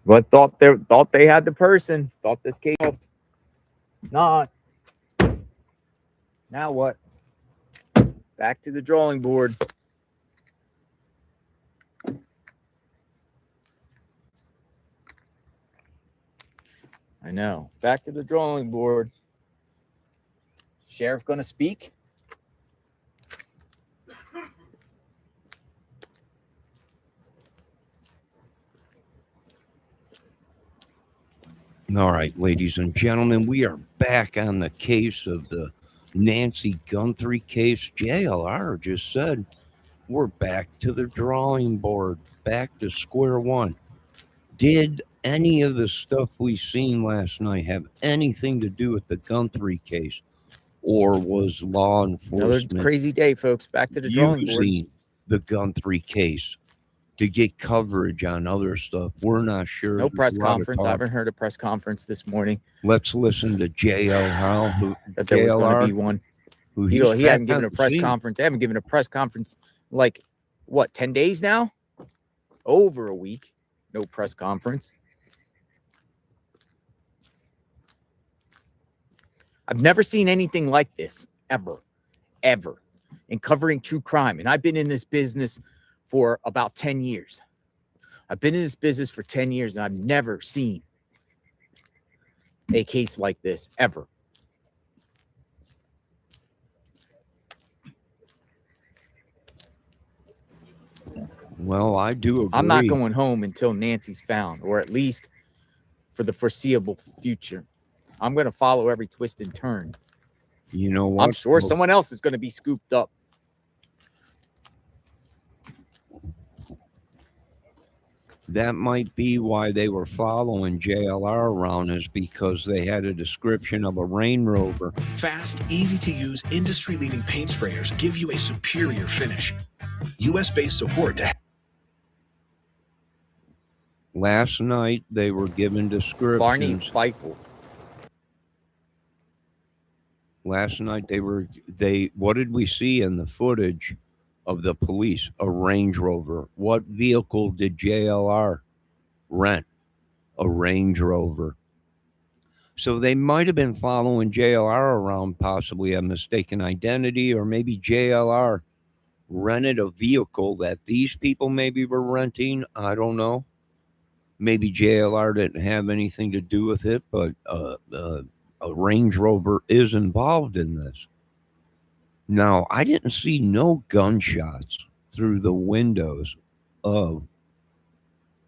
But thought they had the person. Thought this case solved. It's not. Now what? Back to the drawing board. I know. Back to the drawing board. Sheriff gonna speak? All right, ladies and gentlemen, we are back on the case of the Nancy Guthrie case. JLR just said we're back to the drawing board, back to square one. Did any of the stuff we seen last night have anything to do with the Guthrie case? Or was law Another enforcement crazy day, folks. Back to the drawing board. using the Guthrie case to get coverage on other stuff? We're not sure. No There's press a lot of conference. I talk. haven't heard a press conference this morning Let's listen to JL that there was going to JLR, be one. who He he's hadn't back given on a the press scene. conference. They haven't given a press conference like, what, 10 days now? Over a week. No press conference. I've never seen anything like this, ever, in covering true crime. And I've been in this business for about 10 years. I've been in this business for 10 years, and I've never seen a case like this, ever. Well, I do agree. I'm not going home until Nancy's found, or at least for the foreseeable future. I'm going to follow every twist and turn. You know what? I'm sure someone else is going to be scooped up. That might be why they were following JLR around, is because they had a description of a Range Rover. Fast, easy-to-use, industry-leading paint sprayers give you a superior finish. U.S.-based support to... Last night, they were given descriptions. Barney Feifel. Last night, what did we see in the footage of the police? A Range Rover. What vehicle did JLR rent? A Range Rover. So they might have been following JLR around, possibly a mistaken identity, or maybe JLR rented a vehicle that these people maybe were renting. I don't know. Maybe JLR didn't have anything to do with it, but a Range Rover is involved in this. Now, I didn't see no gunshots through the windows of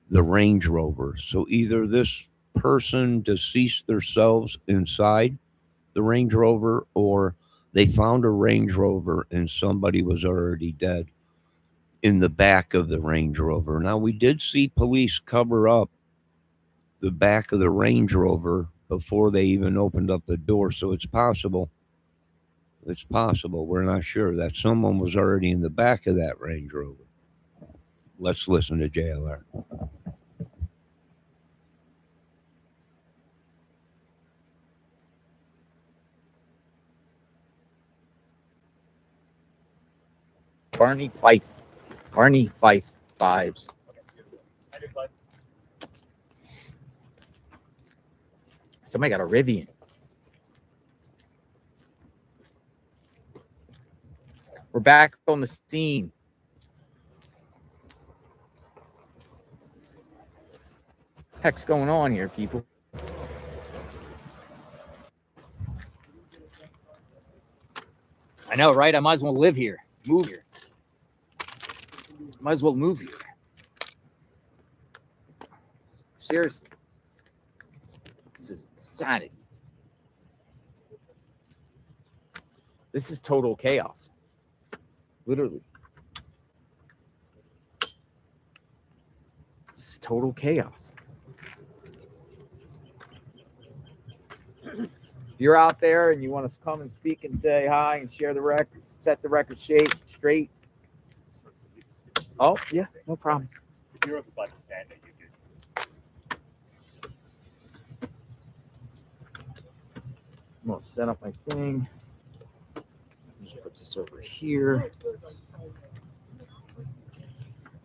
the Range Rover. So either this person deceased themselves inside the Range Rover, or they found a Range Rover and somebody was already dead in the back of the Range Rover. Now, we did see police cover up the back of the Range Rover before they even opened up the door. So it's possible. It's possible. We're not sure that someone was already in the back of that Range Rover. Let's listen to JLR. Barney Fife. Barney Fife vibes. Somebody got a Rivian. We're back on the scene. Heck's going on here, people? I know, right? I might as well live here. Move here. Might as well move here. Seriously. This is insanity. This is total chaos. Literally. This is total chaos. If you're out there and you want to come and speak and say hi and share the record, set the record straight. Oh, yeah, no problem. If you're about to stand it, you could. I'm going to set up my thing. Just put this over here.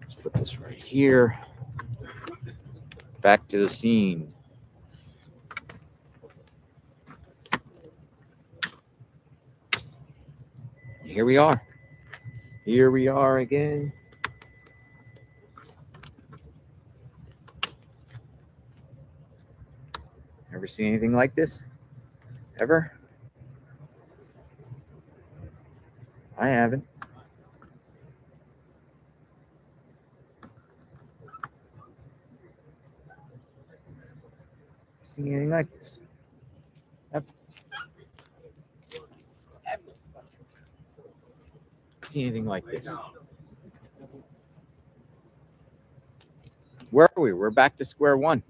Just put this right here. Back to the scene. Here we are. Here we are again. Ever seen anything like this? Ever? I haven't. Seen anything like this? Ever? See anything like this? Where are we? We're back to square one.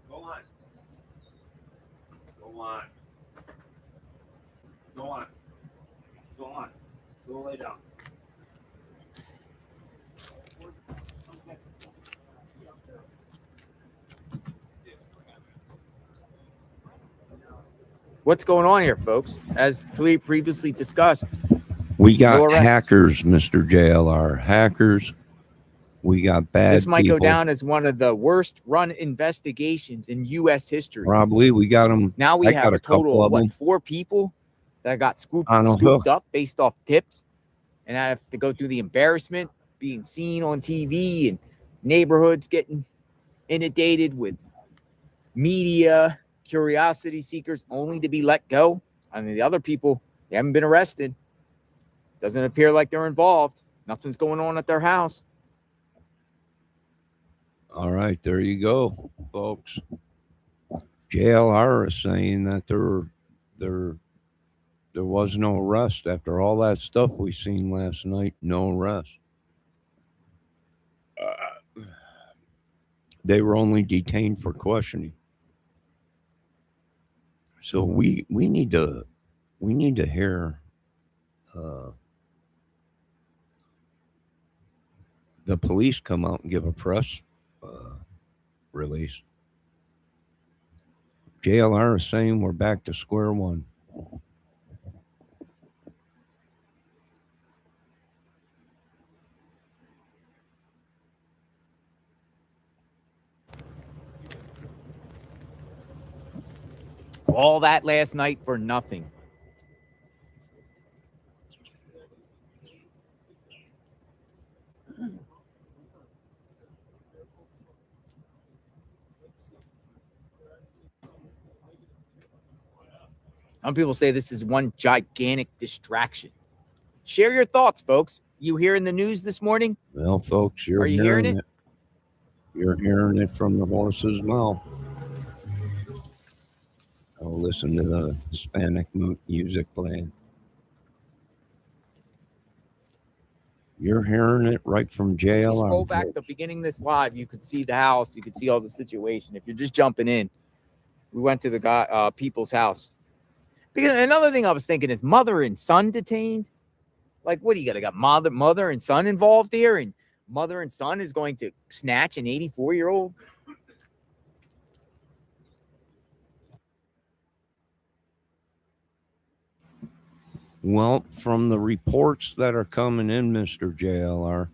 Go on. Go on. Go on. Go on. Go lay down. What's going on here, folks? As previously discussed, We got no arrests. hackers, Mr. JLR. Hackers. We got bad This might people. go down as one of the worst run investigations in U.S. history. Probably. We got them. Now we I have got a a couple total of of them. 4 people that got scooped On a hook. up based off tips, and I have to go through the embarrassment being seen on TV and neighborhoods getting inundated with media curiosity seekers only to be let go. I mean, the other people, they haven't been arrested. Doesn't appear like they're involved. Nothing's going on at their house. All right, there you go, folks. JLR is saying that there was no arrest after all that stuff we seen last night. No arrest. They were only detained for questioning. So we need to hear the police come out and give a press release. JLR is saying we're back to square one. All that last night for nothing. Some people say this is one gigantic distraction. Share your thoughts, folks. You hearing the news this morning? Well, folks, Are you hearing it? You're hearing it from the horse's mouth. I'll listen to the Hispanic music playing. You're hearing it right from If you JLR. scroll back to the beginning of this live, you could see the house. You could see all the situation. If you're just jumping in, we went to the guy, people's house. Because another thing I was thinking is mother and son detained. Like, what do you got mother and son involved here? And mother and son is going to snatch an 84-year-old? Well, from the reports that are coming in, Mr. JLR,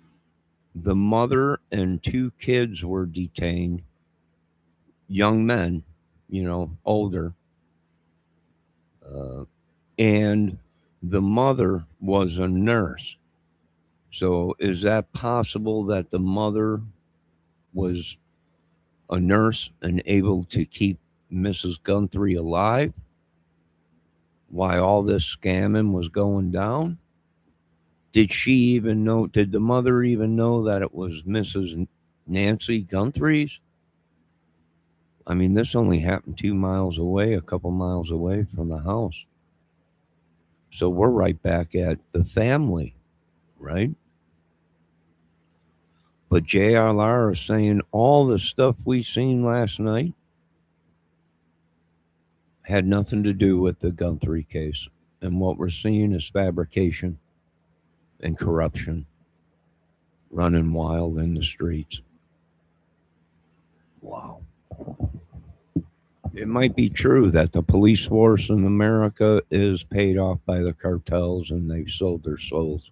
the mother and 2 kids were detained, young men, older. And the mother was a nurse. So is that possible that the mother was a nurse and able to keep Mrs. Guthrie alive while all this scamming was going down? Did the mother even know that it was Mrs. Nancy Guthrie's? I mean, this only happened 2 miles away, a couple miles away from the house. So we're right back at the family, right? But JLR is saying all the stuff we seen last night had nothing to do with the Guthrie case. And what we're seeing is fabrication and corruption running wild in the streets. Wow. It might be true that the police force in America is paid off by the cartels and they've sold their souls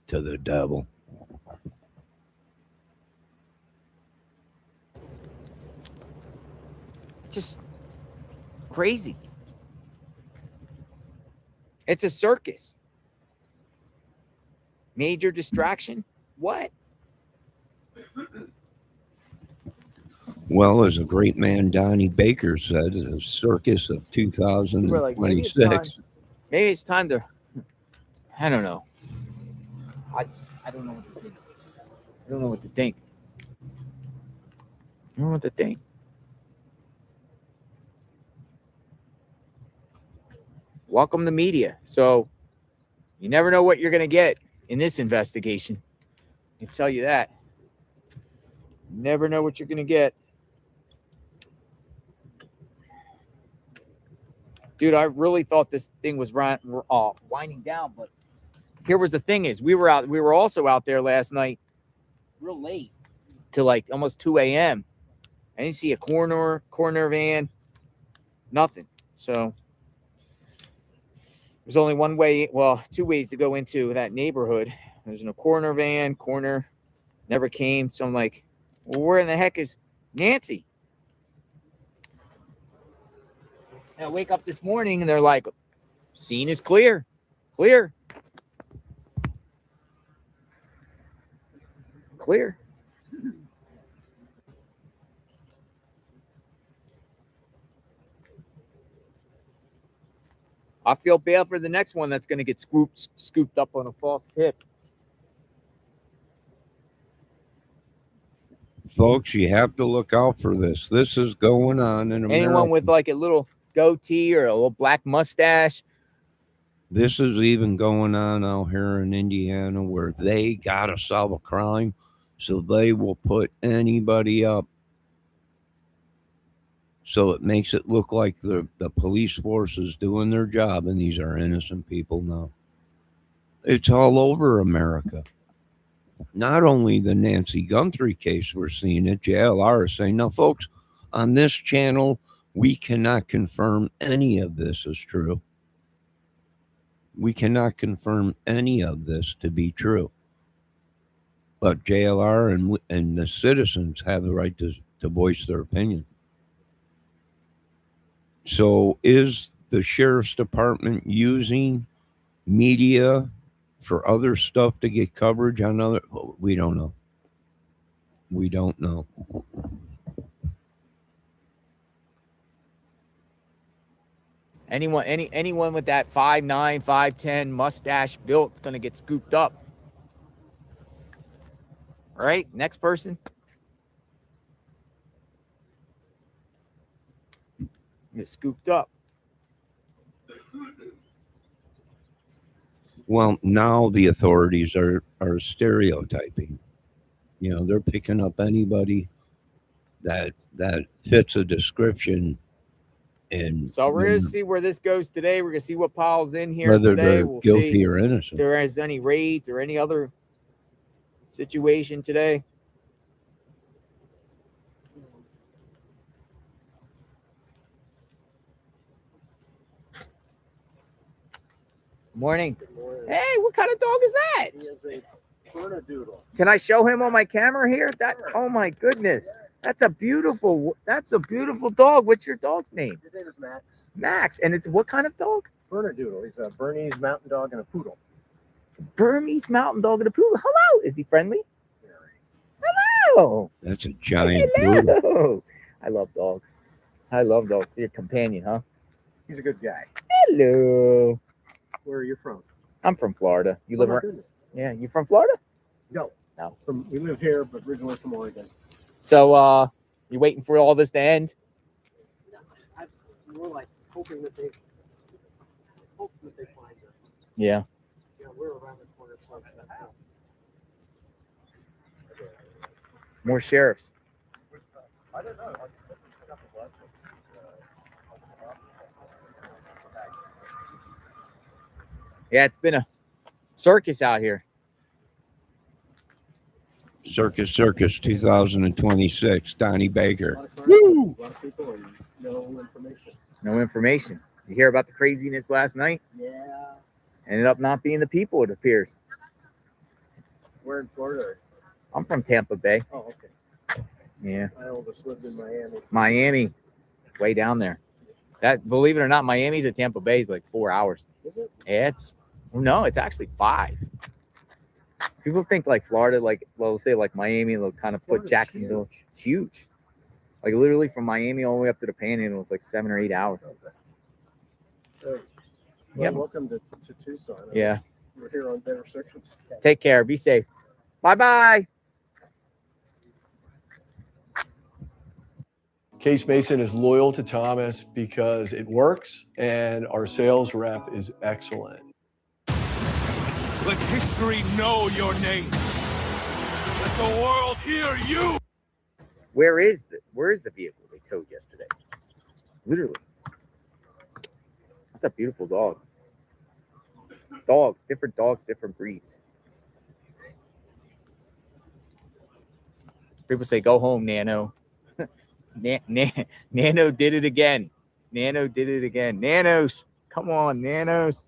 to the devil. Just crazy. It's a circus. Major distraction? What? Well, as a great man Donnie Baker said, the circus of We're like, 2026. maybe it's time to. I don't know. I don't know what to think. I don't know what to think. I don't know what to think. Welcome to media. So you never know what you're going to get in this investigation. I can tell you that. You never know what you're going to get. Dude, I really thought this thing was winding down, but here was the thing is we were also out there last night real late till like almost 2 a.m. I didn't see a corner van, nothing. So there's only one way, well, two ways to go into that neighborhood. There's no corner van, never came. So I'm like, well, where in the heck is Nancy? And I wake up this morning and they're like, scene is clear. Clear. I feel bad for the next one that's going to get scooped up on a false tip. Folks, you have to look out for this. This is going on in America. Anyone with like a little goatee or a little black mustache. This is even going on out here in Indiana where they got to solve a crime, so they will put anybody up. So it makes it look like the police force is doing their job, and these are innocent people now. It's all over America. Not only the Nancy Guthrie case, we're seeing it. JLR is saying, now, folks, on this channel, we cannot confirm any of this is true. We cannot confirm any of this to be true. But JLR and the citizens have the right to voice their opinion. So is the sheriff's department using media for other stuff to get coverage on other? We don't know. We don't know. Anyone with that 5'9", 5'10" mustache built is going to get scooped up. All right, next person. Get scooped up. Well, now the authorities are stereotyping. You know, they're picking up anybody that fits a description. And so we're going to see where this goes today. We're going to see what piles in here whether today. they're We'll guilty see or innocent. if there is any raids or any other situation today. Morning. Good morning. Hey, what kind of dog is that? He is a Bernedoodle. Can I show him on my camera here? That, Sure. oh my goodness. That's a beautiful dog. What's your dog's name? His name is Max. Max. And it's what kind of dog? Bernedoodle. He's a Bernese mountain dog and a poodle. Burmese mountain dog and a poodle. Hello. Is he friendly? Hello. That's a giant poodle. Hello. I love dogs. It's your companion, huh? He's a good guy. Hello. Where are you from? I'm from Florida. You live Oh, my around? goodness. Yeah, you from Florida? No. No. We live here, but originally from Oregon. So you waiting for all this to end? I'm more like hoping that they find her. Yeah. You know, we're around the corner. So that's how. More sheriffs. I don't know. Yeah, it's been a circus out here. Circus 2026, Donnie Baker. Woo! A lot of people, and No information. No information. You hear about the craziness last night? Yeah. Ended up not being the people, it appears. We're in Florida. I'm from Tampa Bay. Oh, okay. Yeah. I almost lived in Miami. Miami, way down there. That, believe it or not, Miami to Tampa Bay is like 4 hours. Is it? Yeah, it's actually 5. People think like Florida, like, well, say like Miami, they'll kind of put Florida's Jacksonville. It's huge. Like literally from Miami all the way up to the Panhandle, it's like 7 or 8 hours. Well, Yep. welcome to Tucson. Yeah. We're here on better circumstances. Take care. Be safe. Bye-bye. Case Mason is loyal to Thomas because it works and our sales rep is excellent. Let history know your names. Let the world hear you. Where is the vehicle they towed yesterday? Literally. That's a beautiful dog. Dogs, different breeds. People say, go home, Nano. Nano did it again. Nanos, come on, Nanos.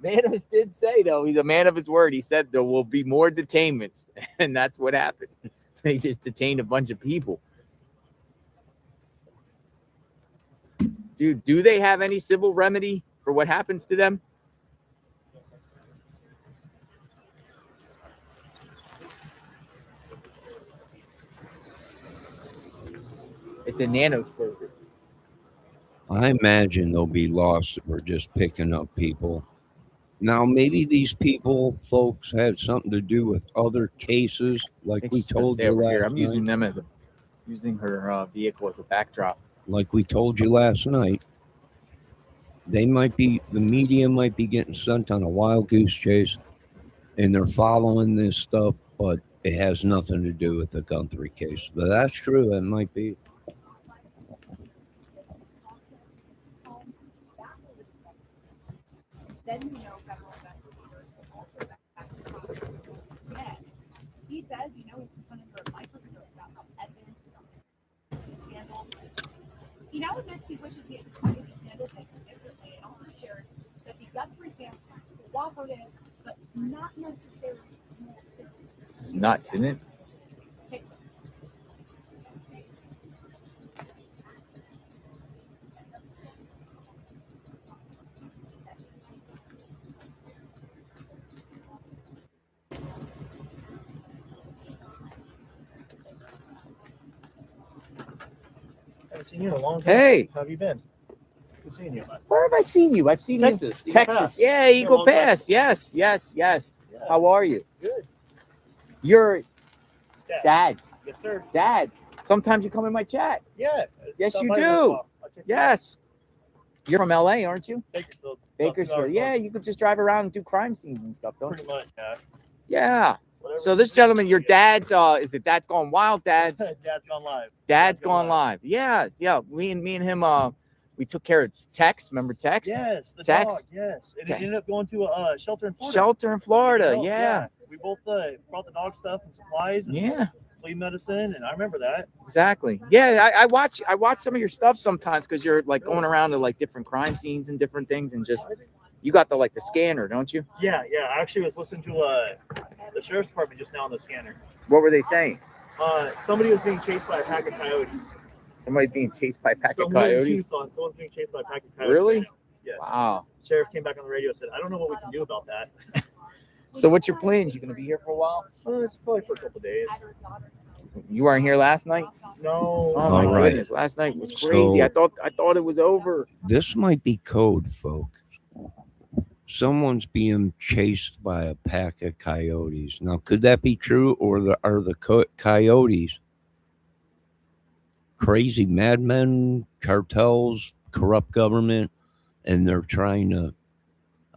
Nanos did say, though, he's a man of his word. He said there will be more detainments, and that's what happened. They just detained a bunch of people. Dude, do they have any civil remedy for what happens to them? It's a Nanos burger. I imagine there'll be lawsuits for just picking up people. Now, maybe these people, folks, had something to do with other cases, like It's we just told stay you over last here. I'm night. using them as using her vehicle as a backdrop. Like we told you last night. The media might be getting sent on a wild goose chase, and they're following this stuff, but it has nothing to do with the Guthrie case. But that's true. It might be. Then you know federal investigators will also back the process again. He says, he's put under a microscope about how evidence was handled. He now admits he wishes he had decided to handle things differently, and also shared that the Guthrie family cooperative, but not necessarily. This is nuts, isn't it? I haven't seen you in a long time. Hey, How have you been? Good seeing you. where have I seen you? I've seen Texas. you. Eagle Texas. Pass. Yeah, Been a Eagle long time. Pass. Yes. Yeah. How are you? Good. You're Dad. Yes, sir. Dad. Sometimes you come in my chat. Yeah. Yes, Stop you by do. once in a while. I'll check you out. Yes. You're from LA, aren't you? Bakersfield. Bakersfield. Yeah, you could just drive around and do crime scenes and stuff, don't you? Pretty much. Yeah. Yeah. Whatever So you this do, gentleman, your yeah. dad's is it Dad's Gone Wild? Dad's Dad's gone live. Dad's Gone Live. Yes, yeah. Me and him we took care of Tex. Remember Tex? Yes, the Tex. dog. Yes, and it Tex. ended up going to a shelter in Florida. Shelter in Florida. Oh, Yeah. We both brought the dog stuff and supplies. And Yeah. flea medicine, and I remember that. Exactly. Yeah, I watch some of your stuff sometimes because you're like going around to like different crime scenes and different things, and just you got the scanner, don't you? Yeah. I actually was listening to the sheriff's department just now on the scanner. What were they saying? Somebody was being chased by a pack of coyotes. Somebody being chased by a pack of Someone in coyotes? Tucson, someone's being chased by a pack of coyotes. Really? right now. Yes. Wow. Sheriff came back on the radio and said, "I don't know what we can do about that." So what's your plans? You gonna be here for a while? It's probably for a couple days. You weren't here last night? No. Oh my All right. goodness! Last night was crazy. So- I thought it was over. This might be code, folks. Someone's being chased by a pack of coyotes. Now, could that be true, or are the coyotes crazy madmen, cartels, corrupt government, and they're trying to?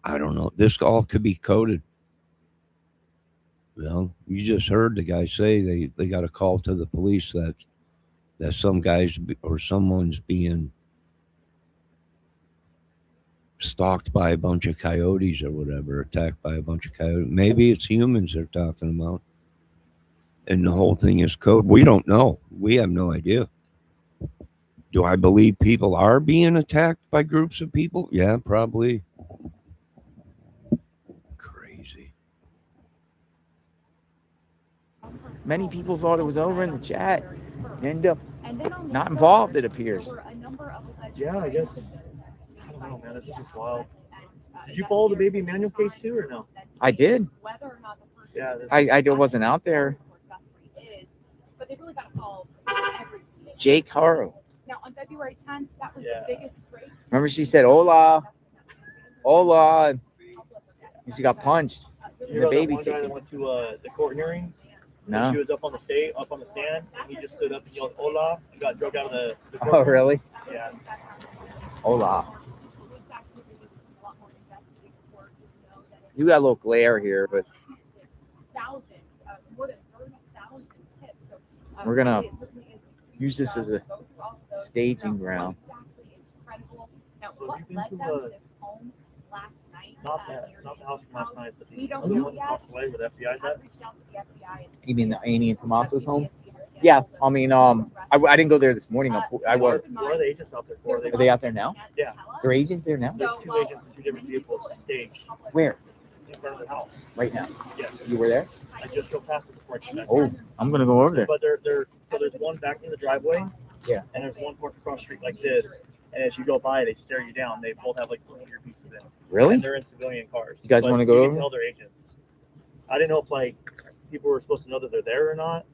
I don't know. This all could be coded. Well, you just heard the guy say they got a call to the police that some guys or someone's being stalked by a bunch of coyotes or whatever, attacked by a bunch of coyotes. Maybe it's humans they're talking about. And the whole thing is code. We don't know. We have no idea. Do I believe people are being attacked by groups of people? Yeah, probably. Crazy. Many people thought it was over in the chat. End up And then on the not third, involved, it appears. there were a number of alleged Yeah, I guess. I don't know, man. This is just wild. Did you follow the baby Manuel case too, or no? I did. Whether or not the person Yeah, was- I wasn't out there. Is, but they really got to follow everything. Jake Harrow. Now on February 10th, that was Yeah. the biggest break. Remember she said, hola, hola. And she got punched. You The know baby that one guy ticket. that went to the court hearing? No. She was up on the stand, and he just stood up and yelled "Hola" and got drugged out of the court. Oh, really? Yeah. Hola. You got a little glare here, but Thousands, more than 30,000 tips. So, we're gonna really, it certainly is a huge use this as a job to go through all of those, staging figure out ground. what exactly is credible. Now, So what you've been led to, them to this home last night? Not the near house from last Nancy's night, but We the don't other know one yet. across the way where the FBI's I've at. reached out to the FBI. You mean the Annie and Tommaso's home? PTSD Yeah, I mean, I didn't go there this morning. I was. What are the agents out there for? Are they out there now? Yeah. There are agents there now? There's two agents in two different vehicles staged Where? in front of their house. Right now. Yes. You were there? I just drove past it before I came back. Oh, I'm gonna go over there. But so there's one back in the driveway. Yeah. And there's one parked across the street like this. And as you go by, they stare you down. They both have like earpieces in. Really? And they're in civilian cars. You guys But wanna go you over? can tell they're agents. I didn't know if like people were supposed to know that they're there or not.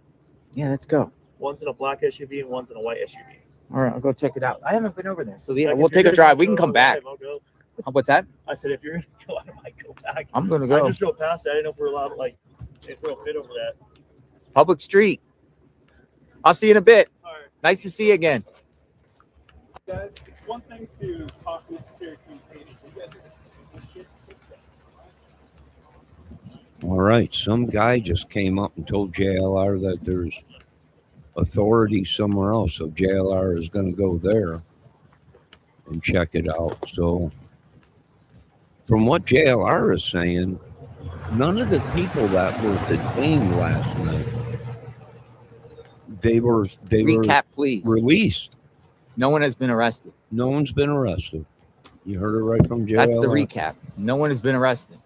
Yeah, let's go. One's in a black SUV and one's in a white SUV. All right, I'll go check it out. I haven't been over there, so yeah, Like, we'll if you're take a gonna drive. go We can come back. live, I'll go. What's that? I said if you're gonna go, I might go back. I'm gonna I go. just drove past that. I didn't know if we're allowed like if we'll fit over that. Public street. I'll see you in a bit. All right, Nice to see you again. guys. It's one thing to talk with security communication. You guys are All right. Some guy just came up and told JLR that there's authority somewhere else. So JLR is going to go there and check it out. So from what JLR is saying, none of the people that were detained last night, they were Recap, please. released. No one has been arrested. No one's been arrested. You heard it right from JLR. That's the recap. No one has been arrested.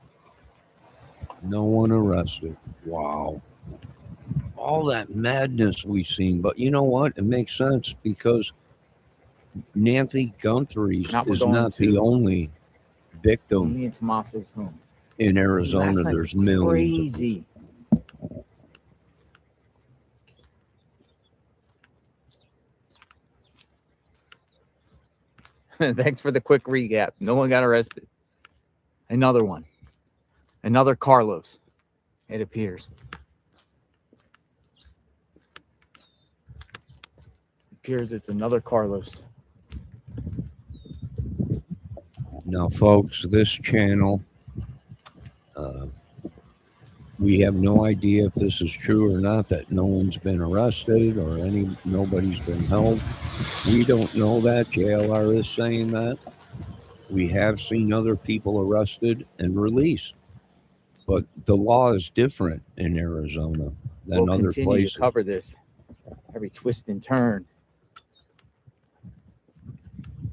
No one arrested. Wow. All that madness we've seen. But you know what? It makes sense because Nancy Guthrie's Not we're is going not to- the only victim Me and Tommaso's home. in Last Arizona. night There's was millions. crazy. Thanks for the quick recap. No one got arrested. Another one. Another Carlos, it appears. It appears it's another Carlos. Now, folks, this channel, we have no idea if this is true or not, that no one's been arrested or nobody's been held. We don't know that. JLR is saying that. We have seen other people arrested and released. But the law is different in Arizona than We'll other continue places. to cover this. Every twist and turn.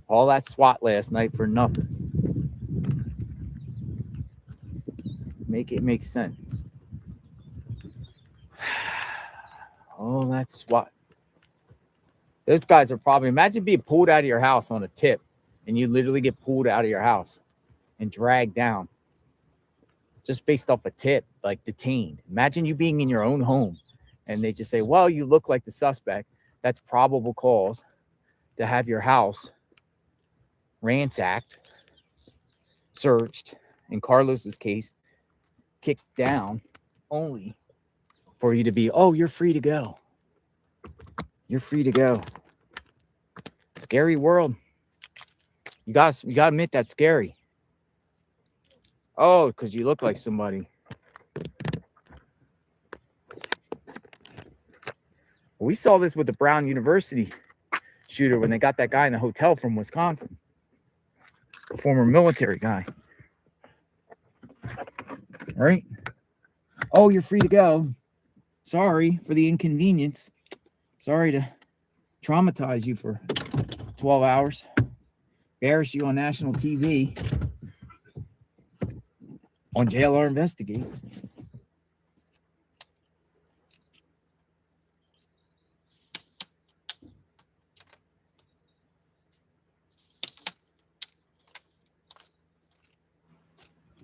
All that SWAT last night for nothing. Make it make sense. All that SWAT. Those guys are probably, imagine being pulled out of your house on a tip and you literally get pulled out of your house and dragged down just based off a tip, like detained. Imagine you being in your own home and they just say, well, you look like the suspect. That's probable cause to have your house ransacked, searched, in Carlos's case, kicked down only for you to be, oh, you're free to go. You're free to go. Scary world. You gotta admit that's scary. Oh, because you look like somebody. We saw this with the Brown University shooter when they got that guy in the hotel from Wisconsin. A former military guy. Right? Oh, you're free to go. Sorry for the inconvenience. Sorry to traumatize you for 12 hours. Bears you on national TV on JLR Investigates.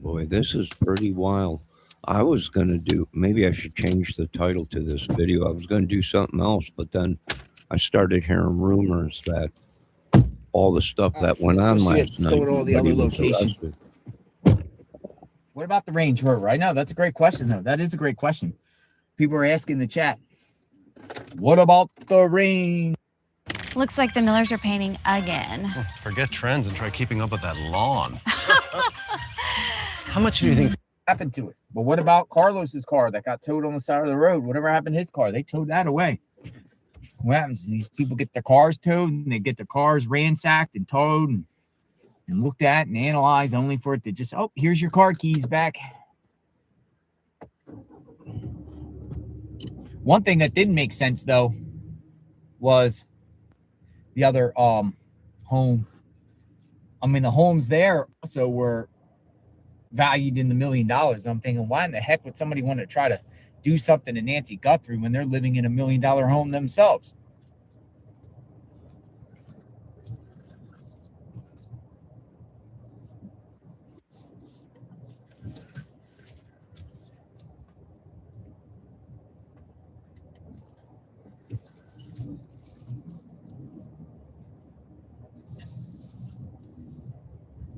Boy, this is pretty wild. I was going to do, maybe I should change the title to this video. I was going to do something else, but then I started hearing rumors that all the stuff that went let's go on see it. last Let's go night. to all the nobody other was locations. arrested. What about the Range Rover? I know that's a great question, though. That is a great question. People are asking in the chat. What about the Range? Looks like the Millers are painting again. Forget trends and try keeping up with that lawn. How much do you think happened to it? But what about Carlos's car that got towed on the side of the road? Whatever happened to his car? They towed that away. What happens? These people get their cars towed and they get their cars ransacked and towed and looked at and analyzed only for it to just, oh, here's your car keys back. One thing that didn't make sense, though, was the other home. I mean, the homes there also were valued in the $1 million. I'm thinking, why in the heck would somebody want to try to do something to Nancy Guthrie when they're living in $1 million home themselves?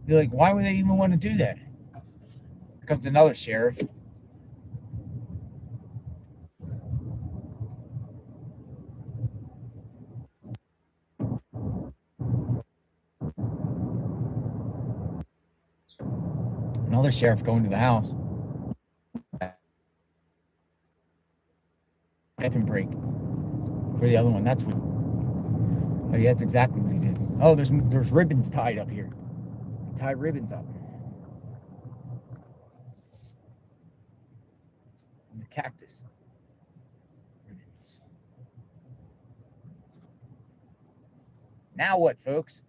You're like, why would they even want to do that? Here comes another sheriff. Another sheriff going to the house. Bathroom break for the other one. That's what. Oh, yeah, that's exactly what he did. Oh, there's ribbons tied up here. Tie ribbons up. And the cactus ribbons. Now what, folks?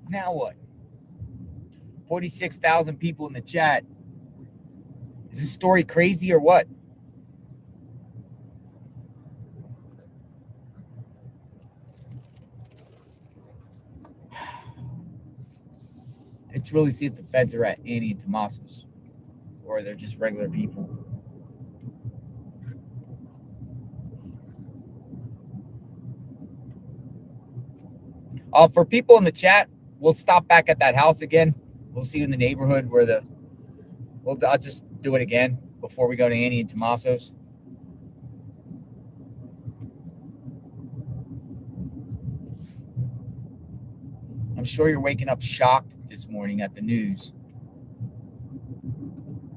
Now what? 46,000 people in the chat. Is this story crazy or what? Let's really see if the feds are at Annie and Tommaso's or they're just regular people. For people in the chat, we'll stop back at that house again. We'll see you in the neighborhood where I'll just do it again before we go to Annie and Tommaso's. I'm sure you're waking up shocked this morning at the news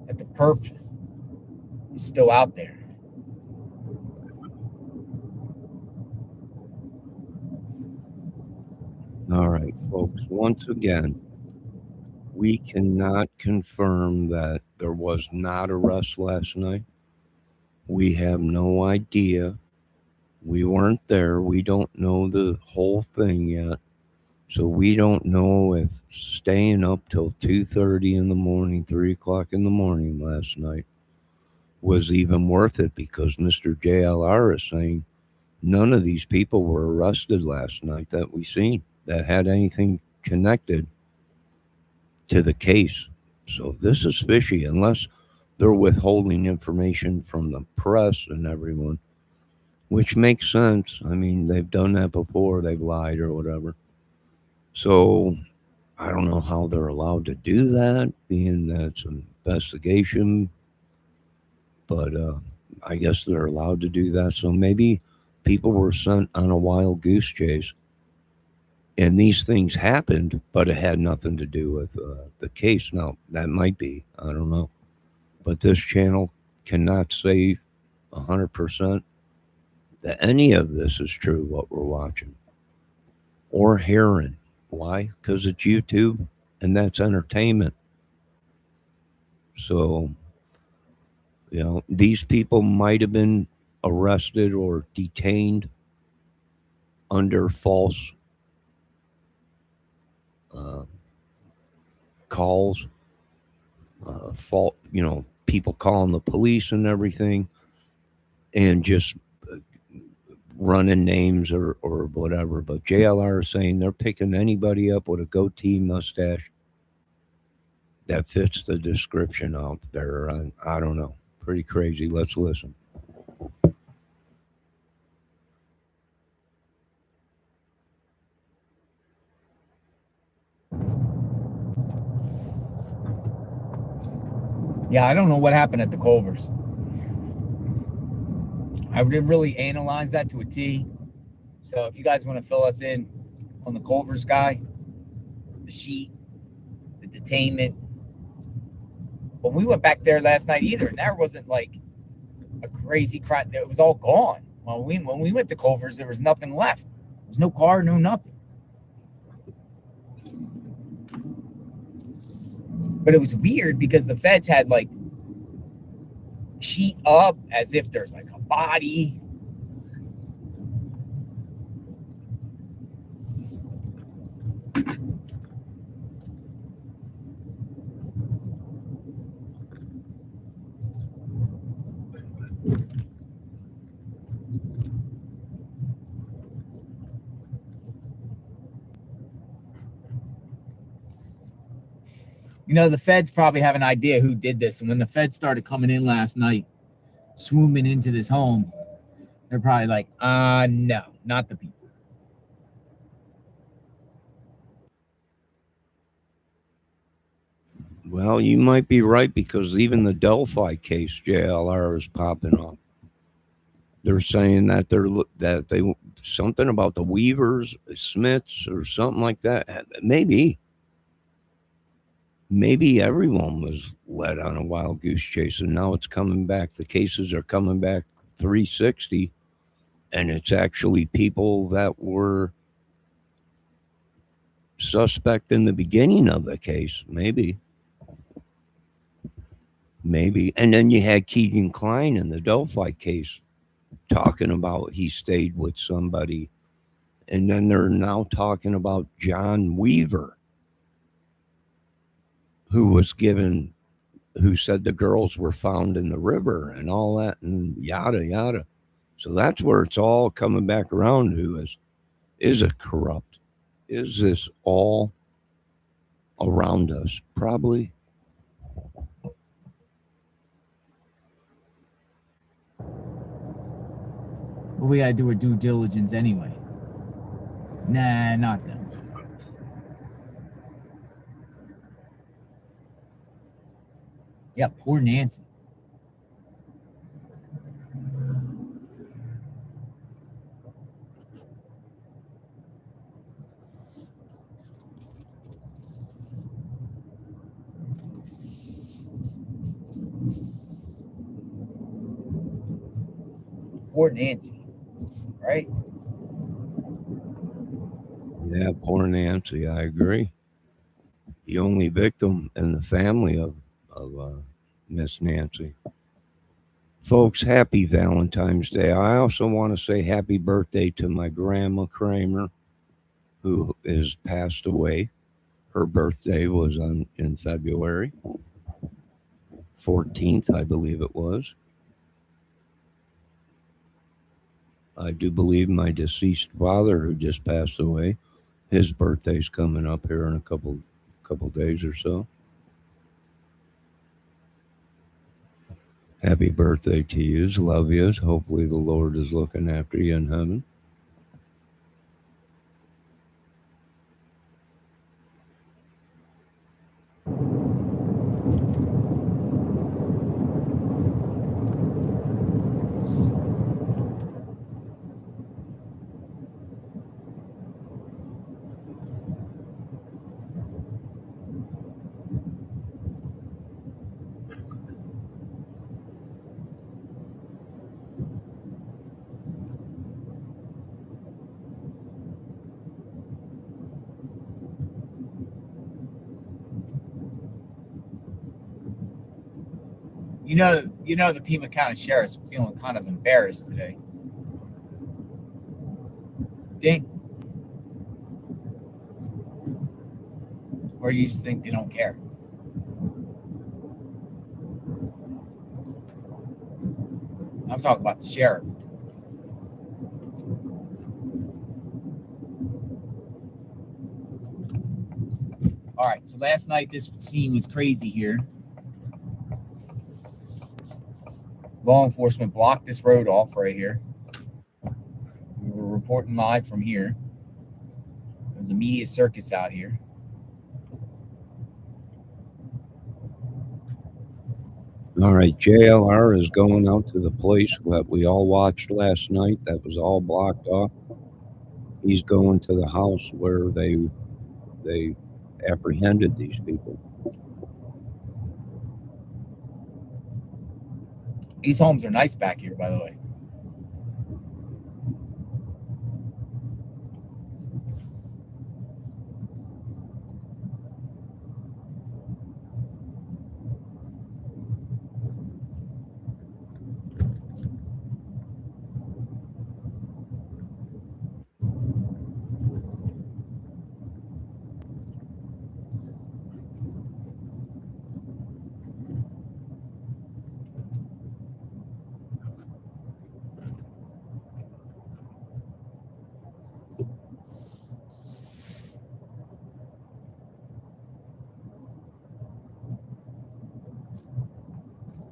that the perp is still out there. All right, folks, once again, we cannot confirm that there was not arrest last night. We have no idea. We weren't there. We don't know the whole thing yet. So we don't know if staying up till 2:30 in the morning, 3 o'clock in the morning last night was even worth it, because Mr. JLR is saying none of these people were arrested last night that we seen that had anything connected to the case. So this is fishy, unless they're withholding information from the press and everyone, which makes sense. I mean, they've done that before. They've lied or whatever. So I don't know how they're allowed to do that, being that it's an investigation, but I guess they're allowed to do that. So maybe people were sent on a wild goose chase And these things happened, but it had nothing to do with the case. Now, that might be, I don't know. But this channel cannot say 100% that any of this is true, what we're watching or hearing. Why? Because it's YouTube, and that's entertainment. So, these people might have been arrested or detained under false calls, people calling the police and everything, and just running names or whatever. But JLR is saying they're picking anybody up with a goatee mustache that fits the description out there. I don't know. Pretty crazy. Let's listen. Yeah, I don't know what happened at the Culvers. I didn't really analyze that to a T. So if you guys want to fill us in on the Culvers guy, the sheet, the detainment. But we went back there last night either, and there wasn't like a crazy crowd. It was all gone. When we went to Culvers, there was nothing left. There was no car, no nothing. But it was weird because the feds had like sheet up as if there's like a body. The feds probably have an idea who did this. And when the feds started coming in last night, swooping into this home, they're probably like, no, not the people. Well, you might be right, because even the Delphi case, JLR is popping up. They're saying that they something about the Weavers, Smiths, or something like that. Maybe everyone was led on a wild goose chase, and now it's coming back. The cases are coming back 360, and it's actually people that were suspect in the beginning of the case. Maybe. And then you had Keegan Klein in the Delphi case talking about he stayed with somebody. And then they're now talking about John Weaver, who said the girls were found in the river and all that, and yada, yada. So that's where it's all coming back around to is it corrupt? Is this all around us? Probably. Well, we gotta do our due diligence anyway. Nah, not them. Yeah, poor Nancy. Poor Nancy, right? Yeah, poor Nancy. I agree. The only victim in the family of Miss Nancy. Folks, happy Valentine's Day. I also want to say happy birthday to my grandma Kramer, who is passed away. Her birthday was in February 14th, I believe it was. I do believe my deceased father, who just passed away, his birthday's coming up here in a couple days or so. Happy birthday to yous. Love yous. Hopefully the Lord is looking after you in heaven. You know the Pima County Sheriff's feeling kind of embarrassed today. Ding. Or you just think they don't care? I'm talking about the sheriff. All right, so last night this scene was crazy here. Law enforcement blocked this road off right here. We were reporting live from here. There's a media circus out here. All right, JLR is going out to the place that we all watched last night that was all blocked off. He's going to the house where they apprehended these people. These homes are nice back here, by the way.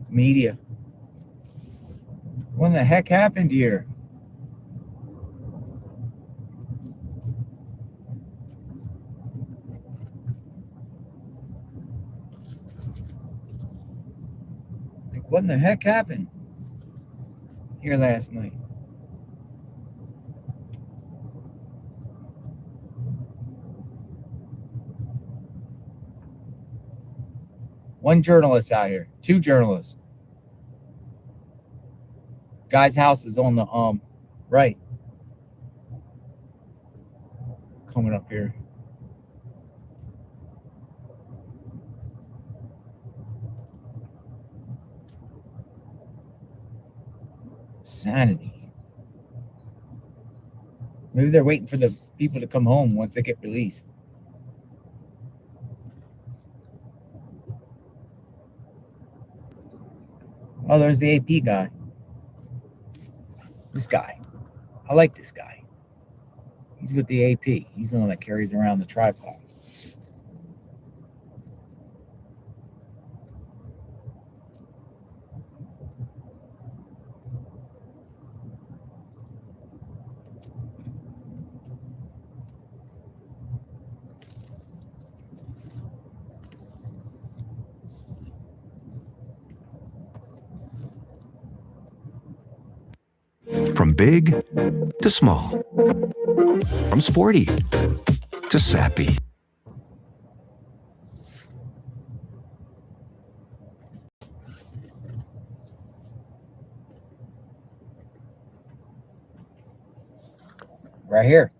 Media. What the heck happened here? Like, what in the heck happened here last night? One journalist out here. Two journalists. Guy's house is on the right. Coming up here. Sanity. Maybe they're waiting for the people to come home once they get released. Oh, there's the AP guy. This guy. I like this guy. He's with the AP. He's the one that carries around the tripod. From big to small. From sporty to sappy. Right here.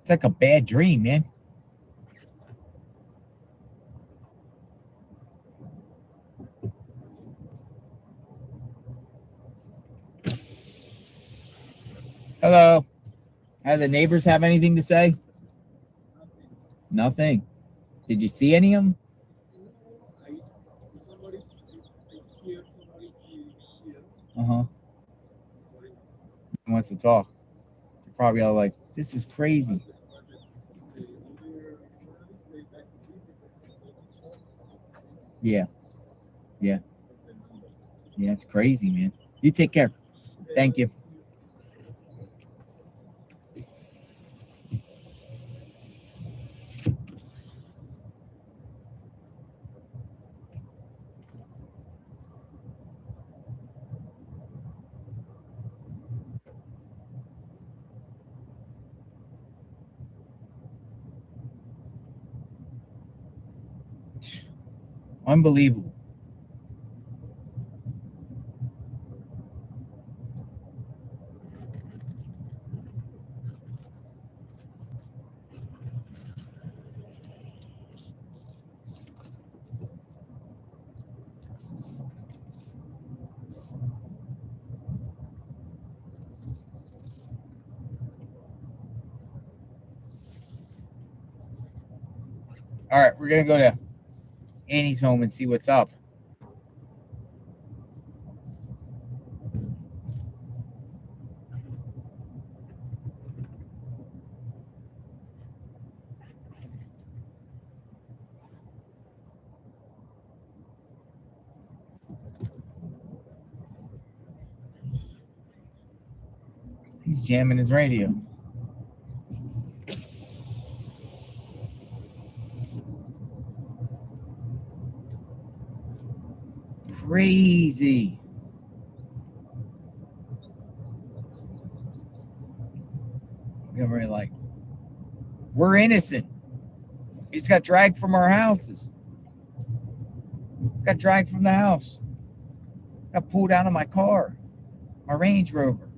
It's like a bad dream, man. Hello. The neighbors have anything to say? Nothing. Did you see any of them? Uh-huh. He wants to talk. They're probably all like, this is crazy. Yeah. Yeah. Yeah, it's crazy, man. You take care. Thank you. Unbelievable. All right, we're gonna go to Annie's home and see what's up. He's jamming his radio. Crazy. We're like, we're innocent. We just got dragged from our houses. Got dragged from the house. Got pulled out of my car, my Range Rover.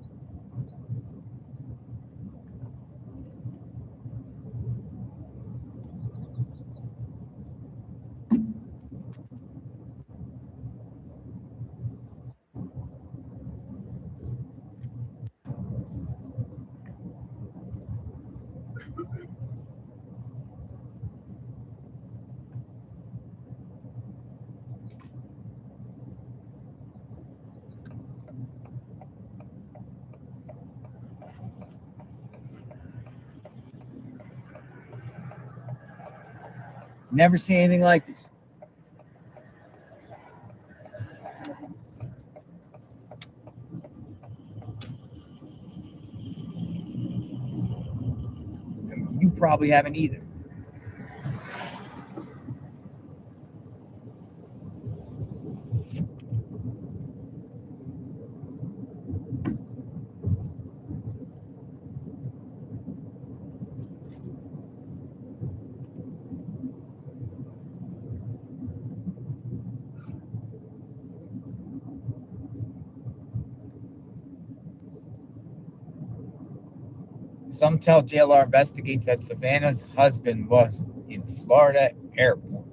Never seen anything like this. You probably haven't either. Some tell JLR investigates that Savannah's husband was in Florida airport.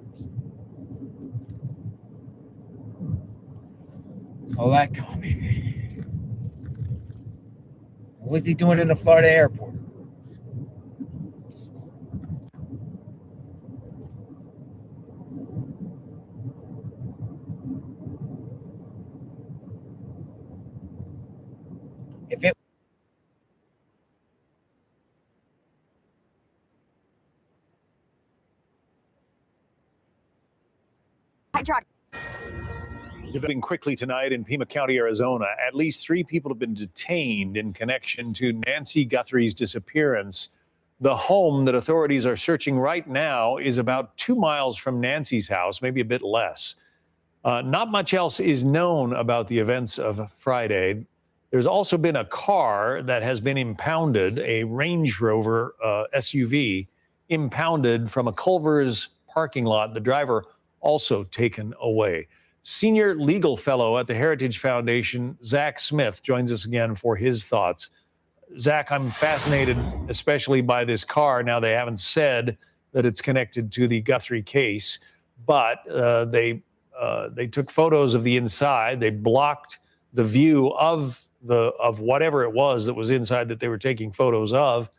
So that comment. What was he doing in the Florida airport? If it Developing quickly tonight in Pima County, Arizona, at least 3 people have been detained in connection to Nancy Guthrie's disappearance. The home that authorities are searching right now is about 2 miles from Nancy's house, maybe a bit less. Not much else is known about the events of Friday. There's also been a car that has been impounded, a Range Rover SUV, impounded from a Culver's parking lot. The driver also taken away. Senior legal fellow at the Heritage Foundation, Zach Smith, joins us again for his thoughts. Zach, I'm fascinated, especially by this car. Now, they haven't said that it's connected to the Guthrie case, but they took photos of the inside. They blocked the view of whatever it was that was inside that they were taking photos of,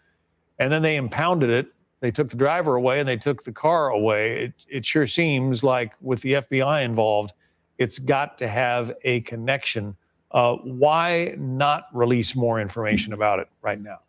and then they impounded it. They took the driver away and they took the car away. It sure seems like with the FBI involved, it's got to have a connection. Why not release more information about it right now?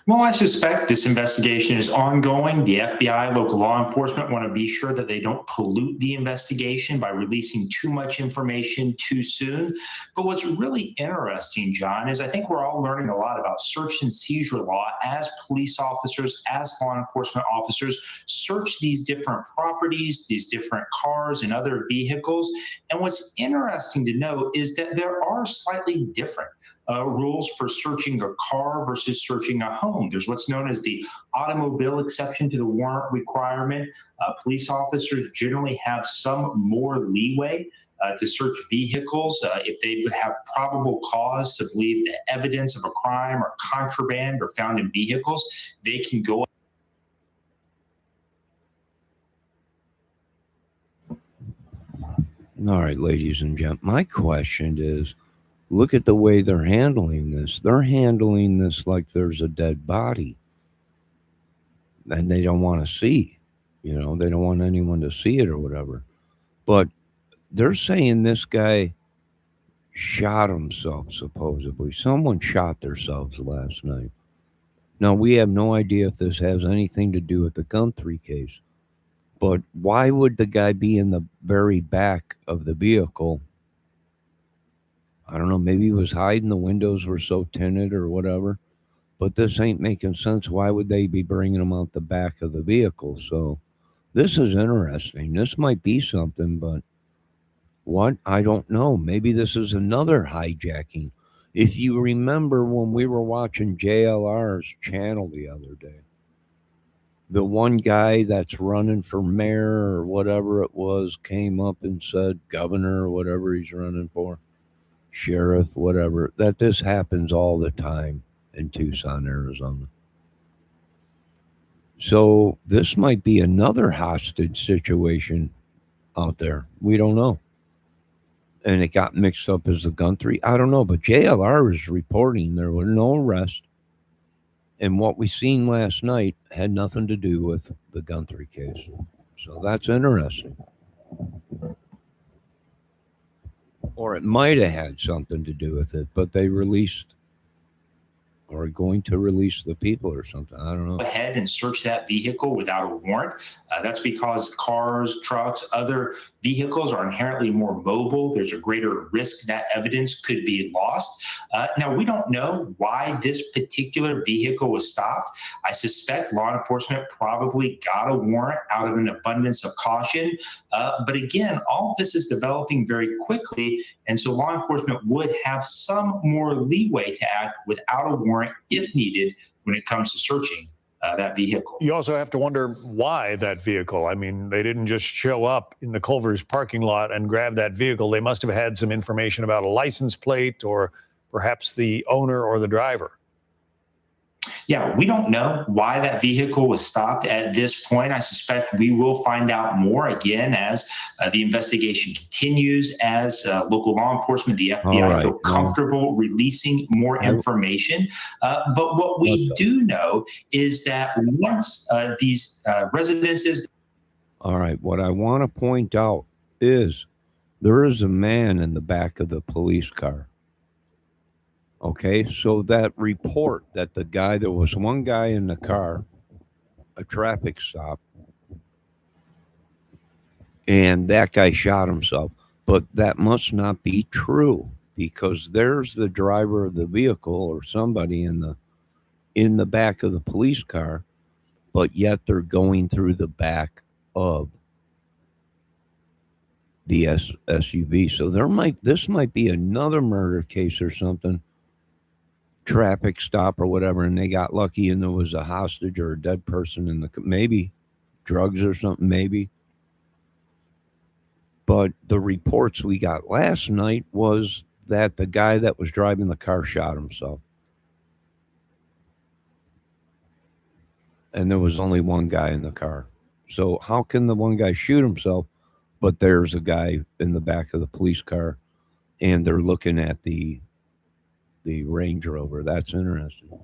Well, I suspect this investigation is ongoing. The FBI, local law enforcement want to be sure that they don't pollute the investigation by releasing too much information too soon. But what's really interesting, John, is I think we're all learning a lot about search and seizure law as police officers, as law enforcement officers, search these different properties, these different cars and other vehicles. And what's interesting to note is that there are slightly different rules for searching a car versus searching a home. There's what's known as the automobile exception to the warrant requirement. Police officers generally have some more leeway to search vehicles if they would have probable cause to believe that evidence of a crime or contraband are found in vehicles. They can go. All right, ladies and gentlemen, my question is, look at the way they're handling this. They're handling this like there's a dead body and they don't want to see. They don't want anyone to see it or whatever. But they're saying this guy shot himself, supposedly. Someone shot themselves last night. Now, we have no idea if this has anything to do with the Guthrie case. But why would the guy be in the very back of the vehicle? I don't know. Maybe he was hiding. The windows were so tinted or whatever. But this ain't making sense. Why would they be bringing him out the back of the vehicle? So this is interesting. This might be something, but what? I don't know. Maybe this is another hijacking. If you remember when we were watching JLR's channel the other day, the one guy that's running for mayor or whatever it was came up and said, governor or whatever he's running for, sheriff, whatever, that this happens all the time in Tucson, Arizona. So this might be another hostage situation out there. We don't know. And it got mixed up as the Guthrie. I don't know, but JLR is reporting there were no arrests. And what we seen last night had nothing to do with the Guthrie case. So that's interesting. Or it might have had something to do with it, but they released or going to release the people or something. I don't know. Go ahead and search that vehicle without a warrant. That's because cars, trucks, other vehicles are inherently more mobile. There's a greater risk that evidence could be lost. Now, we don't know why this particular vehicle was stopped. I suspect law enforcement probably got a warrant out of an abundance of caution. But again, all of this is developing very quickly. And so law enforcement would have some more leeway to act without a warrant if needed when it comes to searching that vehicle. You also have to wonder why that vehicle. I mean, they didn't just show up in the Culver's parking lot and grab that vehicle. They must have had some information about a license plate or perhaps the owner or the driver. Yeah, we don't know why that vehicle was stopped at this point. I suspect we will find out more again as the investigation continues, as local law enforcement, the FBI feel comfortable releasing more information. But what we do know is that once these residences... All right, what I want to point out is there is a man in the back of the police car. Okay, so that report that there was one guy in the car, a traffic stop, and that guy shot himself. But that must not be true because there's the driver of the vehicle or somebody in the back of the police car, but yet they're going through the back of the SUV. So this might be another murder case or something. Traffic stop or whatever, and they got lucky and there was a hostage or a dead person in the, maybe drugs or something, maybe. But the reports we got last night was that the guy that was driving the car shot himself. And there was only one guy in the car. So how can the one guy shoot himself, but there's a guy in the back of the police car and they're looking at the Range Rover? That's interesting.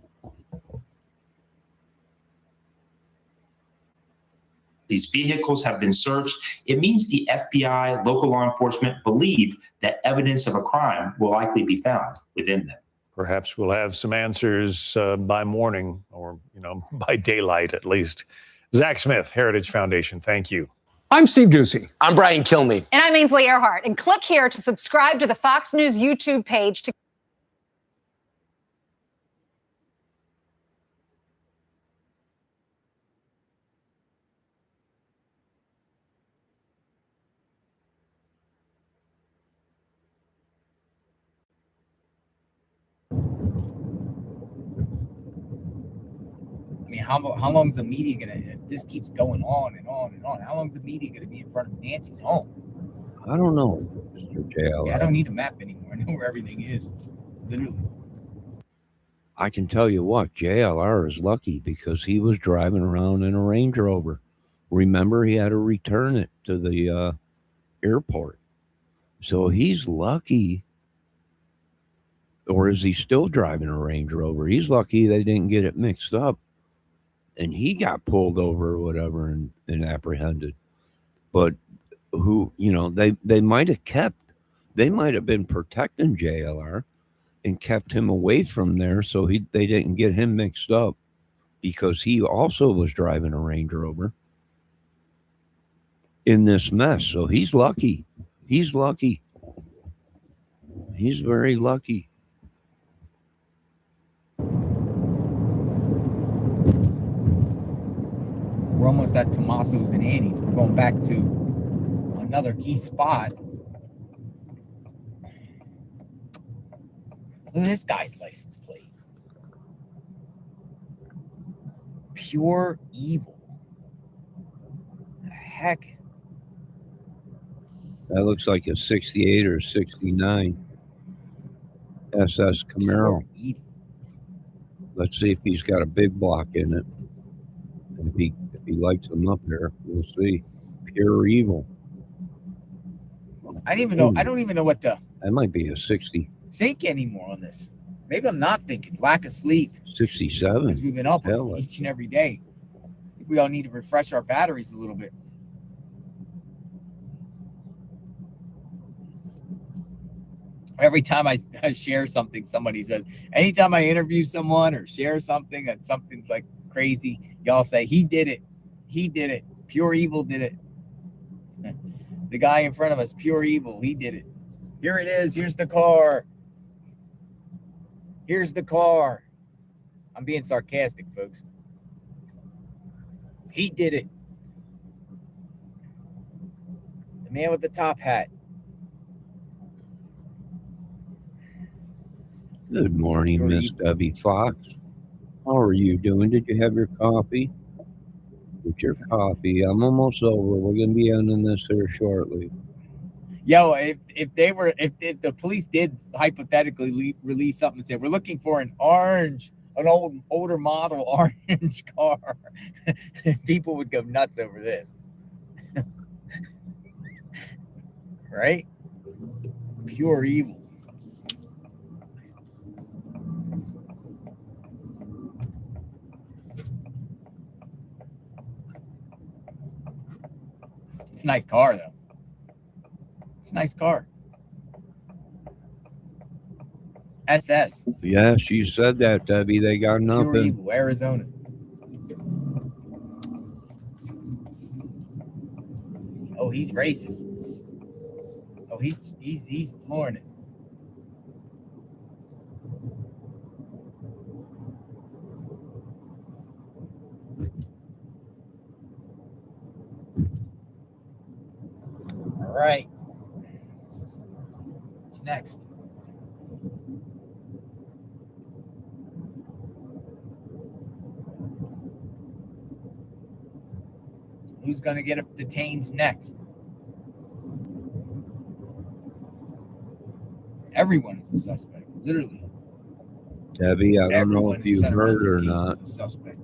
These vehicles have been searched. It means the FBI, local law enforcement believe that evidence of a crime will likely be found within them. Perhaps we'll have some answers by morning or, by daylight at least. Zach Smith, Heritage Foundation, thank you. I'm Steve Ducey. I'm Brian Kilmeade. And I'm Ainsley Earhart. And click here to subscribe to the Fox News YouTube page to How long is the media gonna? If this keeps going on and on and on, how long is the media gonna be in front of Nancy's home? I don't know, Mr. JLR. Yeah, I don't need a map anymore. I know where everything is, literally. I can tell you what, JLR is lucky because he was driving around in a Range Rover. Remember, he had to return it to the airport, so he's lucky. Or is he still driving a Range Rover? He's lucky they didn't get it mixed up. and he got pulled over or whatever and apprehended. But who, they might have been protecting JLR and kept him away from there so they didn't get him mixed up, because he also was driving a Range Rover in this mess. So he's lucky. He's lucky. He's very lucky. We're almost at Tommaso's and Annie's. We're going back to another key spot. Look at this guy's license plate. Pure evil. The heck? That looks like a 68 or 69 SS Camaro. Let's see if he's got a big block in it. And if he lights them up there, we'll see. Pure evil. I don't even know what to That might be a 60. think anymore on this. Maybe I'm not thinking. Lack of sleep. 67. Because we've been up each and every day. I think we all need to refresh our batteries a little bit. Every time I share something, somebody says, anytime I interview someone or share something and something's like crazy, y'all say, he did it. He did it. Pure evil did it. The guy in front of us, pure evil, he did it. Here it is. Here's the car. Here's the car. I'm being sarcastic, folks. He did it. The man with the top hat. Good morning, Miss Debbie Fox. How are you doing? Did you have your coffee? Get your coffee. I'm almost over. We're going to be ending this here shortly. Yo, if the police did hypothetically release something and say, we're looking for an older model orange car, people would go nuts over this. Right? Pure evil. It's a nice car, though. It's a nice car. SS. Yes, you said that, Debbie. They got Pure nothing. evil, Arizona. Oh, he's racing. Oh, he's flooring it. All right. What's next? Who's going to get detained next? Everyone is a suspect, literally. Debbie, I don't know Everyone if you centered around heard this or case not, is a suspect.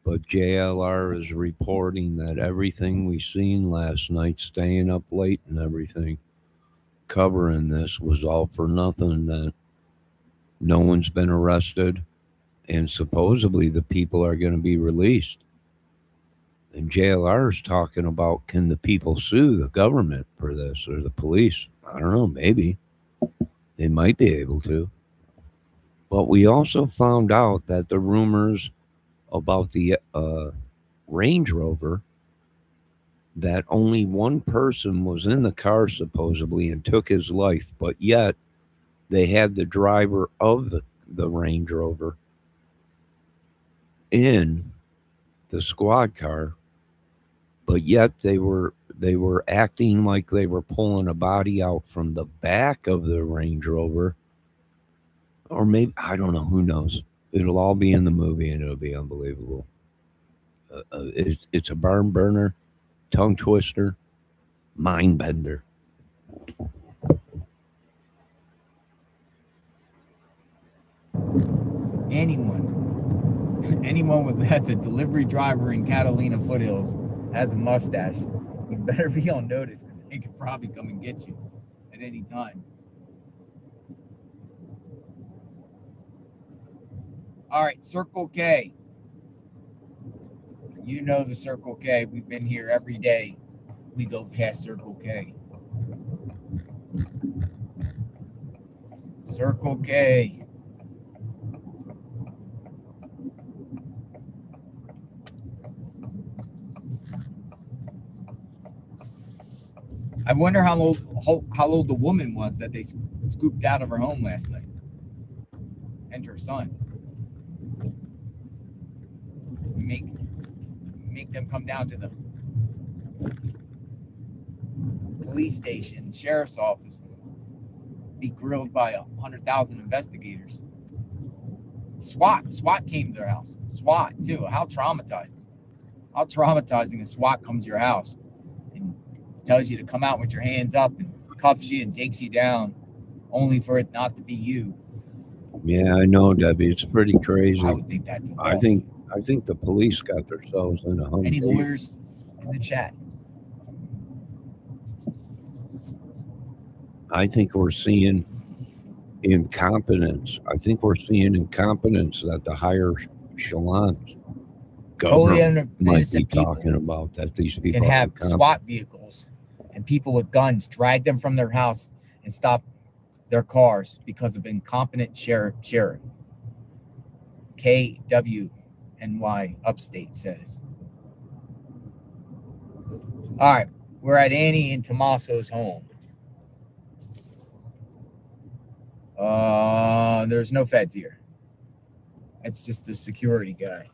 but JLR is reporting that everything we seen last night, staying up late and everything, covering this, was all for nothing, that no one's been arrested, and supposedly the people are going to be released. And JLR is talking about, can the people sue the government for this, or the police? I don't know, maybe. They might be able to. But we also found out that the rumors about the Range Rover, that only one person was in the car supposedly and took his life, but yet they had the driver of the Range Rover in the squad car, but yet they were acting like they were pulling a body out from the back of the Range Rover. Or maybe, I don't know, who knows? It'll all be in the movie and it'll be unbelievable. It's a barn burner, tongue twister, mind bender. Anyone that's a delivery driver in Catalina foothills has a mustache, you better be on notice, because they could probably come and get you at any time. All right, Circle K. You know the Circle K. We've been here every day. We go past Circle K. Circle K. I wonder how old the woman was that they scooped out of her home last night, and her son. Make them come down to the police station, sheriff's office, be grilled by 100,000 investigators. SWAT came to their house. SWAT too. How traumatizing! How traumatizing! A SWAT comes to your house and tells you to come out with your hands up and cuffs you and takes you down, only for it not to be you. Yeah, I know, Debbie. It's pretty crazy. I would think that's I think the police got themselves in a hump. Any lawyers in the chat? I think we're seeing incompetence. I think we're seeing incompetence that the higher echelons government might be talking about, that these people can are have incompetent. SWAT vehicles and people with guns drag them from their house and stop their cars because of incompetent sheriff. KWNY Upstate says. All right, we're at Annie and Tommaso's home. There's no feds here. It's just a security guy.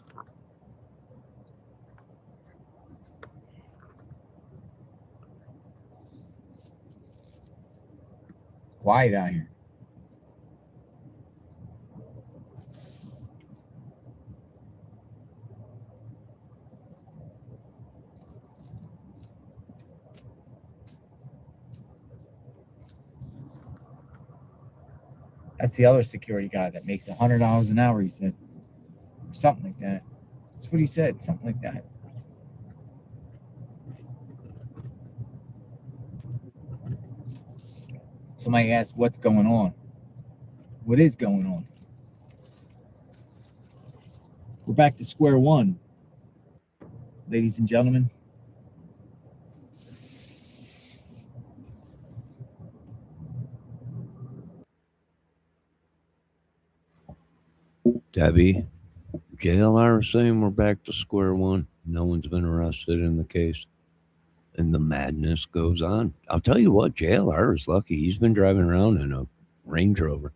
Quiet out here. That's the other security guy that makes $100 an hour, he said. Or something like that. That's what he said, something like that. Somebody asked, what's going on? What is going on? We're back to square one, ladies and gentlemen. Debbie, JLR is saying we're back to square one. No one's been arrested in the case. And the madness goes on. I'll tell you what, JLR is lucky. He's been driving around in a Range Rover.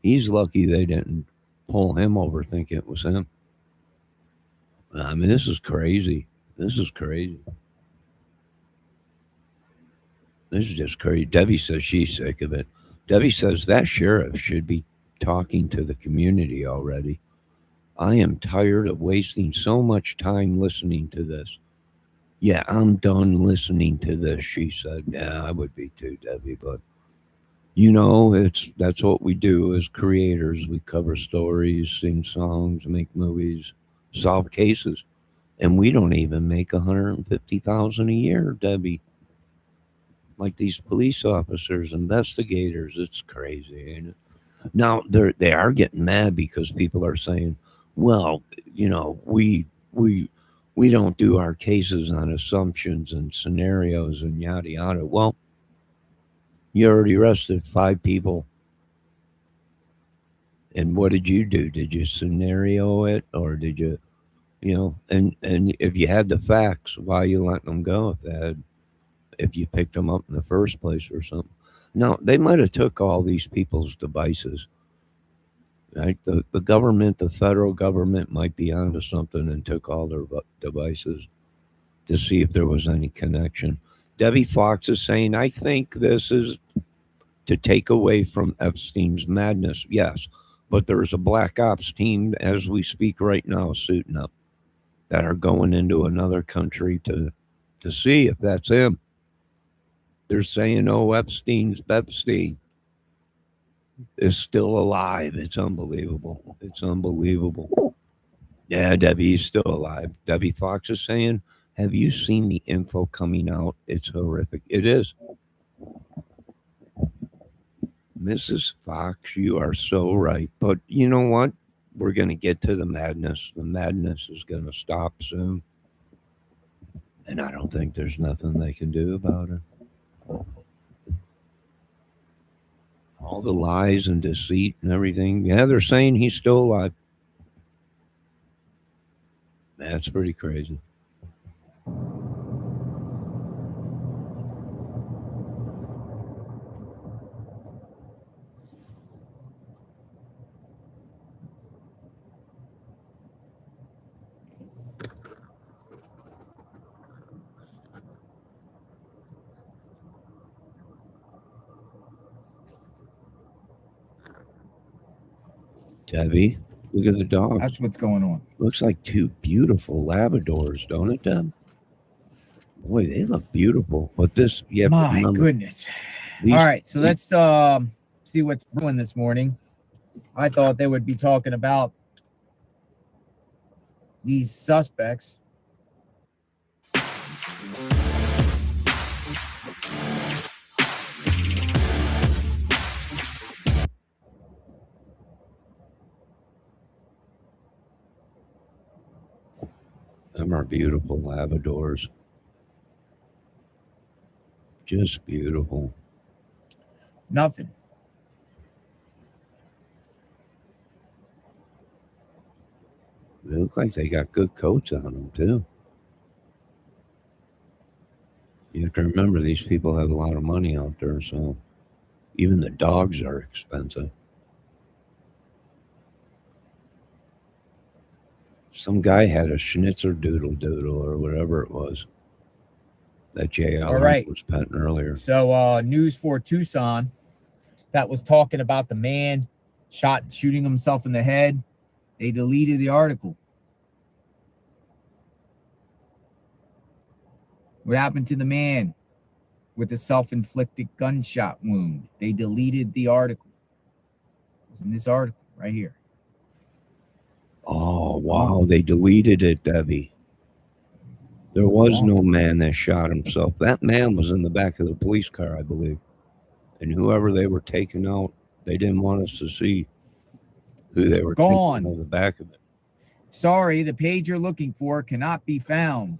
He's lucky they didn't pull him over thinking it was him. I mean, this is crazy. This is crazy. This is just crazy. Debbie says she's sick of it. Debbie says that sheriff should be talking to the community already. I am tired of wasting so much time listening to this. Yeah, I'm done listening to this, she said. Yeah, I would be too, Debbie, but you know, that's what we do as creators. We cover stories, sing songs, make movies, solve cases. And we don't even make $150,000 a year, Debbie. Like these police officers, investigators, it's crazy, ain't it? Now they are getting mad because people are saying, well, you know, we don't do our cases on assumptions and scenarios and yada yada. Well, you already arrested 5 people. And what did you do? Did you scenario it, or did you, you know, and if you had the facts, why are you letting them go if you picked them up in the first place or something? No, they might have took all these people's devices. Right? The government, the federal government might be onto something and took all their devices to see if there was any connection. Debbie Fox is saying, I think this is to take away from Epstein's madness. Yes, but there's a black ops team as we speak right now suiting up that are going into another country to see if that's him. They're saying, oh, Epstein is still alive. It's unbelievable. It's unbelievable. Yeah, Debbie, he's still alive. Debbie Fox is saying, have you seen the info coming out? It's horrific. It is. Mrs. Fox, you are so right. But you know what? We're going to get to the madness. The madness is going to stop soon. And I don't think there's nothing they can do about it. All the lies and deceit and everything. Yeah, they're saying he's still alive. That's pretty crazy. Debbie, look at the dogs. That's what's going on. Looks like two beautiful Labradors, don't it, Deb? Boy, they look beautiful. But this, yeah, My goodness. All right, so let's see what's brewing this morning. I thought they would be talking about these suspects. Them are beautiful Labradors. Just beautiful. Nothing. They look like they got good coats on them, too. You have to remember, these people have a lot of money out there, so even the dogs are expensive. Some guy had a schnitzer doodle or whatever it was that JL All right. was petting earlier. So News for Tucson that was talking about the man shooting himself in the head. They deleted the article. What happened to the man with a self-inflicted gunshot wound? They deleted the article. It was in this article right here. Oh, wow. They deleted it, Debbie. There was no man that shot himself. That man was in the back of the police car, I believe. And whoever they were taking out, they didn't want us to see who they were taking out of the back of it. Sorry, the page you're looking for cannot be found.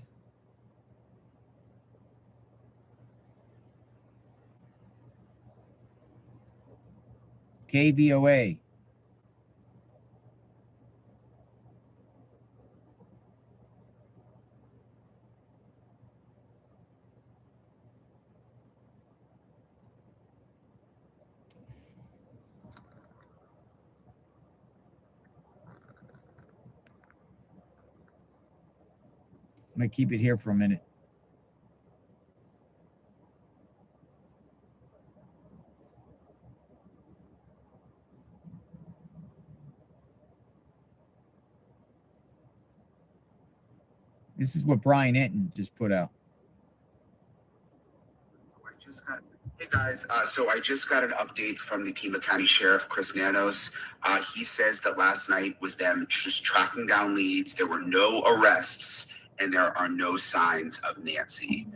KVOA. I'm going to keep it here for a minute. This is what Brian Enton just put out. Hey guys, so I just got an update from the Pima County Sheriff, Chris Nanos. He says that last night was them just tracking down leads. There were no arrests and there are no signs of Nancy.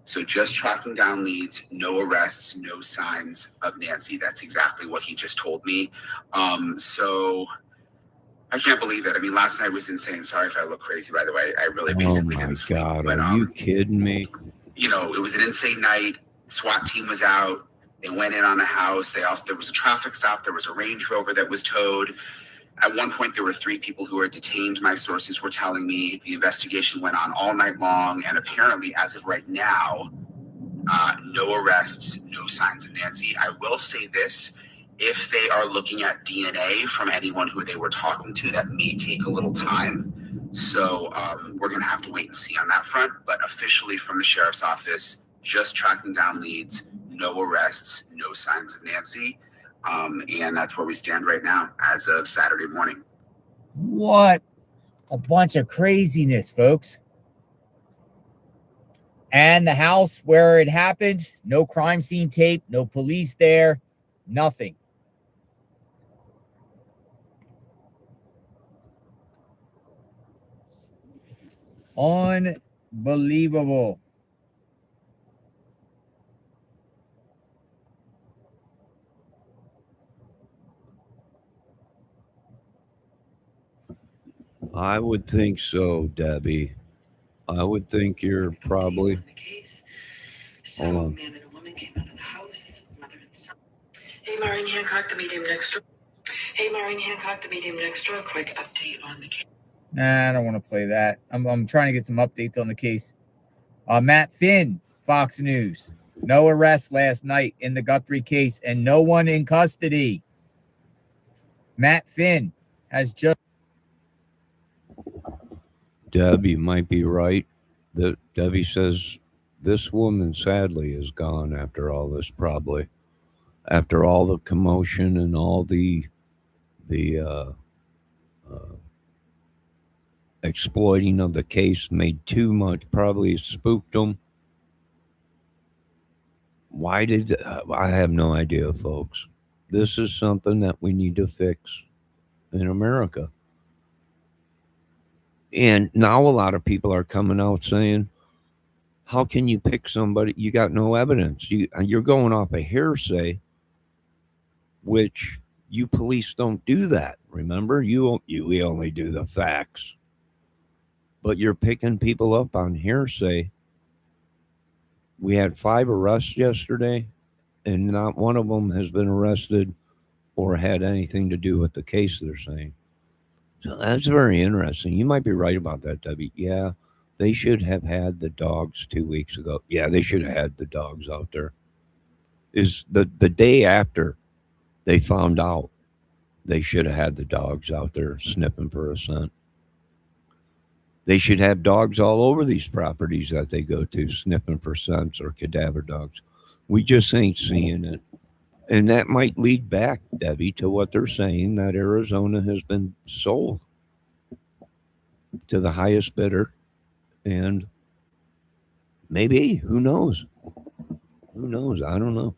So just tracking down leads, no arrests, no signs of Nancy. That's exactly what he just told me. So I can't believe it. I mean, last night was insane. Sorry if I look crazy, by the way. I really basically didn't sleep. Oh, my God. But, Are you kidding me? You know, it was an insane night. SWAT team was out. They went in on a house. There was a traffic stop. There was a Range Rover that was towed. At one point, there were 3 people who were detained. My sources were telling me the investigation went on all night long. And apparently, as of right now, no arrests, no signs of Nancy. I will say this. If they are looking at DNA from anyone who they were talking to, that may take a little time. So we're going to have to wait and see on that front. But officially from the sheriff's office, just tracking down leads, no arrests, no signs of Nancy. And that's where we stand right now as of Saturday morning. What a bunch of craziness, folks. And the house where it happened, no crime scene tape, no police there, nothing. Unbelievable. I would think so, Debbie. I would think you're probably. Hold on. Hey, Maureen Hancock, the medium next door. Hey, Maureen Hancock, the medium next door. Quick update on the case. Nah, I don't want to play that. I'm trying to get some updates on the case. Matt Finn, Fox News. No arrest last night in the Guthrie case and no one in custody. Matt Finn has just... Deb, you might be right. Debbie says this woman sadly is gone after all this, probably. After all the commotion and all the exploiting of the case, made too much, probably spooked them. Why did I have no idea, folks? This is something that we need to fix in America. And now a lot of people are coming out saying, how can you pick somebody? You got no evidence. You're going off a hearsay, which you police don't do that. Remember, we only do the facts. But you're picking people up on hearsay. We had 5 arrests yesterday, and not one of them has been arrested or had anything to do with the case, they're saying. So that's very interesting. You might be right about that, Debbie. Yeah, they should have had the dogs 2 weeks ago. Yeah, they should have had the dogs out there. Is the day after they found out, they should have had the dogs out there sniffing for a scent. They should have dogs all over these properties that they go to, sniffing for scents or cadaver dogs. We just ain't seeing it. And that might lead back, Debbie, to what they're saying, that Arizona has been sold to the highest bidder. And maybe, who knows? Who knows? I don't know.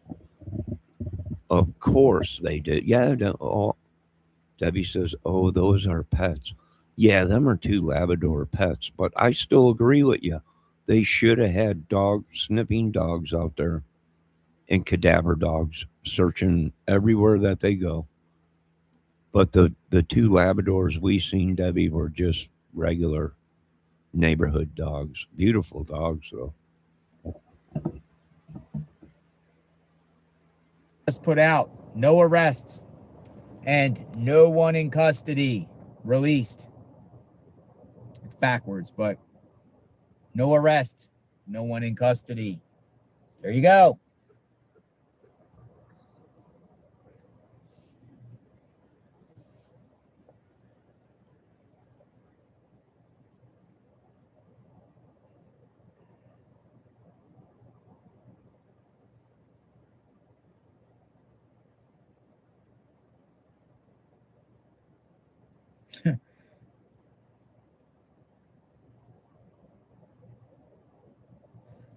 Of course they did. Yeah, Debbie says, oh, those are pets. Yeah, them are 2 Labrador pets, but I still agree with you. They should have had sniffing dogs out there and cadaver dogs searching everywhere that they go. But the 2 Labradors we seen, Debbie, were just regular neighborhood dogs. Beautiful dogs, though. Just put out no arrests and no one in custody released. It's backwards, but no arrest, no one in custody. There you go.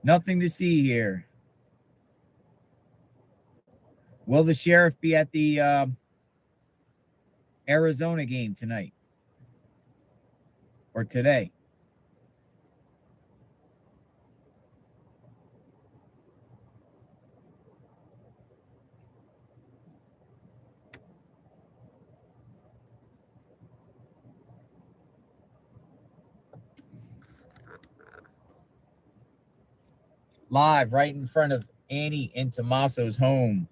Nothing to see here. Will the sheriff be at the Arizona game tonight or today? Live right in front of Annie and Tommaso's home.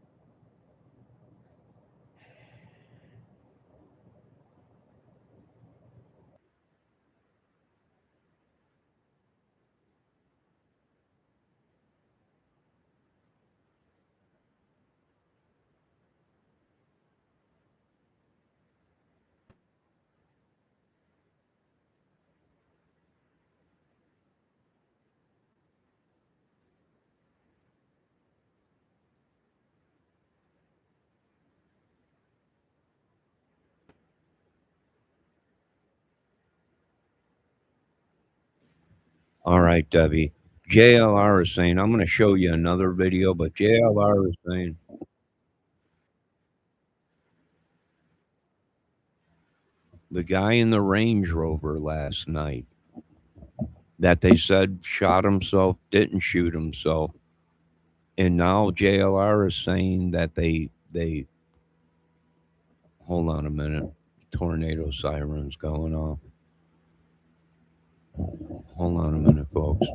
All right, Debbie. JLR is saying, I'm going to show you another video, but JLR is saying, the guy in the Range Rover last night that they said shot himself, didn't shoot himself. And now JLR is saying that they hold on a minute. Tornado sirens going off. Hold on a minute, folks.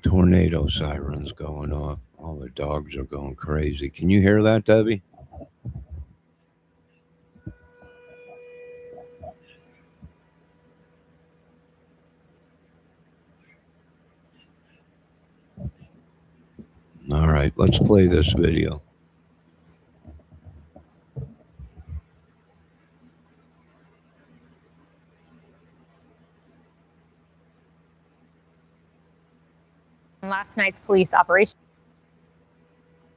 Tornado sirens going off. All the dogs are going crazy. Can you hear that, Debbie? All right, let's play this video. Last night's police operation.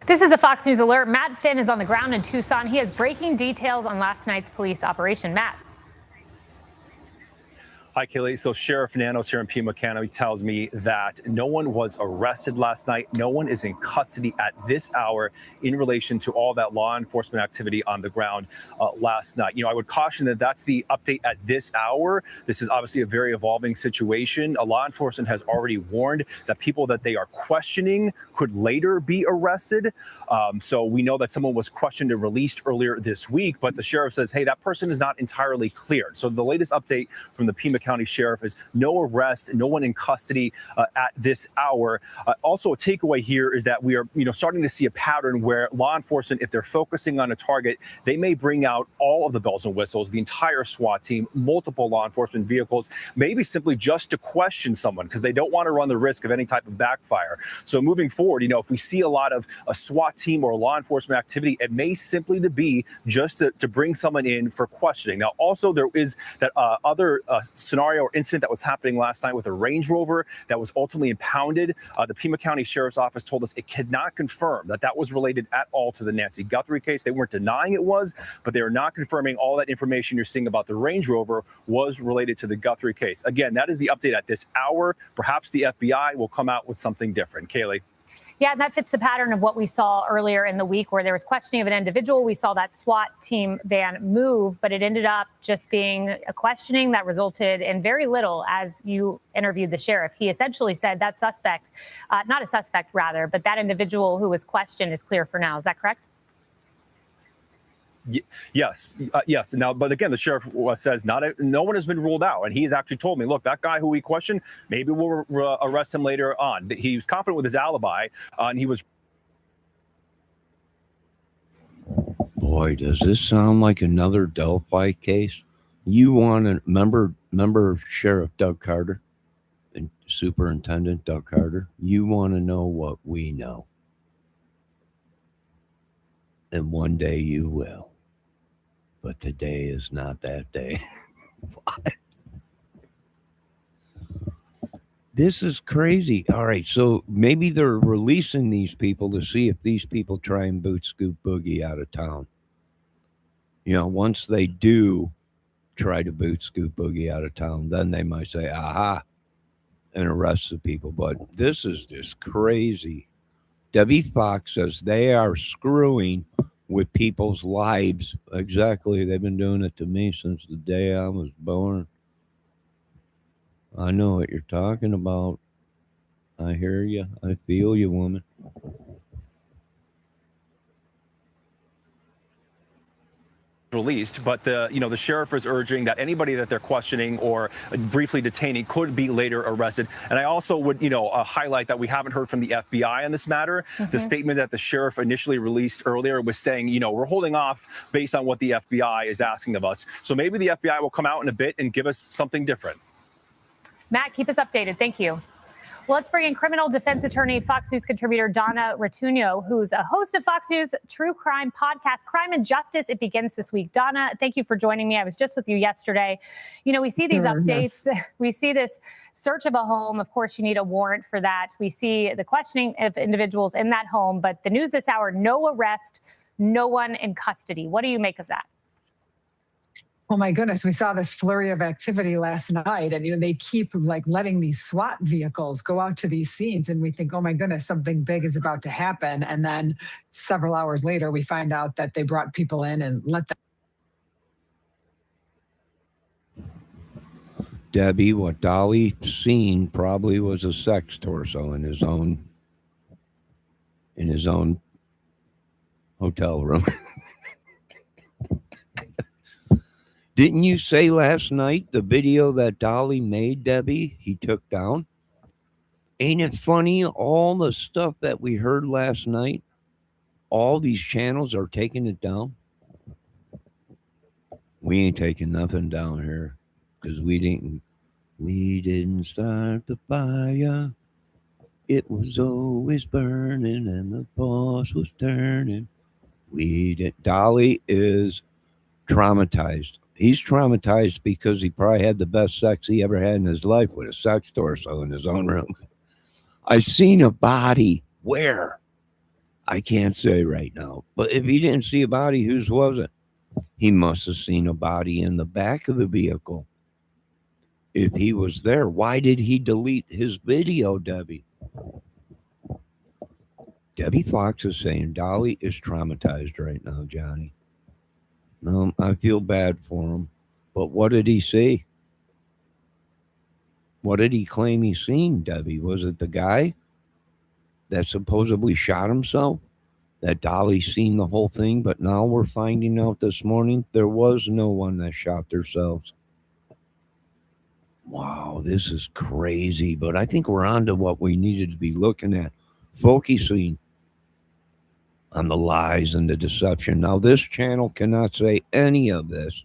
This is a Fox News alert. Matt Finn is on the ground in Tucson. He has breaking details on last night's police operation. Matt. Hi, Kaylee. So Sheriff Nanos here in Pima County tells me that no one was arrested last night. No one is in custody at this hour in relation to all that law enforcement activity on the ground last night. I would caution that that's the update at this hour. This is obviously a very evolving situation. Law enforcement has already warned that people that they are questioning could later be arrested. So we know that someone was questioned and released earlier this week, but the sheriff says, hey, that person is not entirely cleared. So the latest update from the Pima County Sheriff is no arrest, no one in custody at this hour. Also, a takeaway here is that we are, starting to see a pattern where law enforcement, if they're focusing on a target, they may bring out all of the bells and whistles, the entire SWAT team, multiple law enforcement vehicles, maybe simply just to question someone because they don't want to run the risk of any type of backfire. So moving forward, if we see a lot of a SWAT team or law enforcement activity, it may simply be just to bring someone in for questioning. Now, also, there is that other scenario or incident that was happening last night with a Range Rover that was ultimately impounded. The Pima County Sheriff's Office told us it could not confirm that was related at all to the Nancy Guthrie case. They weren't denying it was, but they are not confirming all that information you're seeing about the Range Rover was related to the Guthrie case. Again, that is the update at this hour. Perhaps the FBI will come out with something different. Kaylee. Yeah, and that fits the pattern of what we saw earlier in the week where there was questioning of an individual. We saw that SWAT team van move, but it ended up just being a questioning that resulted in very little as you interviewed the sheriff. He essentially said that suspect, not a suspect rather, but that individual who was questioned is clear for now. Is that correct? Yes. Now, but again, the sheriff says no one has been ruled out. And he's actually told me, look, that guy who we questioned, maybe we'll arrest him later on. He was confident with his alibi and he was. Boy, does this sound like another Delphi case? You want to remember Sheriff Doug Carter and Superintendent Doug Carter? You want to know what we know. And one day you will. But today is not that day. This is crazy. All right, so maybe they're releasing these people to see if these people try and boot Scoop Boogie out of town. Once they do try to boot Scoop Boogie out of town, then they might say, aha, and arrest the people. But this is just crazy. Debbie Fox says they are screwing with people's lives. Exactly. They've been doing it to me since the day I was born. I know what you're talking about. I hear you. I feel you, woman. Released, but the sheriff is urging that anybody that they're questioning or briefly detaining could be later arrested. And I also would highlight that we haven't heard from the FBI on this matter. The statement that the sheriff initially released earlier was saying, we're holding off based on what the FBI is asking of us. So maybe the FBI will come out in a bit and give us something different. Matt, keep us updated. Thank you. Well, let's bring in criminal defense attorney, Fox News contributor Donna Rotunio, who's a host of Fox News true crime podcast, Crime and Justice. It begins this week. Donna, thank you for joining me. I was just with you yesterday. You know, we see these updates. Yes. We see this search of a home. Of course, you need a warrant for that. We see the questioning of individuals in that home. But the news this hour, no arrest, no one in custody. What do you make of that? Oh my goodness, we saw this flurry of activity last night, and they keep like letting these SWAT vehicles go out to these scenes, and we think, oh my goodness, something big is about to happen. And then several hours later, we find out that they brought people in and let them. Debbie, what Dolly seen probably was a sex torso in his own hotel room. Didn't you say last night the video that Dolly made, Debbie, he took down? Ain't it funny? All the stuff that we heard last night, all these channels are taking it down. We ain't taking nothing down here because we didn't start the fire. It was always burning and the boss was turning. Dolly is traumatized. He's traumatized because he probably had the best sex he ever had in his life with a sex torso in his own room. I seen a body. Where? I can't say right now. But if he didn't see a body, whose was it? He must have seen a body in the back of the vehicle. If he was there, why did he delete his video, Debbie? Debbie Fox is saying Dolly is traumatized right now, Johnny. No, I feel bad for him. But what did he see? What did he claim he seen, Debbie? Was it the guy that supposedly shot himself? That Dolly seen the whole thing, but now we're finding out this morning there was no one that shot themselves. Wow, this is crazy. But I think we're on to what we needed to be looking at. Focusing on the lies and the deception. Now, this channel cannot say any of this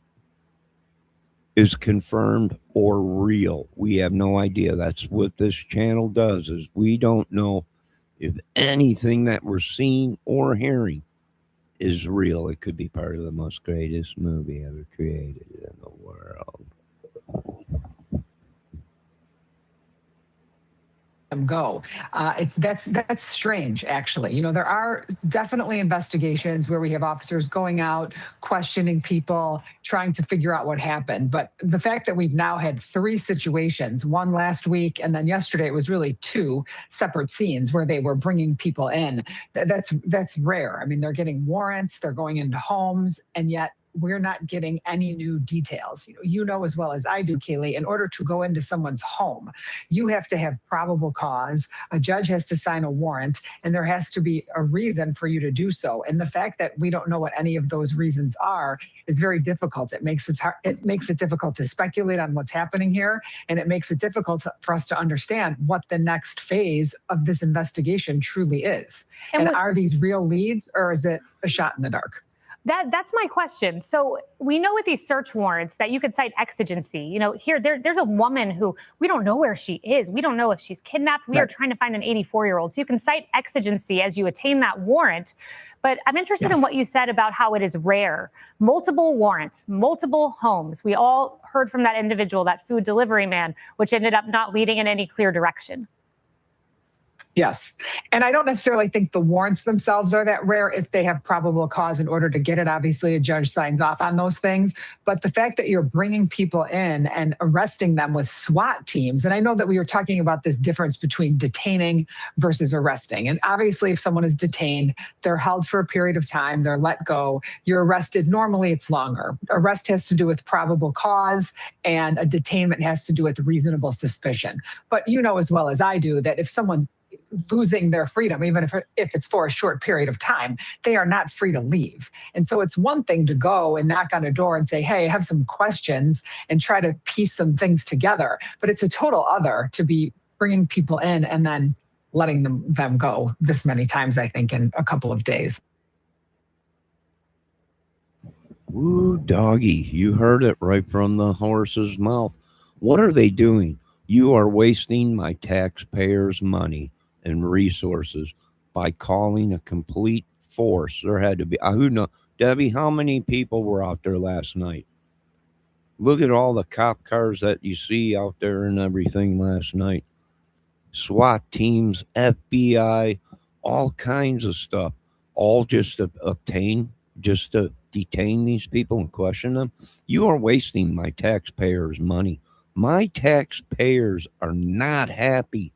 is confirmed or real. We have no idea. That's what this channel does, is we don't know if anything that we're seeing or hearing is real. It could be part of the most greatest movie ever created in the world. Go. That's strange, actually. There are definitely investigations where we have officers going out, questioning people, trying to figure out what happened. But the fact that we've now had 3 situations, one last week, and then yesterday it was really 2 separate scenes where they were bringing people in. That's rare. I mean, they're getting warrants, they're going into homes, and yet we're not getting any new details. You know as well as I do, Kaylee, in order to go into someone's home, you have to have probable cause. A judge has to sign a warrant, and there has to be a reason for you to do so. And the fact that we don't know what any of those reasons are is very difficult. It makes it difficult to speculate on what's happening here, and it makes it difficult for us to understand what the next phase of this investigation truly is. And are these real leads, or is it a shot in the dark? That's my question. So we know with these search warrants that you could cite exigency. There's a woman who we don't know where she is. We don't know if she's kidnapped. We are trying to find an 84-year-old. So you can cite exigency as you attain that warrant. But I'm interested in what you said about how it is rare. Multiple warrants, multiple homes. We all heard from that individual, that food delivery man, which ended up not leading in any clear direction. Yes. And I don't necessarily think the warrants themselves are that rare if they have probable cause in order to get it. Obviously, a judge signs off on those things. But the fact that you're bringing people in and arresting them with SWAT teams, and I know that we were talking about this difference between detaining versus arresting. And obviously, if someone is detained, they're held for a period of time, they're let go. You're arrested. Normally, it's longer. Arrest has to do with probable cause, and a detainment has to do with reasonable suspicion. But you know as well as I do that if someone losing their freedom, even if it's for a short period of time, they are not free to leave. And so it's one thing to go and knock on a door and say, hey, I have some questions, and try to piece some things together. But it's a total other to be bringing people in and then letting them go this many times, I think, in a couple of days. Ooh, doggy, you heard it right from the horse's mouth. What are they doing? You are wasting my taxpayers' money and resources by calling a complete force. There had to be, who know, Debbie, how many people were out there last night? Look at all the cop cars that you see out there and everything last night. SWAT teams, FBI, all kinds of stuff, all just to detain these people and question them. You are wasting my taxpayers' money. My taxpayers are not happy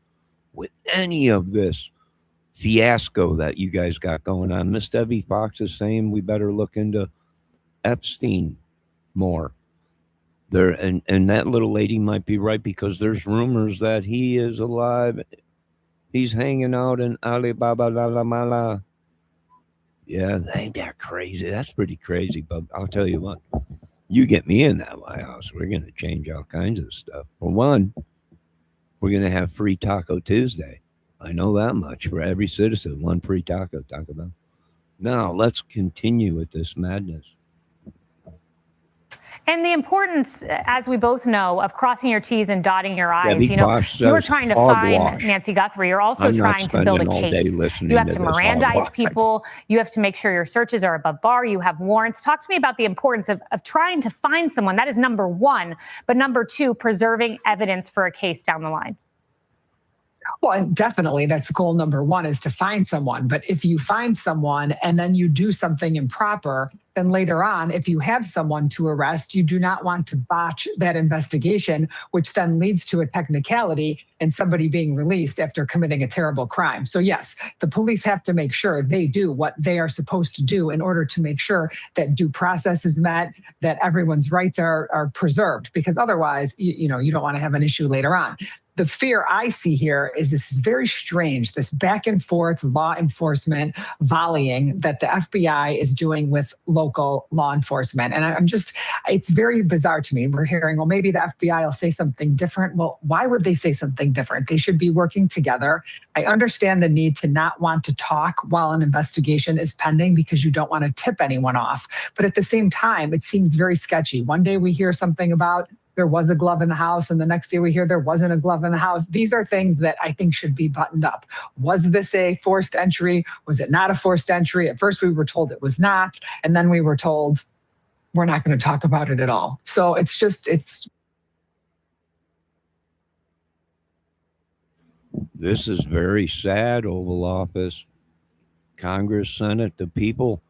with any of this fiasco that you guys got going on. Miss Debbie Fox is saying we better look into Epstein more. There and that little lady might be right, because there's rumors that he is alive. He's hanging out in Alibaba La Mala. Yeah, ain't that crazy? That's pretty crazy, but I'll tell you what. You get me in that White House, we're going to change all kinds of stuff. For one, we're going to have free Taco Tuesday. I know that much. For every citizen, one free taco. Taco Bell. Now, let's continue with this madness. And the importance, as we both know, of crossing your T's and dotting your I's. Debbie You know, Fox you were says trying to hogwash. find Nancy Guthrie. You're also I'm not trying to build a spending all day case. listening You have to to this Mirandize hogwash. people. You have to make sure your searches are above bar. You have warrants. Talk to me about the importance of trying to find someone. That is number one. But number two, preserving evidence for a case down the line. Well, and definitely that's goal number one, is to find someone. But if you find someone and then you do something improper, then later on, if you have someone to arrest, you do not want to botch that investigation, which then leads to a technicality and somebody being released after committing a terrible crime. So yes, the police have to make sure they do what they are supposed to do in order to make sure that due process is met, that everyone's rights are preserved, because otherwise, you don't want to have an issue later on. The fear I see here is this is very strange, this back and forth law enforcement volleying that the FBI is doing with local law enforcement. And it's very bizarre to me. We're hearing, well, maybe the FBI will say something different. Well, why would they say something different? They should be working together. I understand the need to not want to talk while an investigation is pending because you don't want to tip anyone off. But at the same time, it seems very sketchy. One day we hear something about there was a glove in the house, and the next day we hear there wasn't a glove in the house. These are things that I think should be buttoned up. Was this a forced entry? Was it not a forced entry? At first we were told it was not, and then we were told we're not going to talk about it at all. So it's This is very sad, Oval Office, Congress, Senate. The people,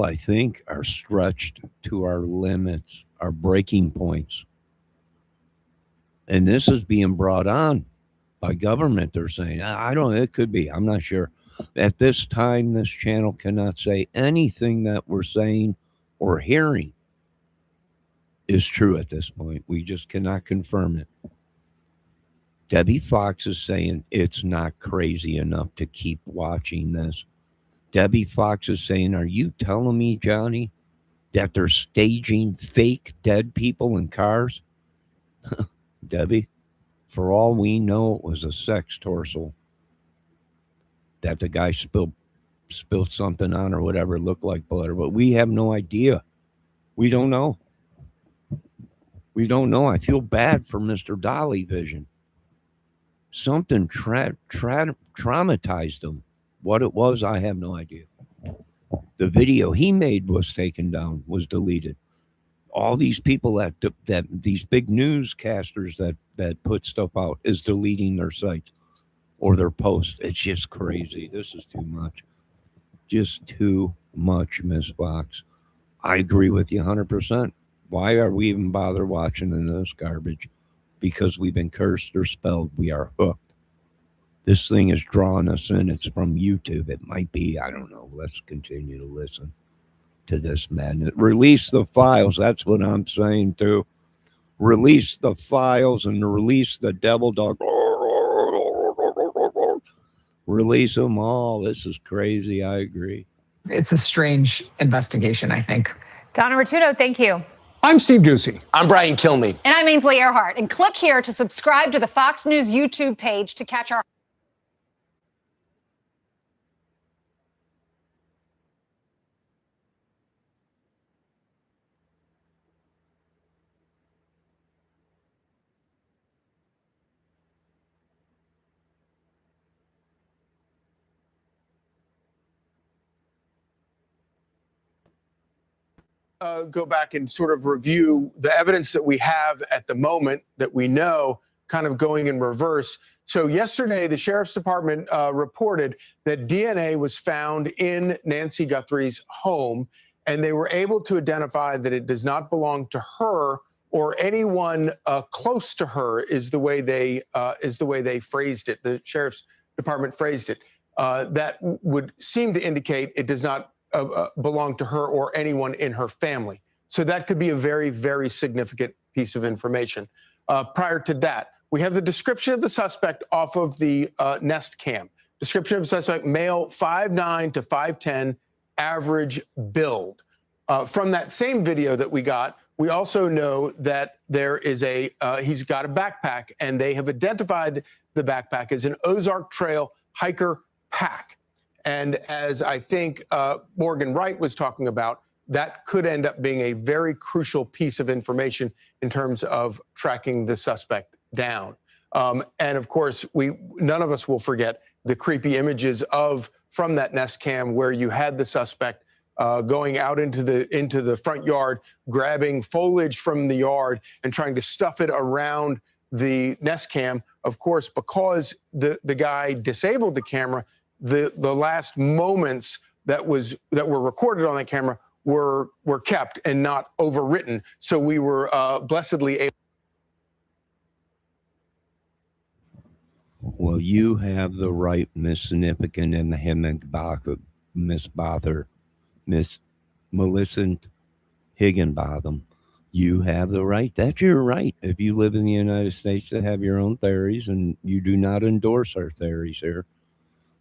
I think, are stretched to our limits, our breaking points. And this is being brought on by government. They're saying, it could be, I'm not sure. At this time, this channel cannot say anything that we're saying or hearing is true at this point. We just cannot confirm it. Debbie Fox is saying it's not crazy enough to keep watching this. Debbie Fox is saying, are you telling me, Johnny, that they're staging fake dead people in cars? Debbie, for all we know, it was a sex torso that the guy spilled something on or whatever, looked like blood, but we have no idea. We don't know. I feel bad for Mr. Dolly Vision. Something traumatized him. What it was, I have no idea. The video he made was taken down, was deleted. All these people that these big newscasters that put stuff out is deleting their sites or their posts. It's just crazy. This is too much. Just too much, Miss Fox. I agree with you 100%. Why are we even bother watching this garbage? Because we've been cursed or spelled. We are hooked. This thing is drawing us in. It's from YouTube. It might be. I don't know. Let's continue to listen to this madness. Release the files. That's what I'm saying too. Release the files and release the devil dog. Release them all. This is crazy. I agree. It's a strange investigation, I think. Donna Ritudo, thank you. I'm Steve Ducey. I'm Brian Kilmeade. And I'm Ainsley Earhart. And click here to subscribe to the Fox News YouTube page to catch our go back and sort of review the evidence that we have at the moment that we know, kind of going in reverse. So yesterday, the Sheriff's Department reported that DNA was found in Nancy Guthrie's home, and they were able to identify that it does not belong to her or anyone close to her. Is the way they phrased it. The Sheriff's Department phrased it. That would seem to indicate it does not belong to her or anyone in her family. So that could be a very, very significant piece of information. Prior to that, we have the description of the suspect off of the Nest Cam. Description of the suspect, male, 5'9" to 5'10", average build. From that same video that we got, we also know that there is he's got a backpack, and they have identified the backpack as an Ozark Trail hiker pack. And as I think Morgan Wright was talking about, that could end up being a very crucial piece of information in terms of tracking the suspect down. And of course, none of us will forget the creepy images from that Nest Cam where you had the suspect going out into the front yard, grabbing foliage from the yard and trying to stuff it around the Nest Cam. Of course, because the guy disabled the camera, the last moments that were recorded on the camera were kept and not overwritten. So we were blessedly able. Well, you have the right, Miss Significant and the Higginbotham, Miss Millicent Higginbotham. You have the right. That's your right. If you live in the United States, to have your own theories, and you do not endorse our theories here,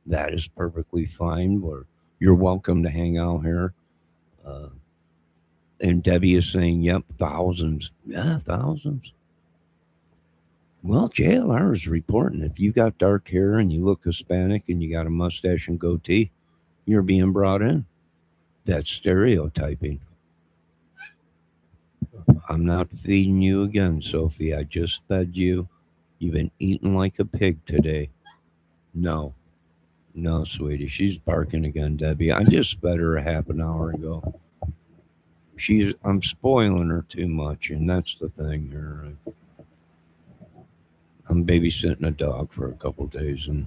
that is perfectly fine. You're welcome to hang out here. And Debbie is saying, yep, thousands. Yeah, thousands. Well, JLR is reporting if you got dark hair and you look Hispanic and you got a mustache and goatee, you're being brought in. That's stereotyping. I'm not feeding you again, Sophie. I just fed you. You've been eating like a pig today. No, sweetie. She's barking again, Debbie. I just fed her a half an hour ago. I'm spoiling her too much, and that's the thing here. I'm babysitting a dog for a couple days, and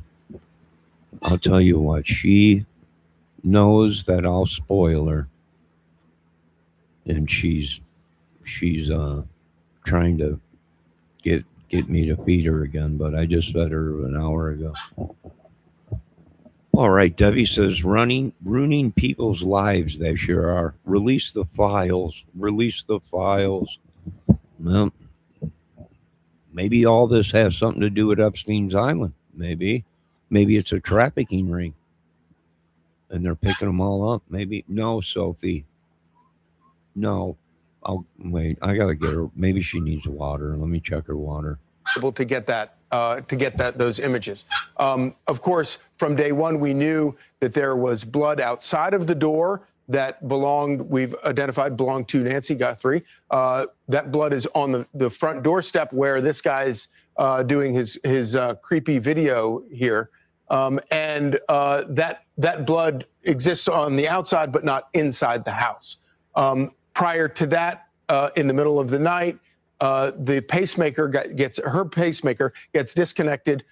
I'll tell you what, she knows that I'll spoil her, and she's trying to get me to feed her again, but I just fed her an hour ago. All right, Debbie says, ruining people's lives, they sure are. Release the files. Well, maybe all this has something to do with Epstein's Island. Maybe it's a trafficking ring, and they're picking them all up. Maybe. No, Sophie. No. I'll wait. I gotta get her. Maybe she needs water. Let me check her water. Able to get those images. Of course, from day one, we knew that there was blood outside of the door that we've identified belonged to Nancy Guthrie. That blood is on the front doorstep where this guy's doing his creepy video here. And that blood exists on the outside, but not inside the house. Prior to that, in the middle of the night, the pacemaker gets disconnected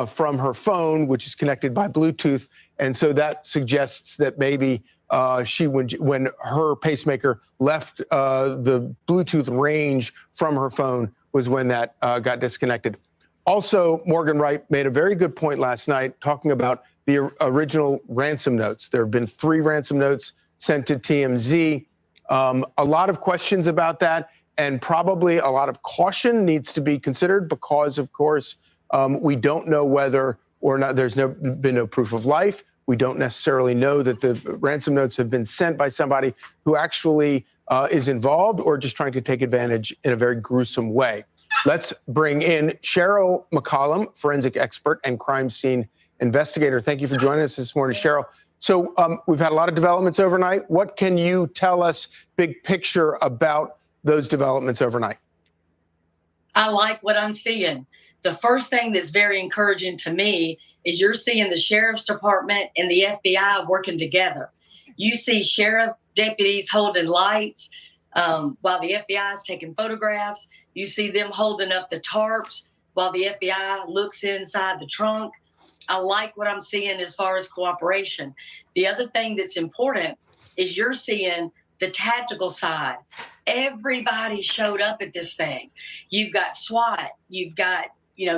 from her phone, which is connected by Bluetooth, and so that suggests that maybe when her pacemaker left the Bluetooth range from her phone was when that got disconnected. Also, Morgan Wright made a very good point last night talking about the original ransom notes. There have been 3 ransom notes sent to TMZ. A lot of questions about that, and probably a lot of caution needs to be considered because, of course, we don't know whether or not there's been no proof of life. We don't necessarily know that the ransom notes have been sent by somebody who actually is involved or just trying to take advantage in a very gruesome way. Let's bring in Cheryl McCollum, forensic expert and crime scene investigator. Thank you for joining us this morning, Cheryl. So we've had a lot of developments overnight. What can you tell us, big picture, about those developments overnight? I like what I'm seeing. The first thing that's very encouraging to me is you're seeing the Sheriff's Department and the FBI working together. You see Sheriff deputies holding lights while the FBI is taking photographs. You see them holding up the tarps while the FBI looks inside the trunk. I like what I'm seeing as far as cooperation. The other thing that's important is you're seeing the tactical side. Everybody showed up at this thing. You've got SWAT, you've got,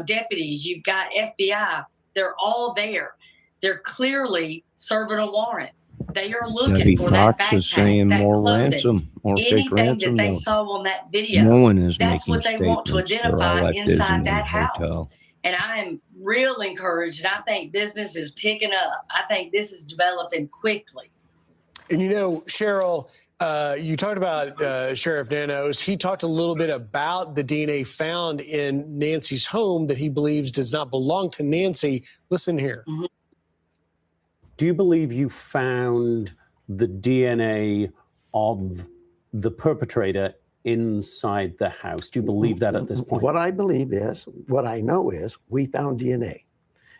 deputies, you've got FBI. They're all there. They're clearly serving a warrant. They are looking Debbie for Fox that is backpack, saying that more clothing, ransom, more fake anything ransom that they notes. saw on that video. No one is That's making what they want to statements. They're all identify at inside Disney that house. Hotel. And I am real encouraged. And I think business is picking up. I think this is developing quickly. And Cheryl, you talked about Sheriff Nanos. He talked a little bit about the DNA found in Nancy's home that he believes does not belong to Nancy. Listen here. Mm-hmm. Do you believe you found the DNA of the perpetrator inside the house? Do you believe that at this point? What I believe is, what I know is, we found DNA.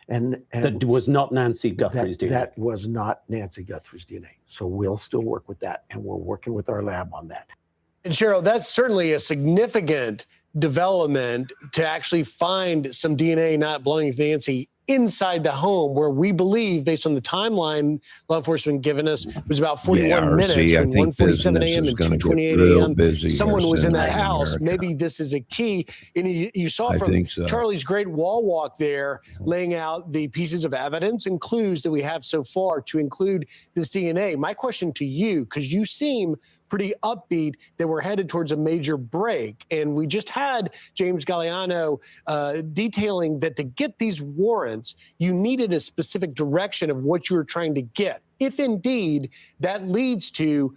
And that was not Nancy Guthrie's DNA. That was not Nancy Guthrie's DNA. So we'll still work with that, and we're working with our lab on that. And Cheryl, that's certainly a significant development to actually find some DNA not belonging to Nancy inside the home, where we believe, based on the timeline law enforcement given us, was about 41 minutes from 1:47 a.m. to 2:28 a.m. Someone was in that house. Maybe this is a key. And you saw from Charlie's great wall walk there, laying out the pieces of evidence and clues that we have so far to include this DNA. My question to you, because you seem pretty upbeat that we're headed towards a major break. And we just had James Galliano detailing that to get these warrants, you needed a specific direction of what you were trying to get. If indeed that leads to...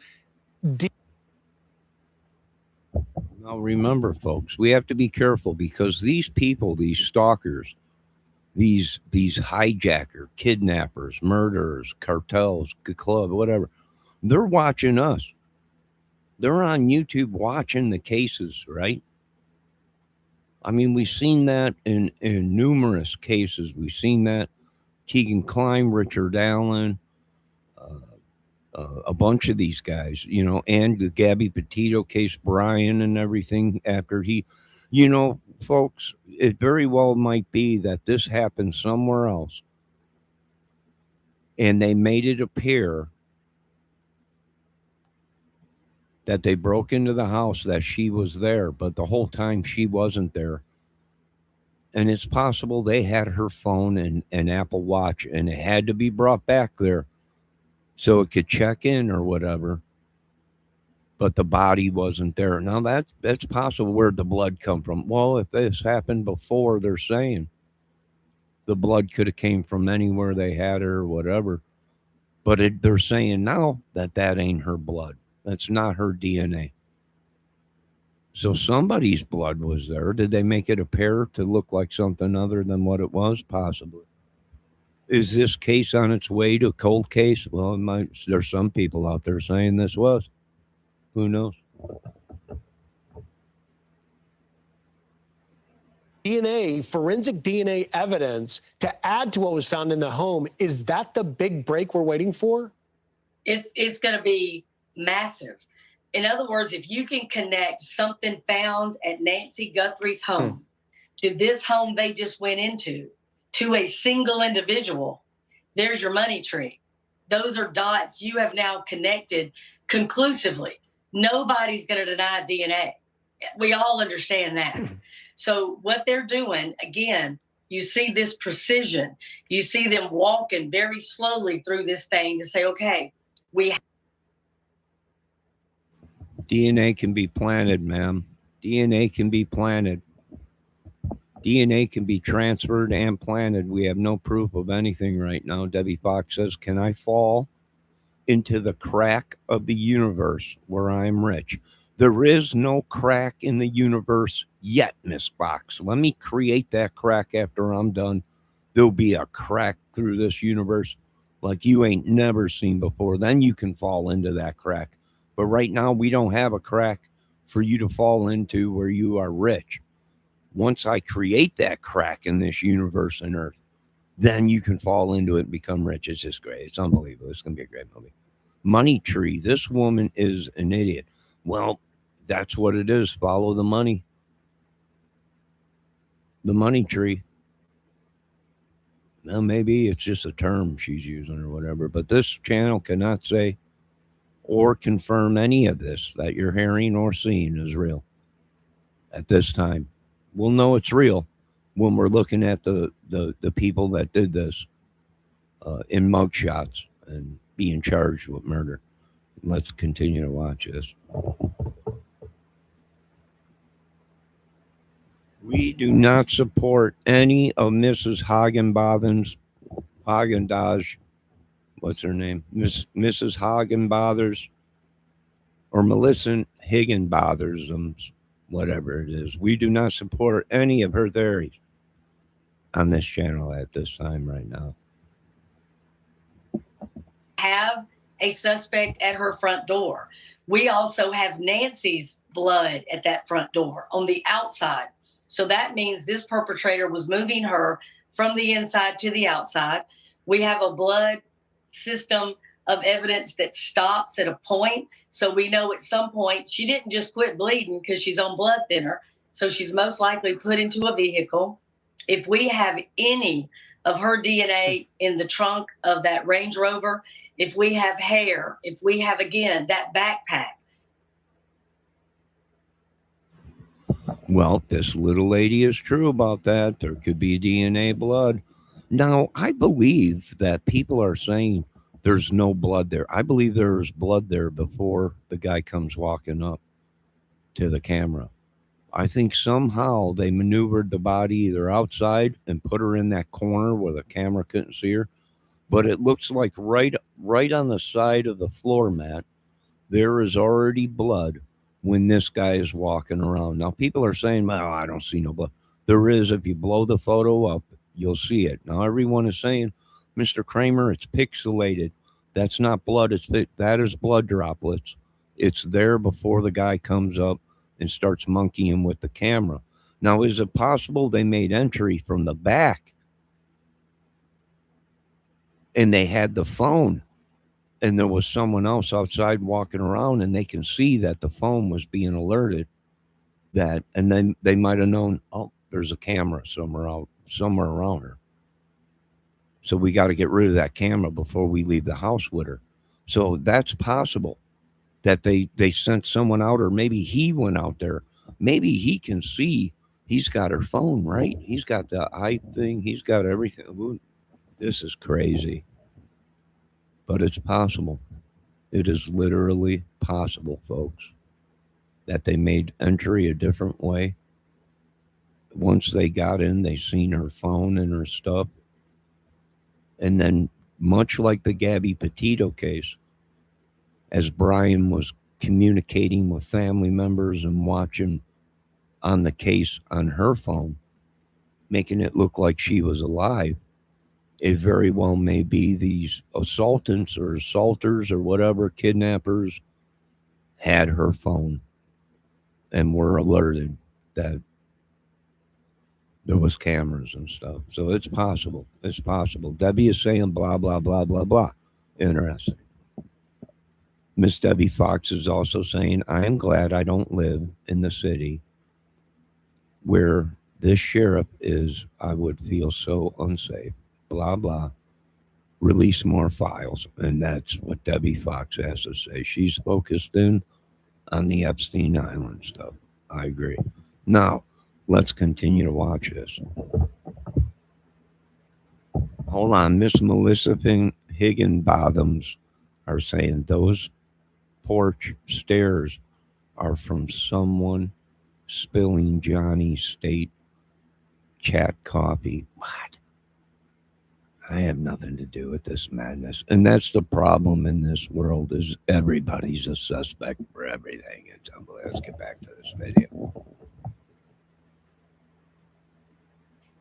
Now remember, folks, we have to be careful because these people, these stalkers, these hijacker, kidnappers, murderers, cartels, club, whatever, they're watching us. They're on YouTube watching the cases, right? I mean, we've seen that in numerous cases. We've seen that Keegan Kline, Richard Allen, a bunch of these guys, and the Gabby Petito case, Brian and everything after he, folks, it very well might be that this happened somewhere else. And they made it appear that they broke into the house, that she was there, but the whole time she wasn't there. And it's possible they had her phone and Apple Watch, and it had to be brought back there so it could check in or whatever. But the body wasn't there. Now that's possible. Where'd the blood come from? Well, if this happened before, they're saying the blood could have came from anywhere they had her or whatever. But they're saying now that ain't her blood. That's not her DNA. So somebody's blood was there. Did they make it appear to look like something other than what it was? Possibly. Is this case on its way to a cold case? Well, it might. There's some people out there saying this was. Who knows? DNA, forensic DNA evidence to add to what was found in the home. Is that the big break we're waiting for? It's going to be massive. In other words, if you can connect something found at Nancy Guthrie's home to this home they just went into, to a single individual, there's your money tree. Those are dots you have now connected conclusively. Nobody's going to deny DNA. We all understand that. So what they're doing, again, you see this precision. You see them walking very slowly through this thing to say, okay, DNA can be planted, ma'am. DNA can be planted. DNA can be transferred and planted. We have no proof of anything right now. Debbie Fox says, can I fall into the crack of the universe where I'm rich? There is no crack in the universe yet, Miss Fox. Let me create that crack after I'm done. There'll be a crack through this universe like you ain't never seen before. Then you can fall into that crack. But right now, we don't have a crack for you to fall into where you are rich. Once I create that crack in this universe and earth, then you can fall into it and become rich. It's just great. It's unbelievable. It's going to be a great movie. Money tree. This woman is an idiot. Well, that's what it is. Follow the money. The money tree. Now, maybe it's just a term she's using or whatever, but this channel cannot say or confirm any of this that you're hearing or seeing is real at this time. We'll know it's real when we're looking at the people that did this in mugshots and being charged with murder. Let's continue to watch this. We do not support any of Mrs. Hagen-Dazs, what's her name? Mrs. Hagen-Bothers or Melissa Higginbothersums, whatever it is. We do not support any of her theories on this channel at this time right now. Have a suspect at her front door. We also have Nancy's blood at that front door on the outside. So that means this perpetrator was moving her from the inside to the outside. We have a blood system of evidence that stops at a point. So we know at some point she didn't just quit bleeding because she's on blood thinner. So she's most likely put into a vehicle. If we have any of her DNA in the trunk of that Range Rover, if we have hair, if we have, again, that backpack. Well, this little lady is true about that. There could be DNA blood. Now, I believe that people are saying there's no blood there. I believe there's blood there before the guy comes walking up to the camera. I think somehow they maneuvered the body either outside and put her in that corner where the camera couldn't see her. But it looks like right on the side of the floor mat, there is already blood when this guy is walking around. Now, people are saying, well, I don't see no blood. There is. If you blow the photo up, you'll see it. Now, everyone is saying, Mr. Kramer, it's pixelated. That's not blood. That is blood droplets. It's there before the guy comes up and starts monkeying with the camera. Now, is it possible they made entry from the back and they had the phone and there was someone else outside walking around and they can see that the phone was being alerted that, and then they might have known, oh, there's a camera somewhere around her. So we got to get rid of that camera before we leave the house with her. So that's possible that they sent someone out, or maybe he went out there. Maybe he can see. He's got her phone, right? He's got the eye thing. He's got everything. Ooh, this is crazy. But it's possible. It is literally possible, folks, that they made entry a different way. Once they got in, they seen her phone and her stuff. And then, much like the Gabby Petito case, as Brian was communicating with family members and watching on the case on her phone, making it look like she was alive, it very well may be these assailants or assaulters or whatever, kidnappers, had her phone and were alerted that there was cameras and stuff. So it's possible. It's possible. Debbie is saying blah, blah, blah, blah, blah. Interesting. Miss Debbie Fox is also saying, I am glad I don't live in the city where this sheriff is. I would feel so unsafe. Blah, blah. Release more files. And that's what Debbie Fox has to say. She's focused in on the Epstein Island stuff. I agree. Now, let's continue to watch this. Hold on. Miss Melissa Higginbothams are saying those porch stairs are from someone spilling Johnny State chat coffee. What? I have nothing to do with this madness. And that's the problem in this world, is everybody's a suspect for everything. It's unbelievable. Let's get back to this video.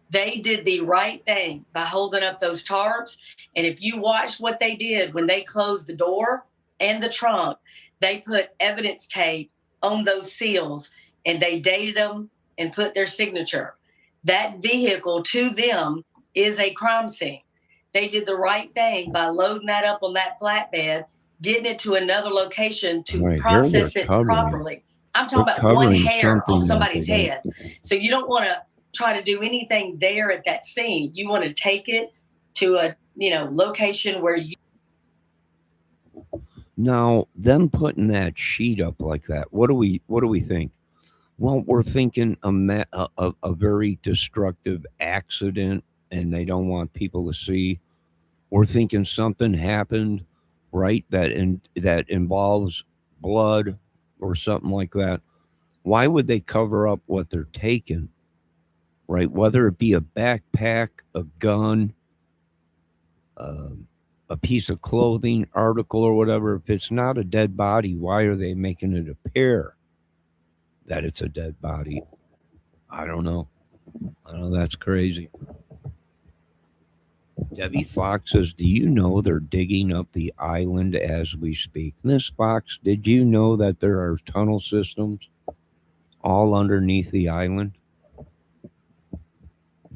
They did the right thing by holding up those tarps. And if you watch what they did when they closed the door and the trunk, they put evidence tape on those seals and they dated them and put their signature. That vehicle to them is a crime scene. They did the right thing by loading that up on that flatbed getting it to another location to Right, here process they're it covering. properly. I'm talking They're about one covering hair something off that somebody's they head. don't- So you don't want to try to do anything there at that scene. You want to take it to a location where you. Now, them putting that sheet up like that, what do we think? Well, we're thinking a very destructive accident, and they don't want people to see. We're thinking something happened, right? That involves blood or something like that. Why would they cover up what they're taking, right? Whether it be a backpack, a gun, a piece of clothing, article, or whatever. If it's not a dead body, why are they making it appear that it's a dead body? I don't know. That's crazy. Debbie Fox says, do you know they're digging up the island as we speak? Miss Fox, did you know that there are tunnel systems all underneath the island?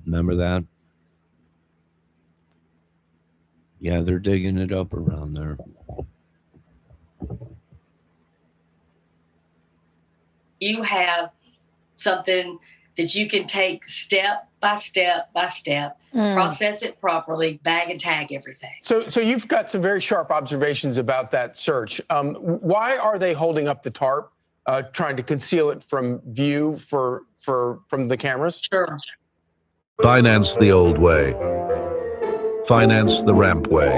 Remember that? Yeah, they're digging it up around there. You have something that you can take step by step by step, process it properly, bag and tag everything. So you've got some very sharp observations about that search. Why are they holding up the tarp, trying to conceal it from view from the cameras? Sure. Finance the old way. Finance the ramp way.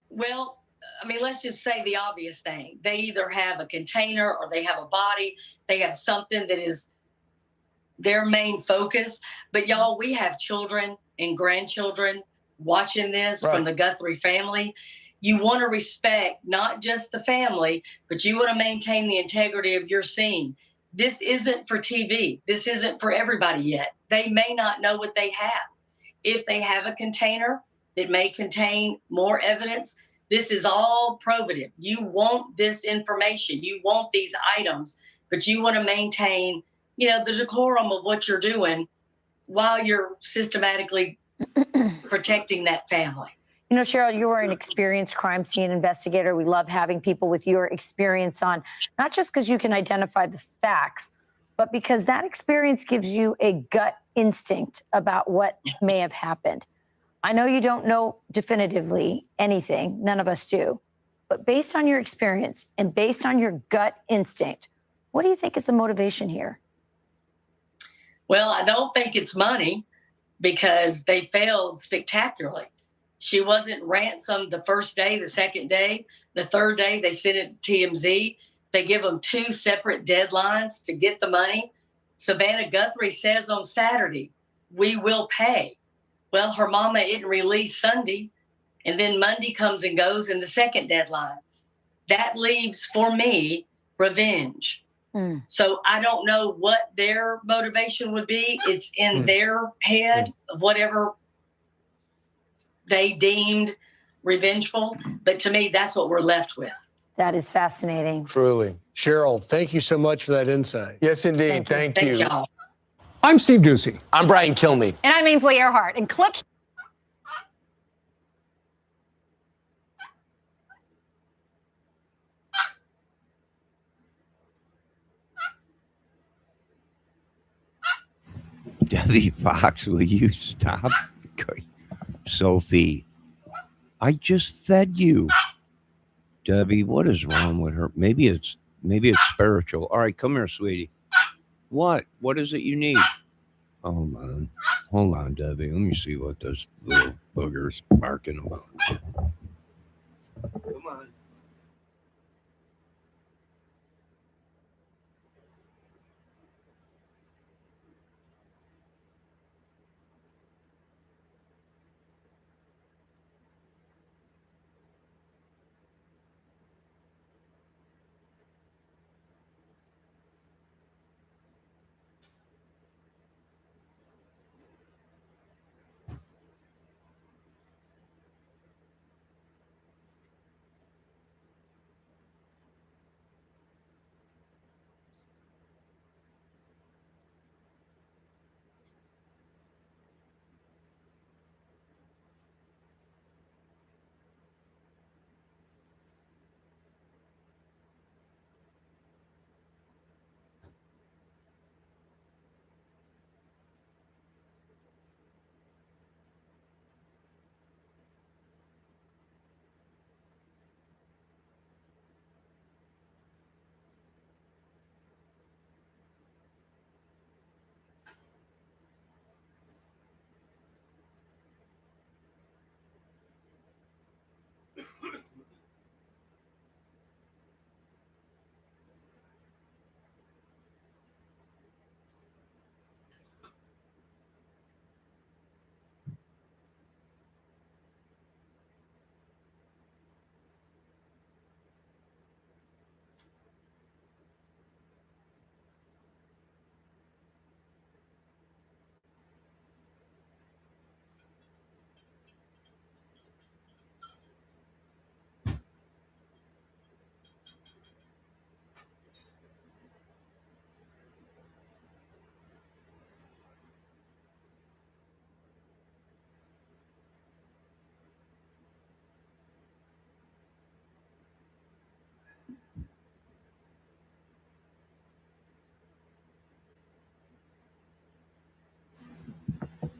Well, I mean, let's just say the obvious thing. They either have a container or they have a body. They have something that is their main focus. But y'all, we have children and grandchildren watching this from the Guthrie family. You want to respect not just the family, but you want to maintain the integrity of your scene. This isn't for TV. This isn't for everybody yet. They may not know what they have. If they have a container that may contain more evidence, this is all probative. You want this information. You want these items, but you want to maintain, the decorum of what you're doing while you're systematically protecting that family. Cheryl, you are an experienced crime scene investigator. We love having people with your experience on, not just because you can identify the facts, but because that experience gives you a gut instinct about what may have happened. I know you don't know definitively anything. None of us do. But based on your experience and based on your gut instinct, what do you think is the motivation here? Well, I don't think it's money because they failed spectacularly. She wasn't ransomed the first day, the second day. The third day, they sent it to TMZ. They give them 2 separate deadlines to get the money. Savannah Guthrie says on Saturday, we will pay. Well, her mama isn't released Sunday, and then Monday comes and goes in the second deadline. That leaves, for me, revenge. So I don't know what their motivation would be. It's in their head of whatever they deemed revengeful. But to me, that's what we're left with. That is fascinating. Truly. Cheryl, thank you so much for that insight. Yes, indeed. Thank you. y'all. I'm Steve Ducey. I'm Brian Kilmeade. And I'm Ainsley Earhart. And click. Debbie Fox, will you stop? Sophie, I just fed you. Debbie, what is wrong with her? Maybe it's spiritual. All right, come here, sweetie. What is it you need? Hold on, Debbie. Let me see what those little boogers barking about. Come on.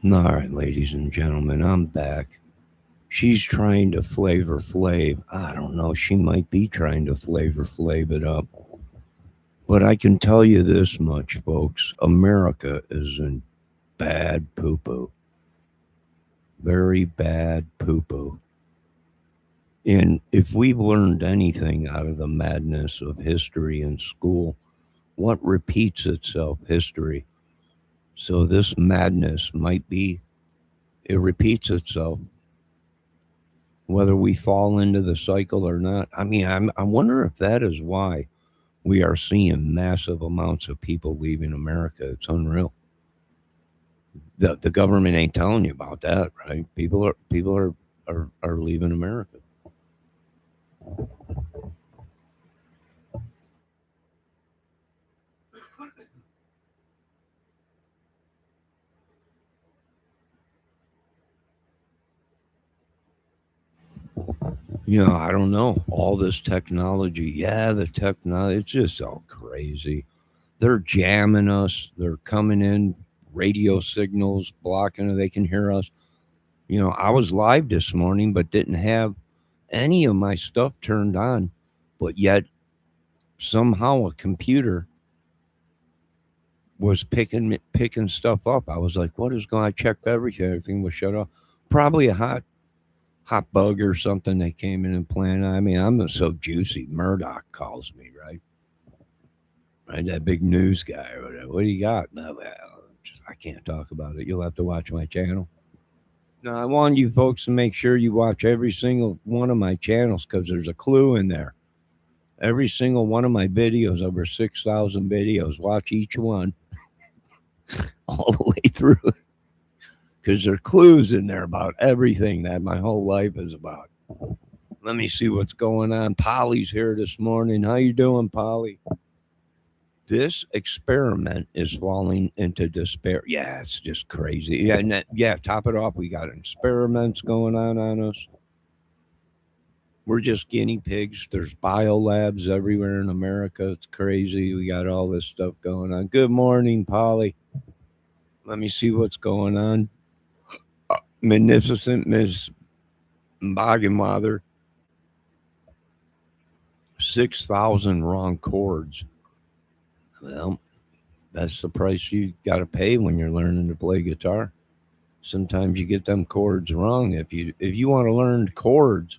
All right, ladies and gentlemen, I'm back. She's trying to Flavor Flav. I don't know. She might be trying to Flavor Flav it up. But I can tell you this much, folks. America is in bad poo-poo. Very bad poo-poo. And if we've learned anything out of the madness of history in school, what repeats itself? History. So this madness might be, it repeats itself, whether we fall into the cycle or not. I mean, I wonder if that is why we are seeing massive amounts of people leaving America. It's unreal. The government ain't telling you about that, right? People are leaving America. I don't know. All this technology. Yeah, the technology, it's just all crazy. They're jamming us. They're coming in, radio signals blocking it. They can hear us. I was live this morning, but didn't have any of my stuff turned on. But yet, somehow a computer was picking stuff up. I was like, what is going on? I checked everything. Everything was shut off. Probably a hot bug or something they came in and planted. I mean, I'm so juicy. Murdoch calls me, right? Right, that big news guy or whatever. What do you got? No, well, I can't talk about it. You'll have to watch my channel. Now, I want you folks to make sure you watch every single one of my channels because there's a clue in there. Every single one of my videos, over 6,000 videos, watch each one all the way through because there are clues in there about everything that my whole life is about. Let me see what's going on. Polly's here this morning. How you doing, Polly? This experiment is falling into despair. Yeah, it's just crazy. Yeah, top it off. We got experiments going on us. We're just guinea pigs. There's biolabs everywhere in America. It's crazy. We got all this stuff going on. Good morning, Polly. Let me see what's going on. Magnificent Miss Boggenmother. 6,000 wrong chords. Well, that's the price you got to pay when you're learning to play guitar. Sometimes you get them chords wrong. If you want to learn chords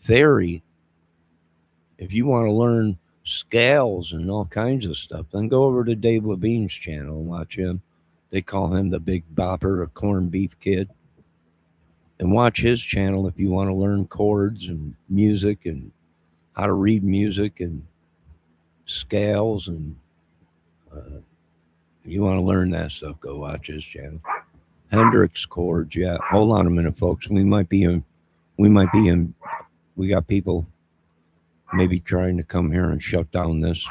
theory, if you want to learn scales and all kinds of stuff, then go over to Dave Levine's channel and watch him. They call him the Big Bopper, a corned beef kid. And watch his channel if you want to learn chords and music and how to read music and scales and you want to learn that stuff, go watch his channel. Hendrix chords, yeah. Hold on a minute, folks. We got people maybe trying to come here and shut down this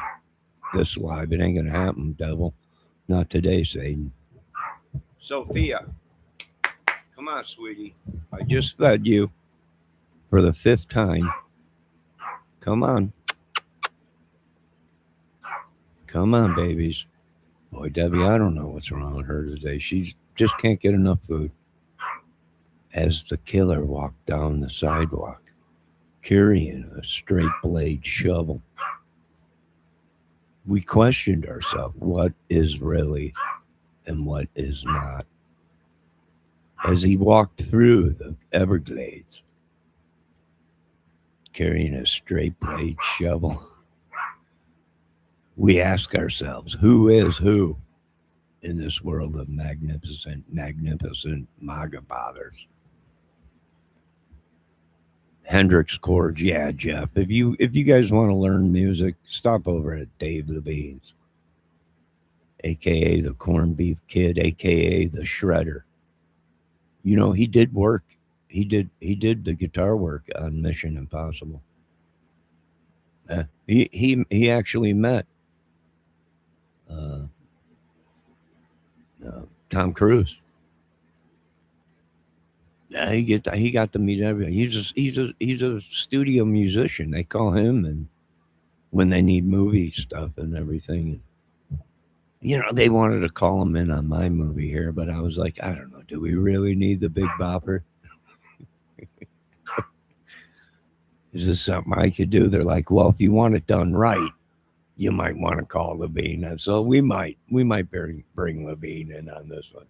live. It ain't gonna happen, devil. Not today, Satan. Sophia, come on, sweetie. I just fed you for the 5th time. Come on. Come on, babies. Boy, Debbie, I don't know what's wrong with her today. She just can't get enough food. As the killer walked down the sidewalk, carrying a straight blade shovel, we questioned ourselves, what is really and what is not. As he walked through the Everglades, carrying a straight blade shovel, we ask ourselves, who is who in this world of magnificent MAGA bothers? Hendrix chords, yeah, Jeff. If you guys want to learn music, stop over at Dave Levine's, aka the Corned Beef Kid, aka the Shredder. He did work. He did the guitar work on Mission Impossible. He actually met Tom Cruise. Yeah, he got to meet everybody. He's a studio musician. They call him, and when they need movie stuff and everything. You know, they wanted to call him in on my movie here, but I was like, I don't know. Do we really need the Big Bopper? Is this something I could do? They're like, well, if you want it done right, you might want to call Levine. And so we might bring Levine in on this one.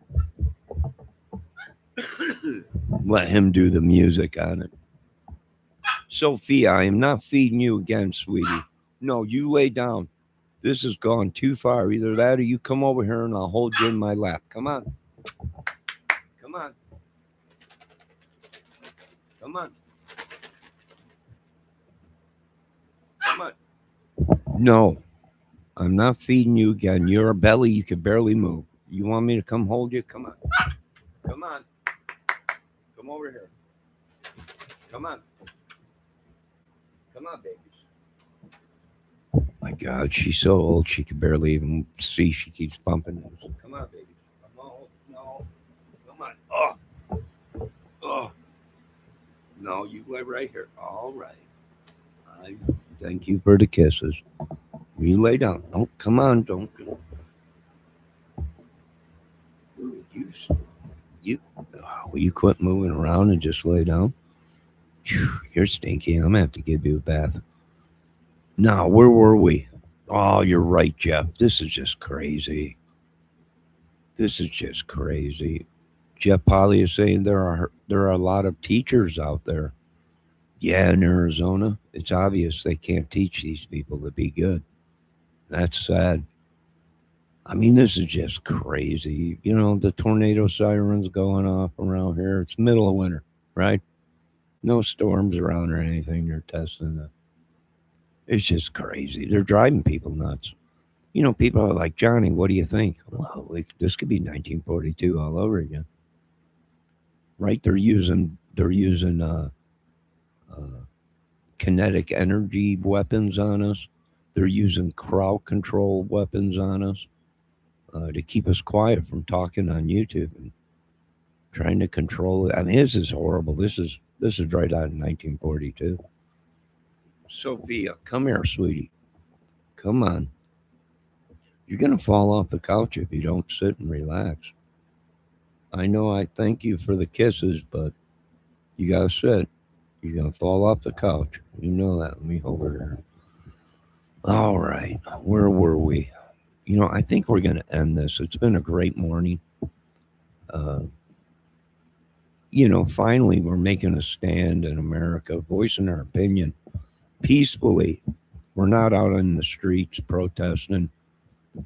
Let him do the music on it. Sophia, I am not feeding you again, sweetie. No, you lay down. This has gone too far. Either that or you come over here and I'll hold you in my lap. Come on. Come on. Come on. Come on. No, I'm not feeding you again. You're a belly. You can barely move. You want me to come hold you? Come on. Come on. Come over here. Come on. Come on, babies. My God, she's so old she can barely even see. She keeps bumping. Come on, baby. Come on. No. Come on. Oh. Oh. No, you lay right here. All right. I thank you for the kisses. You lay down. Oh, come on. Don't. Will you quit moving around and just lay down? You're stinky. I'm going to have to give you a bath. Now, where were we? Oh, you're right, Jeff. This is just crazy. This is just crazy. Jeff Polly is saying there are a lot of teachers out there. Yeah, in Arizona, it's obvious they can't teach these people to be good. That's sad. I mean, this is just crazy. You know, the tornado sirens going off around here. It's middle of winter, right? No storms around or anything. They're testing it. It's just crazy. They're driving people nuts. You know, people are like, Johnny, what do you think? Well, this could be 1942 all over again. Right? They're using kinetic energy weapons on us. They're using crowd control weapons on us to keep us quiet from talking on YouTube and trying to control it. I mean, this is horrible. This is right out of 1942. Sophia, come here, sweetie. Come on. You're going to fall off the couch if you don't sit and relax. I know I thank you for the kisses, but you got to sit. You're going to fall off the couch. You know that. Let me hold her there. All right. Where were we? You know, I think we're going to end this. It's been a great morning. You know, finally, we're making a stand in America, voicing our opinion peacefully. We're not out in the streets protesting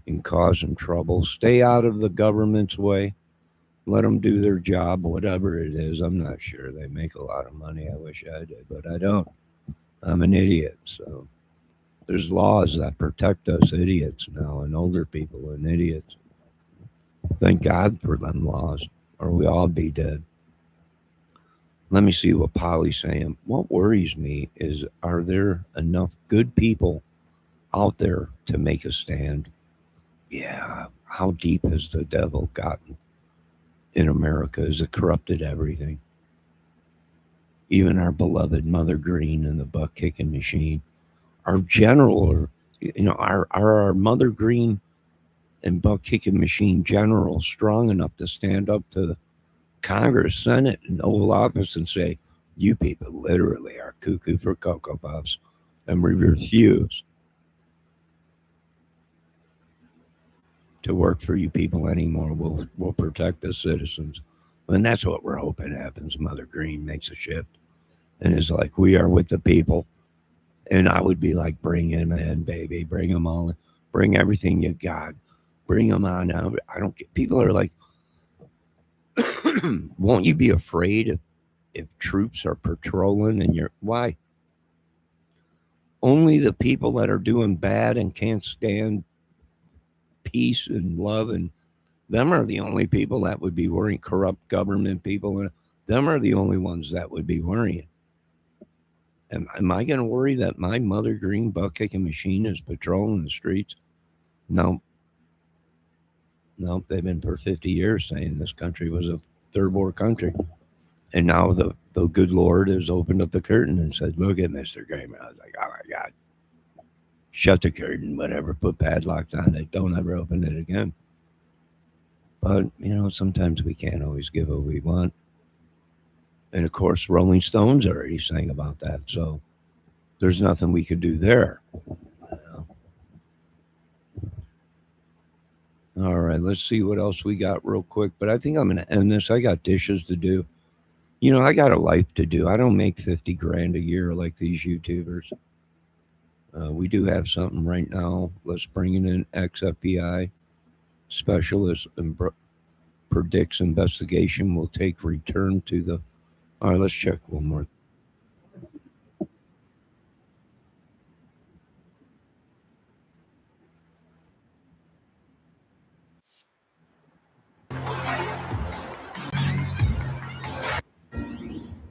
and causing trouble. Stay out of the government's way. Let them do their job, whatever it is. I'm not sure they make a lot of money. I wish I did, but I don't. I'm an idiot. So there's laws that protect us idiots now, and older people and idiots. Thank God for them laws, or we all be dead. Let me see what Polly's saying. What worries me is, are there enough good people out there to make a stand? Yeah. How deep has the devil gotten in America? Has it corrupted everything? Even our beloved Mother Green and the butt kicking machine. Our general, or you know, our Mother Green and butt kicking machine general strong enough to stand up to the Congress, Senate, and Oval Office and say, you people literally are cuckoo for Cocoa Puffs, and we refuse to work for you people anymore. We'll protect the citizens. And that's what we're hoping happens. Mother Green makes a shift and is like, we are with the people. And I would be like, bring him in, baby. Bring them all in. Bring everything you got. Bring them on out. I don't get, people are like, won't you be afraid if troops are patrolling and you're, why? Only the people that are doing bad and can't stand peace and love, and them are the only people that would be worrying. Corrupt government people, and them are the only ones that would be worrying. Am I going to worry that my Mother Green butt kicking machine is patrolling the streets? No. No, they've been for 50 years saying this country was a third world country. And now the good Lord has opened up the curtain and said, look at Mr. Green. I was like, oh my God. shut the curtain, whatever, put padlocks on it. Don't ever open it again. But, sometimes we can't always give what we want. And, of course, Rolling Stones already sang about that. So there's nothing we could do there. All right, let's see what else we got real quick. But I think I'm going to end this. I got dishes to do. I got a life to do. I don't make 50 grand a year like these YouTubers. We do have something right now. Let's bring in an ex-FBI specialist and predicts investigation will take return to the... All right, let's check one more.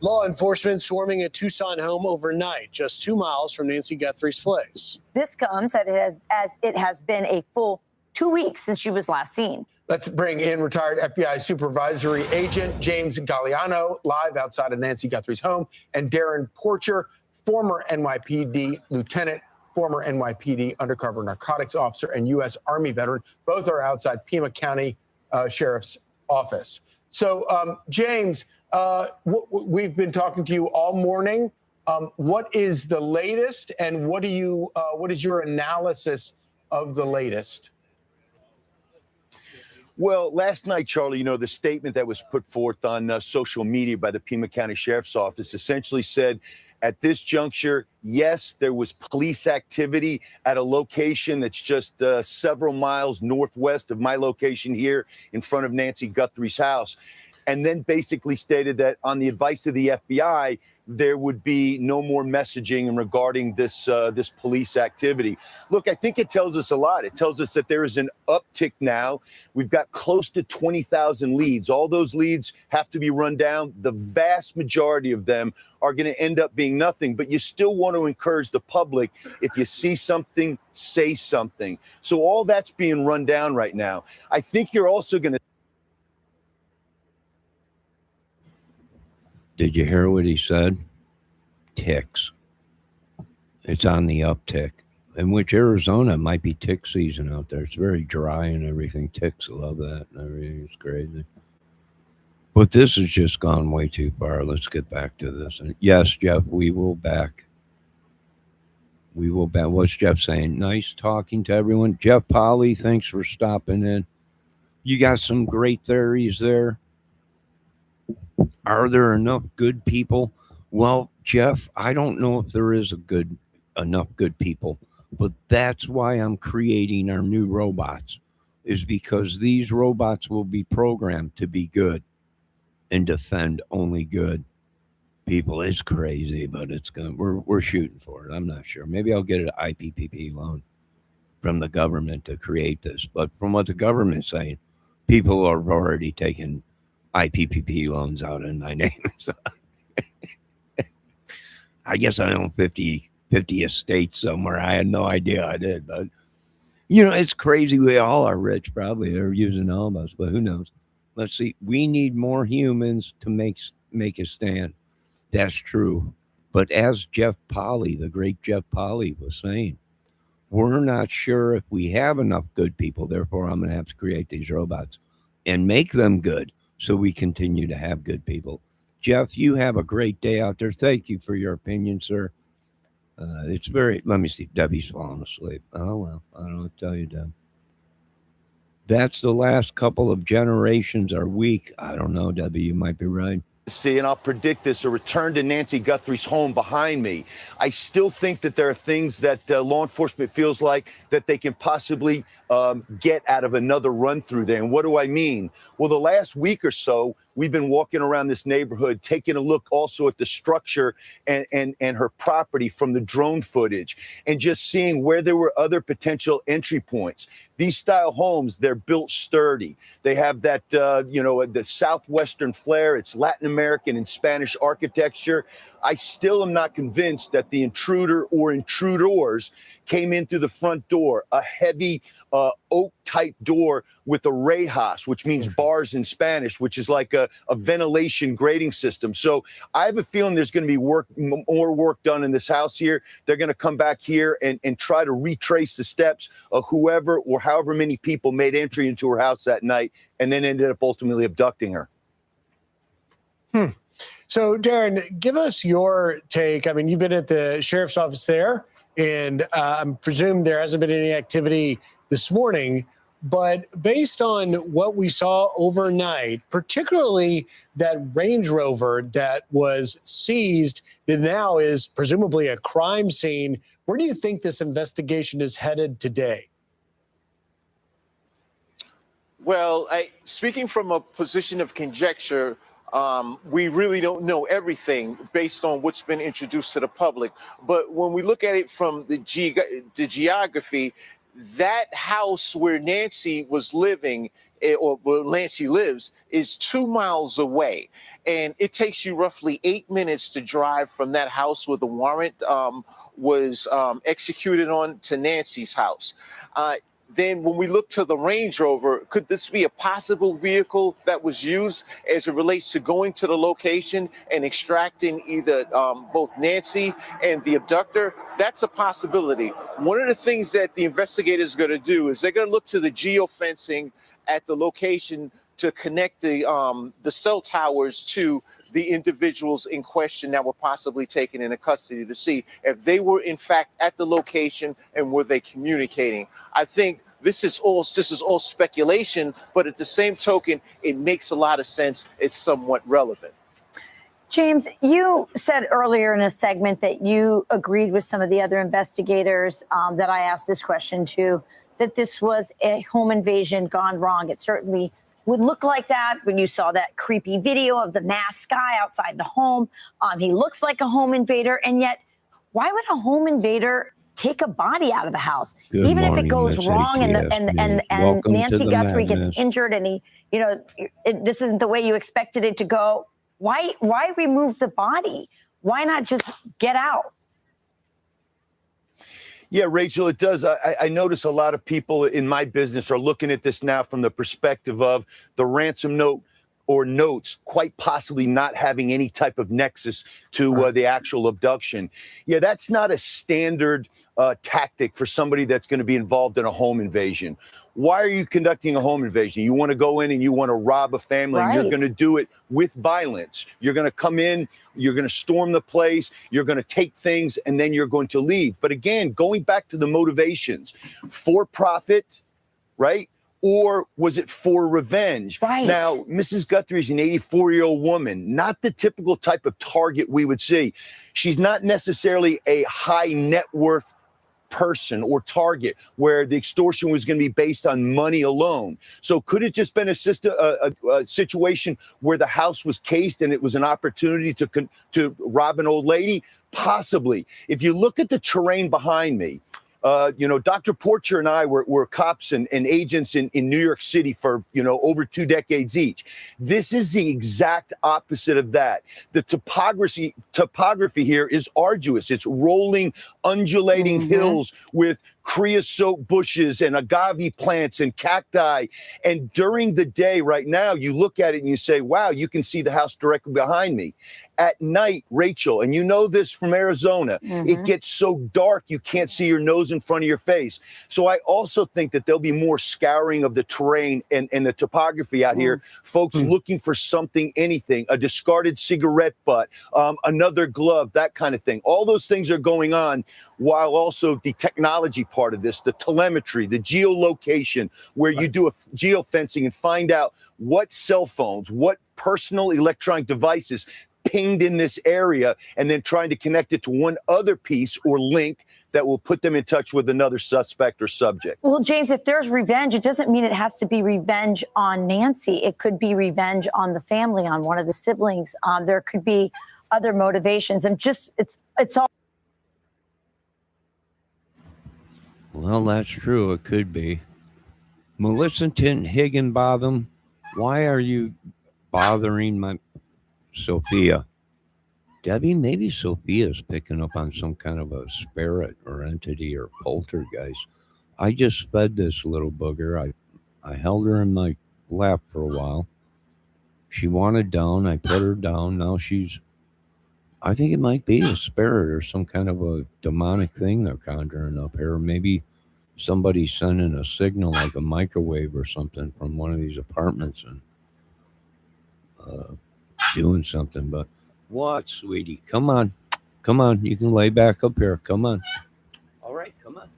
Law enforcement swarming a Tucson home overnight, just 2 miles from Nancy Guthrie's place. This comes as it has been a full 2 weeks since she was last seen. Let's bring in retired FBI supervisory agent James Galliano live outside of Nancy Guthrie's home, and Darren Porcher, former NYPD lieutenant, former NYPD undercover narcotics officer, and U.S. Army veteran. Both are outside Pima County Sheriff's Office. So, James, we've been talking to you all morning. What is the latest, and what is your analysis of the latest? Well, last night, Charlie, the statement that was put forth on social media by the Pima County Sheriff's Office essentially said, at this juncture, yes, there was police activity at a location that's just several miles northwest of my location here in front of Nancy Guthrie's house. And then basically stated that on the advice of the FBI, there would be no more messaging regarding this this police activity. Look, I think it tells us a lot. It tells us that there is an uptick now. We've got close to 20,000 leads. All those leads have to be run down. The vast majority of them are going to end up being nothing, but you still want to encourage the public. If you see something, say something. So all that's being run down right now. I think you're also going to... Did you hear what he said? Ticks. It's on the uptick. In which Arizona might be tick season out there. It's very dry and everything. Ticks love that and everything. It's crazy. But this has just gone way too far. Let's get back to this. And yes, Jeff, we will back. We will back. What's Jeff saying? Nice talking to everyone. Jeff Polly, thanks for stopping in. You got some great theories there. Are there enough good people? Well, Jeff, I don't know if there is enough good people, but that's why I'm creating our new robots, is because these robots will be programmed to be good and defend only good people. It's crazy, but we're shooting for it. I'm not sure. Maybe I'll get an IPPP loan from the government to create this. But from what the government's saying, people are already taking IPPP loans out in my name. So I guess I own 50 estates somewhere. I had no idea I did, but it's crazy. We all are rich, probably. They're using all of us, but who knows? Let's see. We need more humans to make a stand. That's true. But as Jeff Polly, the great Jeff Polly, was saying, we're not sure if we have enough good people. Therefore, I'm going to have to create these robots and make them good, so we continue to have good people. Jeff, you have a great day out there. Thank you for your opinion, sir. It's very... Let me see. Debbie's falling asleep. Oh, well. I don't know what to tell you, Deb. That's the last couple of generations are weak. I don't know, Debbie. You might be right. See, and I'll predict this, a return to Nancy Guthrie's home behind me. I still think that there are things that law enforcement feels like that they can possibly get out of another run through there. And what do I mean? Well, the last week or so, we've been walking around this neighborhood, taking a look also at the structure and her property from the drone footage, and just seeing where there were other potential entry points. These style homes, they're built sturdy. They have that, the Southwestern flair. It's Latin American and Spanish architecture. I still am not convinced that the intruder or intruders came in through the front door, a heavy oak type door with a rejas, which means bars in Spanish, which is like a ventilation grating system. So I have a feeling there's going to be more work done in this house here. They're going to come back here and try to retrace the steps of whoever or however many people made entry into her house that night and then ended up ultimately abducting her. So, Darren, give us your take. I mean, you've been at the sheriff's office there, and I presume there hasn't been any activity this morning. But based on what we saw overnight, particularly that Range Rover that was seized, that now is presumably a crime scene, where do you think this investigation is headed today? Well, speaking from a position of conjecture, we really don't know everything based on what's been introduced to the public. But when we look at it from the geography, that house where Nancy was living, or where Nancy lives, is 2 miles away. And it takes you roughly 8 minutes to drive from that house where the warrant was executed on to Nancy's house. Then when we look to the Range Rover, could this be a possible vehicle that was used as it relates to going to the location and extracting either both Nancy and the abductor? That's a possibility. One of the things that the investigators are going to do is they're going to look to the geofencing at the location to connect the cell towers to the individuals in question that were possibly taken into custody to see if they were in fact at the location and were they communicating. I think this is all speculation, but at the same token, it makes a lot of sense. It's somewhat relevant. James, you said earlier in a segment that you agreed with some of the other investigators that I asked this question to, that this was a home invasion gone wrong. It certainly would look like that when you saw that creepy video of the masked guy outside the home. He looks like a home invader, and yet why would a home invader take a body out of the house? Good Even morning, if it goes Miss wrong and Welcome to Nancy the Guthrie gets madness. injured and this isn't the way you expected it to go, why remove the body? Why not just get out? Yeah, Rachel, it does. I notice a lot of people in my business are looking at this now from the perspective of the ransom note or notes quite possibly not having any type of nexus to the actual abduction. Yeah, that's not a standard tactic for somebody that's going to be involved in a home invasion. Why are you conducting a home invasion? You want to go in and you want to rob a family, and you're going to do it with violence. You're going to come in, you're going to storm the place, you're going to take things, and then you're going to leave. But again, going back to the motivations, for profit, right? Or was it for revenge? Right. Now, Mrs. Guthrie is an 84-year-old woman, not the typical type of target we would see. She's not necessarily a high net worth person or target where the extortion was going to be based on money alone. So could it just been a situation where the house was cased and it was an opportunity to rob an old lady? Possibly. If you look at the terrain behind me, Dr. Porcher and I were cops and agents in New York City for, over 2 decades each. This is the exact opposite of that. The topography here is arduous. It's rolling, undulating hills with creosote bushes and agave plants and cacti. And during the day right now, you look at it and you say, wow, you can see the house directly behind me. At night, Rachel, and you know this from Arizona, it gets so dark you can't see your nose in front of your face. So I also think that there'll be more scouring of the terrain and the topography out here. Folks looking for something, anything, a discarded cigarette butt, another glove, that kind of thing. All those things are going on, while also the technology part of this, the telemetry, the geolocation, where you do a geofencing and find out what cell phones, what personal electronic devices pinged in this area, and then trying to connect it to one other piece or link that will put them in touch with another suspect or subject. Well, James, if there's revenge, it doesn't mean it has to be revenge on Nancy. It could be revenge on the family, on one of the siblings. There could be other motivations, and it's all. Well, that's true. It could be. Melissa Higginbotham, why are you bothering my Sophia? Debbie, maybe Sophia's picking up on some kind of a spirit or entity or poltergeist. I just fed this little booger. I held her in my lap for a while. She wanted down. I put her down. Now I think it might be a spirit or some kind of a demonic thing they're conjuring up here. Maybe somebody's sending a signal like a microwave or something from one of these apartments and doing something. But what, sweetie? Come on. Come on. You can lay back up here. Come on. All right. Come on.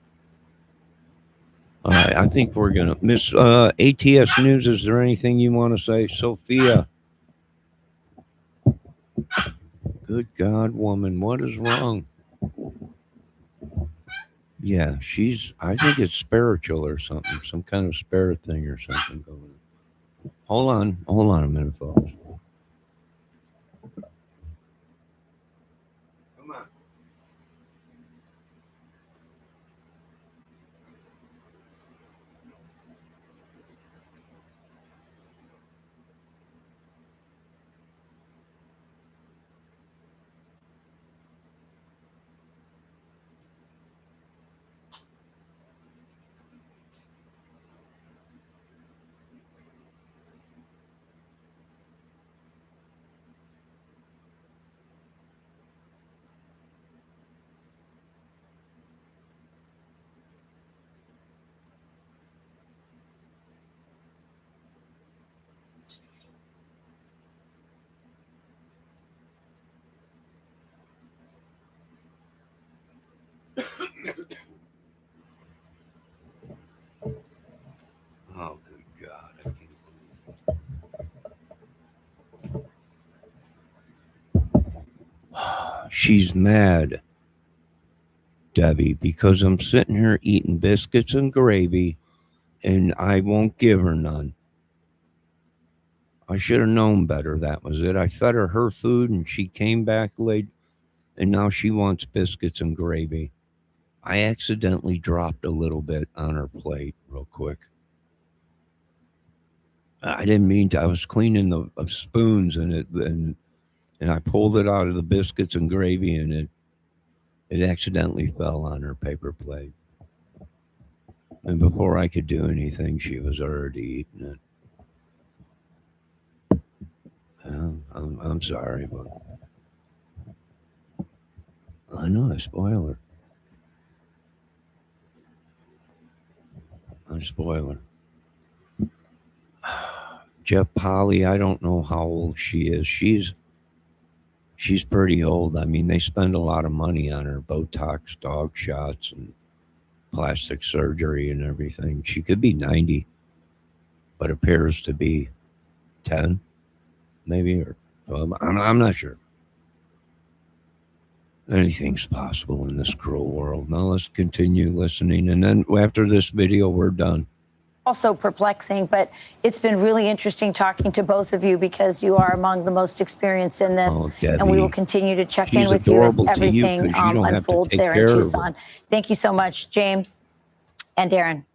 All right. I think we're going to miss ATS News. Is there anything you want to say? Sophia. Good God, woman. What is wrong? Yeah, I think it's spiritual or something, some kind of spirit thing or something going on. Hold on a minute, folks. Come on. Oh, good God. I can't. She's mad, Debbie, because I'm sitting here eating biscuits and gravy and I won't give her none. I should have known better. That was it. I fed her food and she came back late and now she wants biscuits and gravy. I accidentally dropped a little bit on her plate real quick. I didn't mean to. I was cleaning the spoons and I pulled it out of the biscuits and gravy and it accidentally fell on her paper plate. And before I could do anything, she was already eating it. I'm sorry, but I know I spoil her. I spoil her. Jeff Polly, I don't know how old she is. She's pretty old. I mean, they spend a lot of money on her, Botox, dog shots, and plastic surgery and everything. She could be 90, but appears to be 10, maybe, or 12. I'm not sure. Anything's possible in this cruel world. Now let's continue listening, and then after this video, we're done. Also perplexing, but it's been really interesting talking to both of you because you are among the most experienced in this, and we will continue to check in with you as everything unfolds there in Tucson. Thank you so much, James and Darren.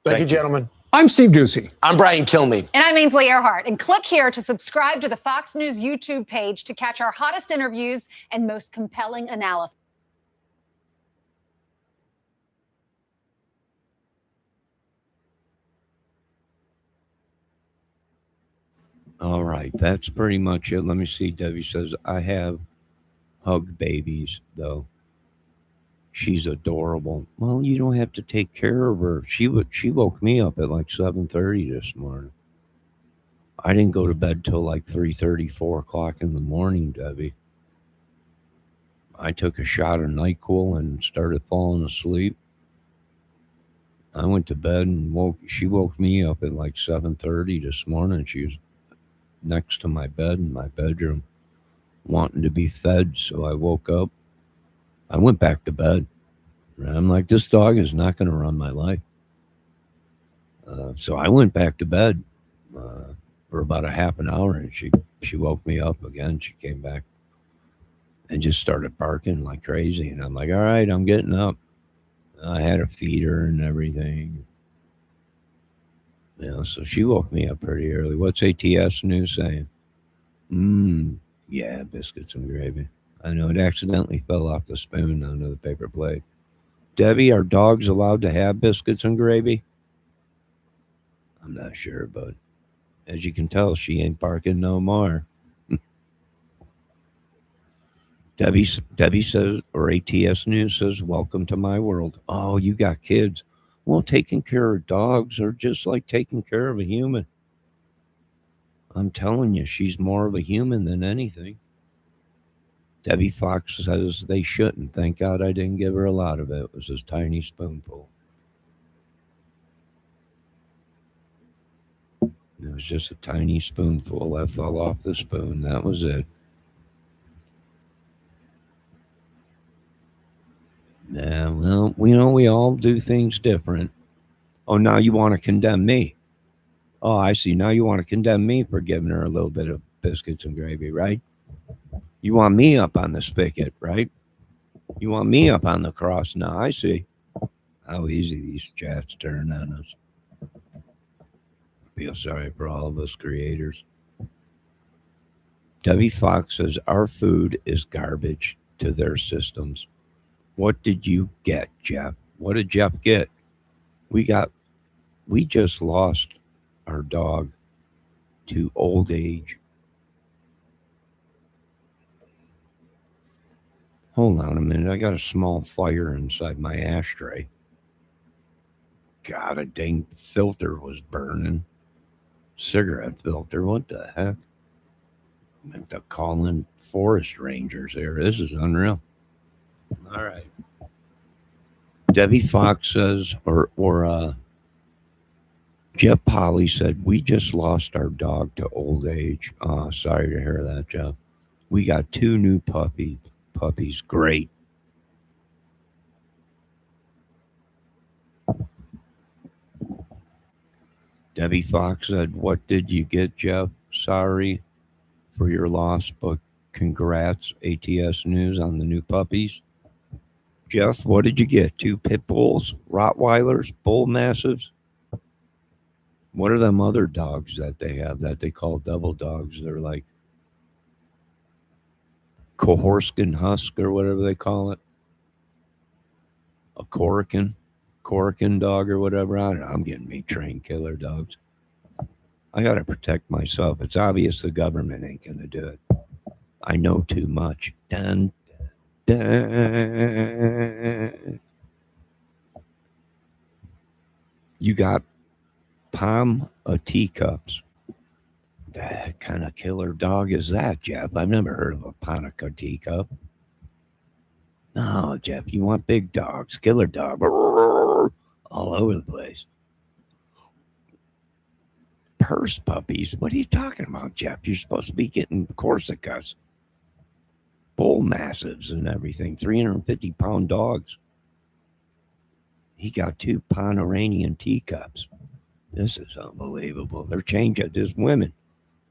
Thank you, gentlemen. I'm Steve Ducey. I'm Brian Kilmeade. And I'm Ainsley Earhart. And click here to subscribe to the Fox News YouTube page to catch our hottest interviews and most compelling analysis. All right, that's pretty much it. Let me see. Debbie says, I have hug babies, though. She's adorable. Well, you don't have to take care of her. She woke me up at like 7:30 this morning. I didn't go to bed till like 3:30, 4 o'clock in the morning, Debbie. I took a shot of NyQuil and started falling asleep. I went to bed and she woke me up at like 7:30 this morning. She was next to my bed in my bedroom wanting to be fed. So I woke up. I went back to bed. And I'm like, this dog is not going to run my life. So I went back to bed for about a half an hour, and she woke me up again. She came back and just started barking like crazy. And I'm like, all right, I'm getting up. I had to feed her and everything. You know, so she woke me up pretty early. What's ATS News saying? Yeah, biscuits and gravy. I know it accidentally fell off the spoon onto the paper plate. Debbie, are dogs allowed to have biscuits and gravy? I'm not sure, but as you can tell, she ain't barking no more. Debbie says, or ATS News says, welcome to my world. Oh, you got kids. Well, taking care of dogs are just like taking care of a human. I'm telling you, she's more of a human than anything. Debbie Fox says they shouldn't. Thank God I didn't give her a lot of it. It was a tiny spoonful. It was just a tiny spoonful that fell off the spoon. That was it. Yeah, well, we all do things different. Oh, now you want to condemn me. Oh, I see. Now you want to condemn me for giving her a little bit of biscuits and gravy, right? You want me up on the spigot, right? You want me up on the cross. Now I see how easy these chats turn on us. I feel sorry for all of us creators. Debbie Fox says our food is garbage to their systems. What did you get, Jeff? What did Jeff get? We just lost our dog to old age. Hold on a minute. I got a small fire inside my ashtray. God, a dang filter was burning. Cigarette filter. What the heck? I have to call in forest rangers here. This is unreal. All right. Debbie Fox says, or Jeff Polly said, we just lost our dog to old age. Oh, sorry to hear that, Jeff. We got 2 new puppies. Great. Debbie Fox said, what did you get, Jeff? Sorry for your loss, but congrats, ATS News, on the new puppies. Jeff, what did you get? 2 pit bulls, Rottweilers, bull mastiffs? What are them other dogs that they have that they call double dogs? They're like Cohorskin Husk or whatever they call it. A Korakin dog or whatever. I don't know. I'm getting me trained killer dogs. I got to protect myself. It's obvious the government ain't going to do it. I know too much. Dun, dun. You got Palm of teacups. What kind of killer dog is that, Jeff? I've never heard of a Ponica teacup. No, Jeff, you want big dogs, killer dog, all over the place. Purse puppies? What are you talking about, Jeff? You're supposed to be getting Corsicas, bull mastiffs and everything, 350-pound dogs. He got 2 Pomeranian teacups. This is unbelievable. They're changing.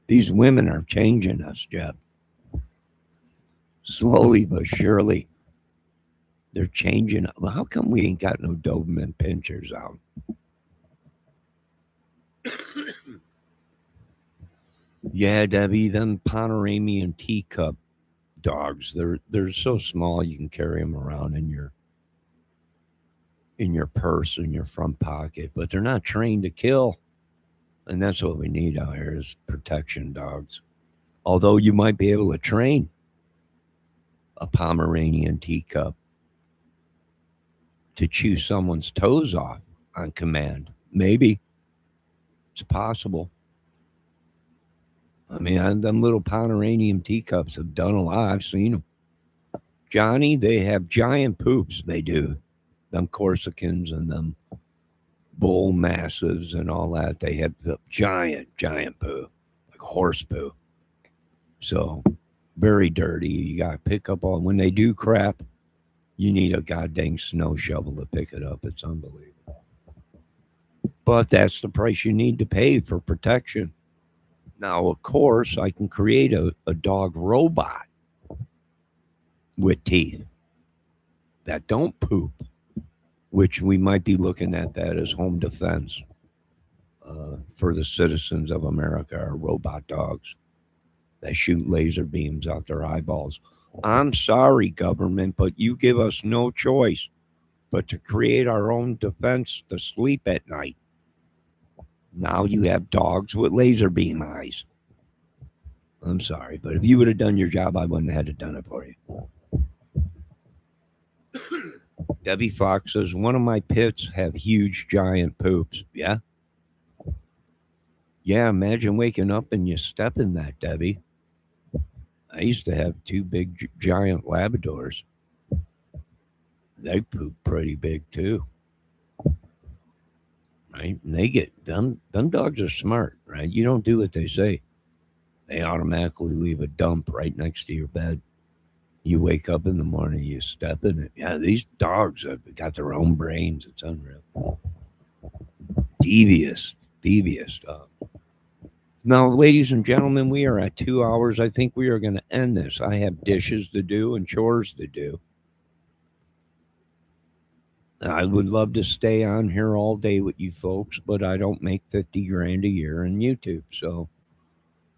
These women are changing us, Jeff. Slowly but surely. They're changing. Well, how come we ain't got no Doberman pinchers out? Yeah, Debbie, them Pomeranian teacup dogs, they're so small you can carry them around in your purse, in your front pocket, but they're not trained to kill. And that's what we need out here is protection dogs. Although you might be able to train a Pomeranian teacup to chew someone's toes off on command. Maybe. It's possible. I mean, them little Pomeranian teacups have done a lot. I've seen them. Johnny, they have giant poops. They do. Them Corsicans and them bull mastiffs and all that. They have the giant poo, like horse poo. So very dirty. You got to pick up on when they do crap. You need a goddamn snow shovel to pick it up. It's unbelievable. But that's the price you need to pay for protection. Now, of course, I can create a dog robot with teeth that don't poop, which we might be looking at that as home defense for the citizens of America, are robot dogs that shoot laser beams out their eyeballs. I'm sorry, government, but you give us no choice. but to create our own defense to sleep at night. Now you have dogs with laser beam eyes. I'm sorry, but if you would have done your job, I wouldn't have had to done it for you. Debbie Fox says, one of my pits have huge giant poops. Yeah? Yeah, imagine waking up and you step in that, Debbie. I used to have two big giant Labradors. They poop pretty big too. Right? And they get them dogs are smart, right? You don't do what they say. They automatically leave a dump right next to your bed. You wake up in the morning, you step in it. Yeah, these dogs have got their own brains. It's unreal. Devious dog. Now, ladies and gentlemen, we are at 2 hours. I think we are going to end this. I have dishes to do and chores to do. I would love to stay on here all day with you folks, but I don't make 50 grand a year on YouTube. So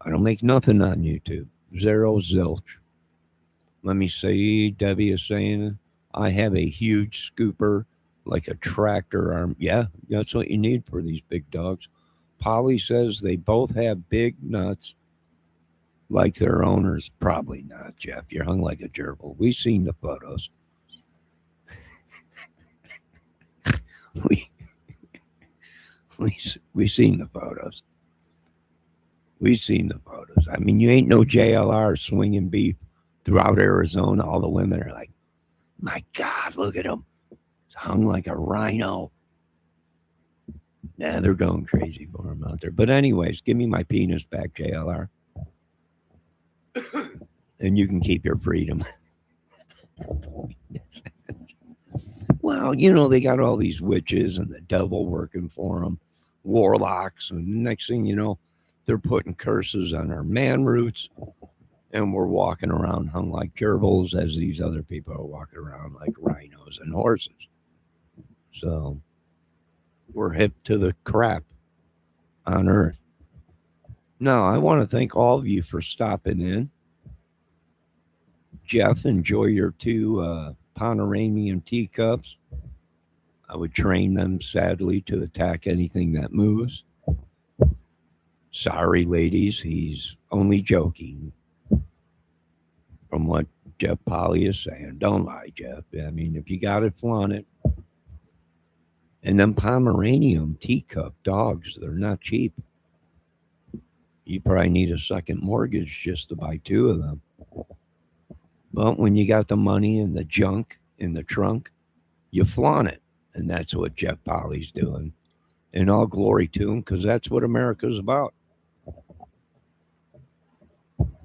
I don't make nothing on YouTube. Zero zilch. Let me see, Debbie is saying, I have a huge scooper, like a tractor arm. Yeah, that's what you need for these big dogs. Polly says they both have big nuts like their owners. Probably not, Jeff. You're hung like a gerbil. We've seen the photos. We've seen the photos. We've seen the photos. I mean, you ain't no JLR swinging beef throughout Arizona. All the women are like, my God, look at him. It's hung like a rhino. Yeah, they're going crazy for him out there. But anyways, give me my penis back, JLR. And you can keep your freedom. Well, you know, they got all these witches and the devil working for them, warlocks. And the next thing you know, they're putting curses on our man roots. And we're walking around hung like gerbils as these other people are walking around like rhinos and horses. So we're hip to the crap on Earth. Now, I want to thank all of you for stopping in. Jeff, enjoy your two Pomeranian teacups. I would train them, sadly, to attack anything that moves. Sorry, ladies, he's only joking. From what Jeff Polly is saying. Don't lie, Jeff. I mean, if you got it, flaunt it. And them Pomeranian teacup dogs, they're not cheap. You probably need a second mortgage just to buy two of them. But when you got the money and the junk in the trunk, you flaunt it. And that's what Jeff Polly's doing. And all glory to him, because that's what America's about.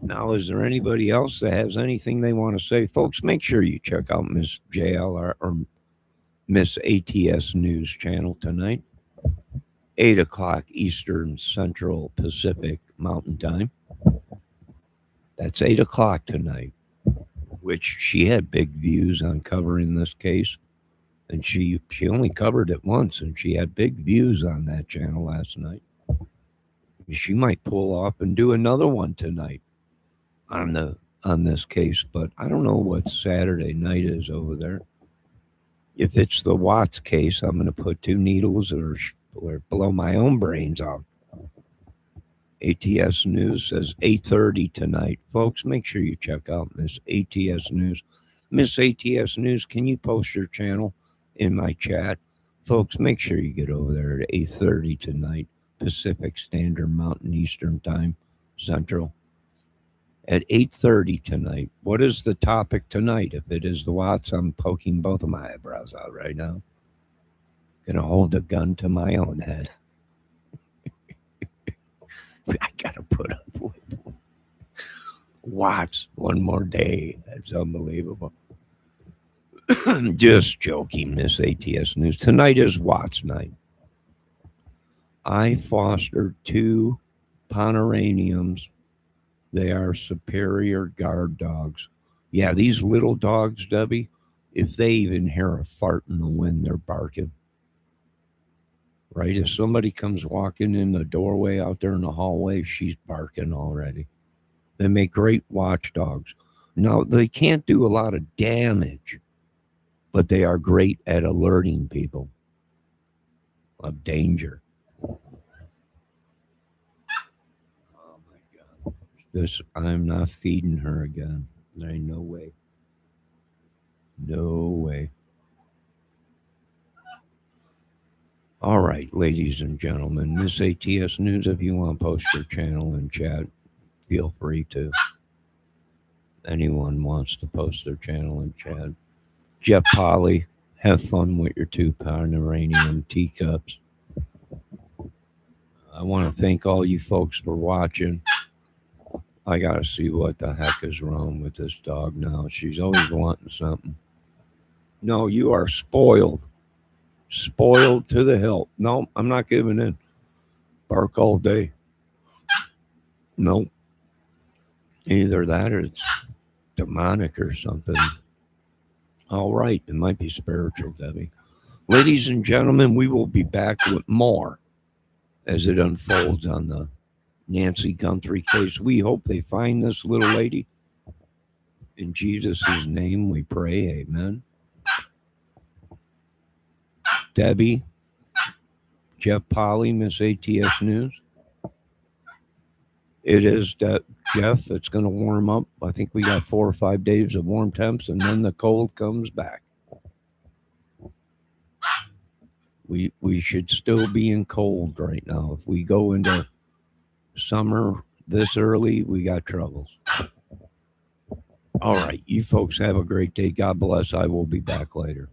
Now, is there anybody else that has anything they want to say? Folks, make sure you check out Miss JLR or Miss ATS News channel tonight. 8 o'clock Eastern Central Pacific Mountain Time. That's 8 o'clock tonight, which she had big views on covering this case. And she only covered it once, and she had big views on that channel last night. She might pull off and do another one tonight on this case, but I don't know what Saturday night is over there. If it's the Watts case, I'm going to put 2 needles or blow my own brains out. ATS News says 8:30 tonight. Folks, make sure you check out Miss ATS News. Miss ATS News, can you post your channel in my chat? Folks, make sure you get over there at 8:30 tonight, Pacific Standard Mountain Eastern Time, Central. At 8:30 tonight. What is the topic tonight? If it is the Watts, I'm poking both of my eyebrows out right now. Gonna hold a gun to my own head. I gotta put up with Watts one more day. That's unbelievable. Just joking, Miss ATS News. Tonight is Watts night. I fostered 2 Pomeranians. They are superior guard dogs. Yeah, these little dogs, Debbie, if they even hear a fart in the wind, they're barking. Right? If somebody comes walking in the doorway out there in the hallway, she's barking already. They make great watchdogs. Now, they can't do a lot of damage, but they are great at alerting people of danger. Oh my God. I'm not feeding her again. There ain't no way. No way. All right, ladies and gentlemen, Miss ATS News, if you want to post your channel in chat, feel free to. Anyone wants to post their channel in chat. Jeff Polly, have fun with your 2-pound uranium teacups. I want to thank all you folks for watching. I got to see what the heck is wrong with this dog now. She's always wanting something. No, you are spoiled. Spoiled to the hilt. No, I'm not giving in. Bark all day. No. Either that or it's demonic or something. All right. It might be spiritual, Debbie. Ladies and gentlemen, we will be back with more as it unfolds on the Nancy Guthrie case. We hope they find this little lady. In Jesus' name we pray. Amen. Debbie, Jeff Polly, Miss ATS News. It is that, Jeff, it's going to warm up. I think we got 4 or 5 days of warm temps, and then the cold comes back. We should still be in cold right now. If we go into summer this early, we got troubles. All right, you folks have a great day. God bless. I will be back later.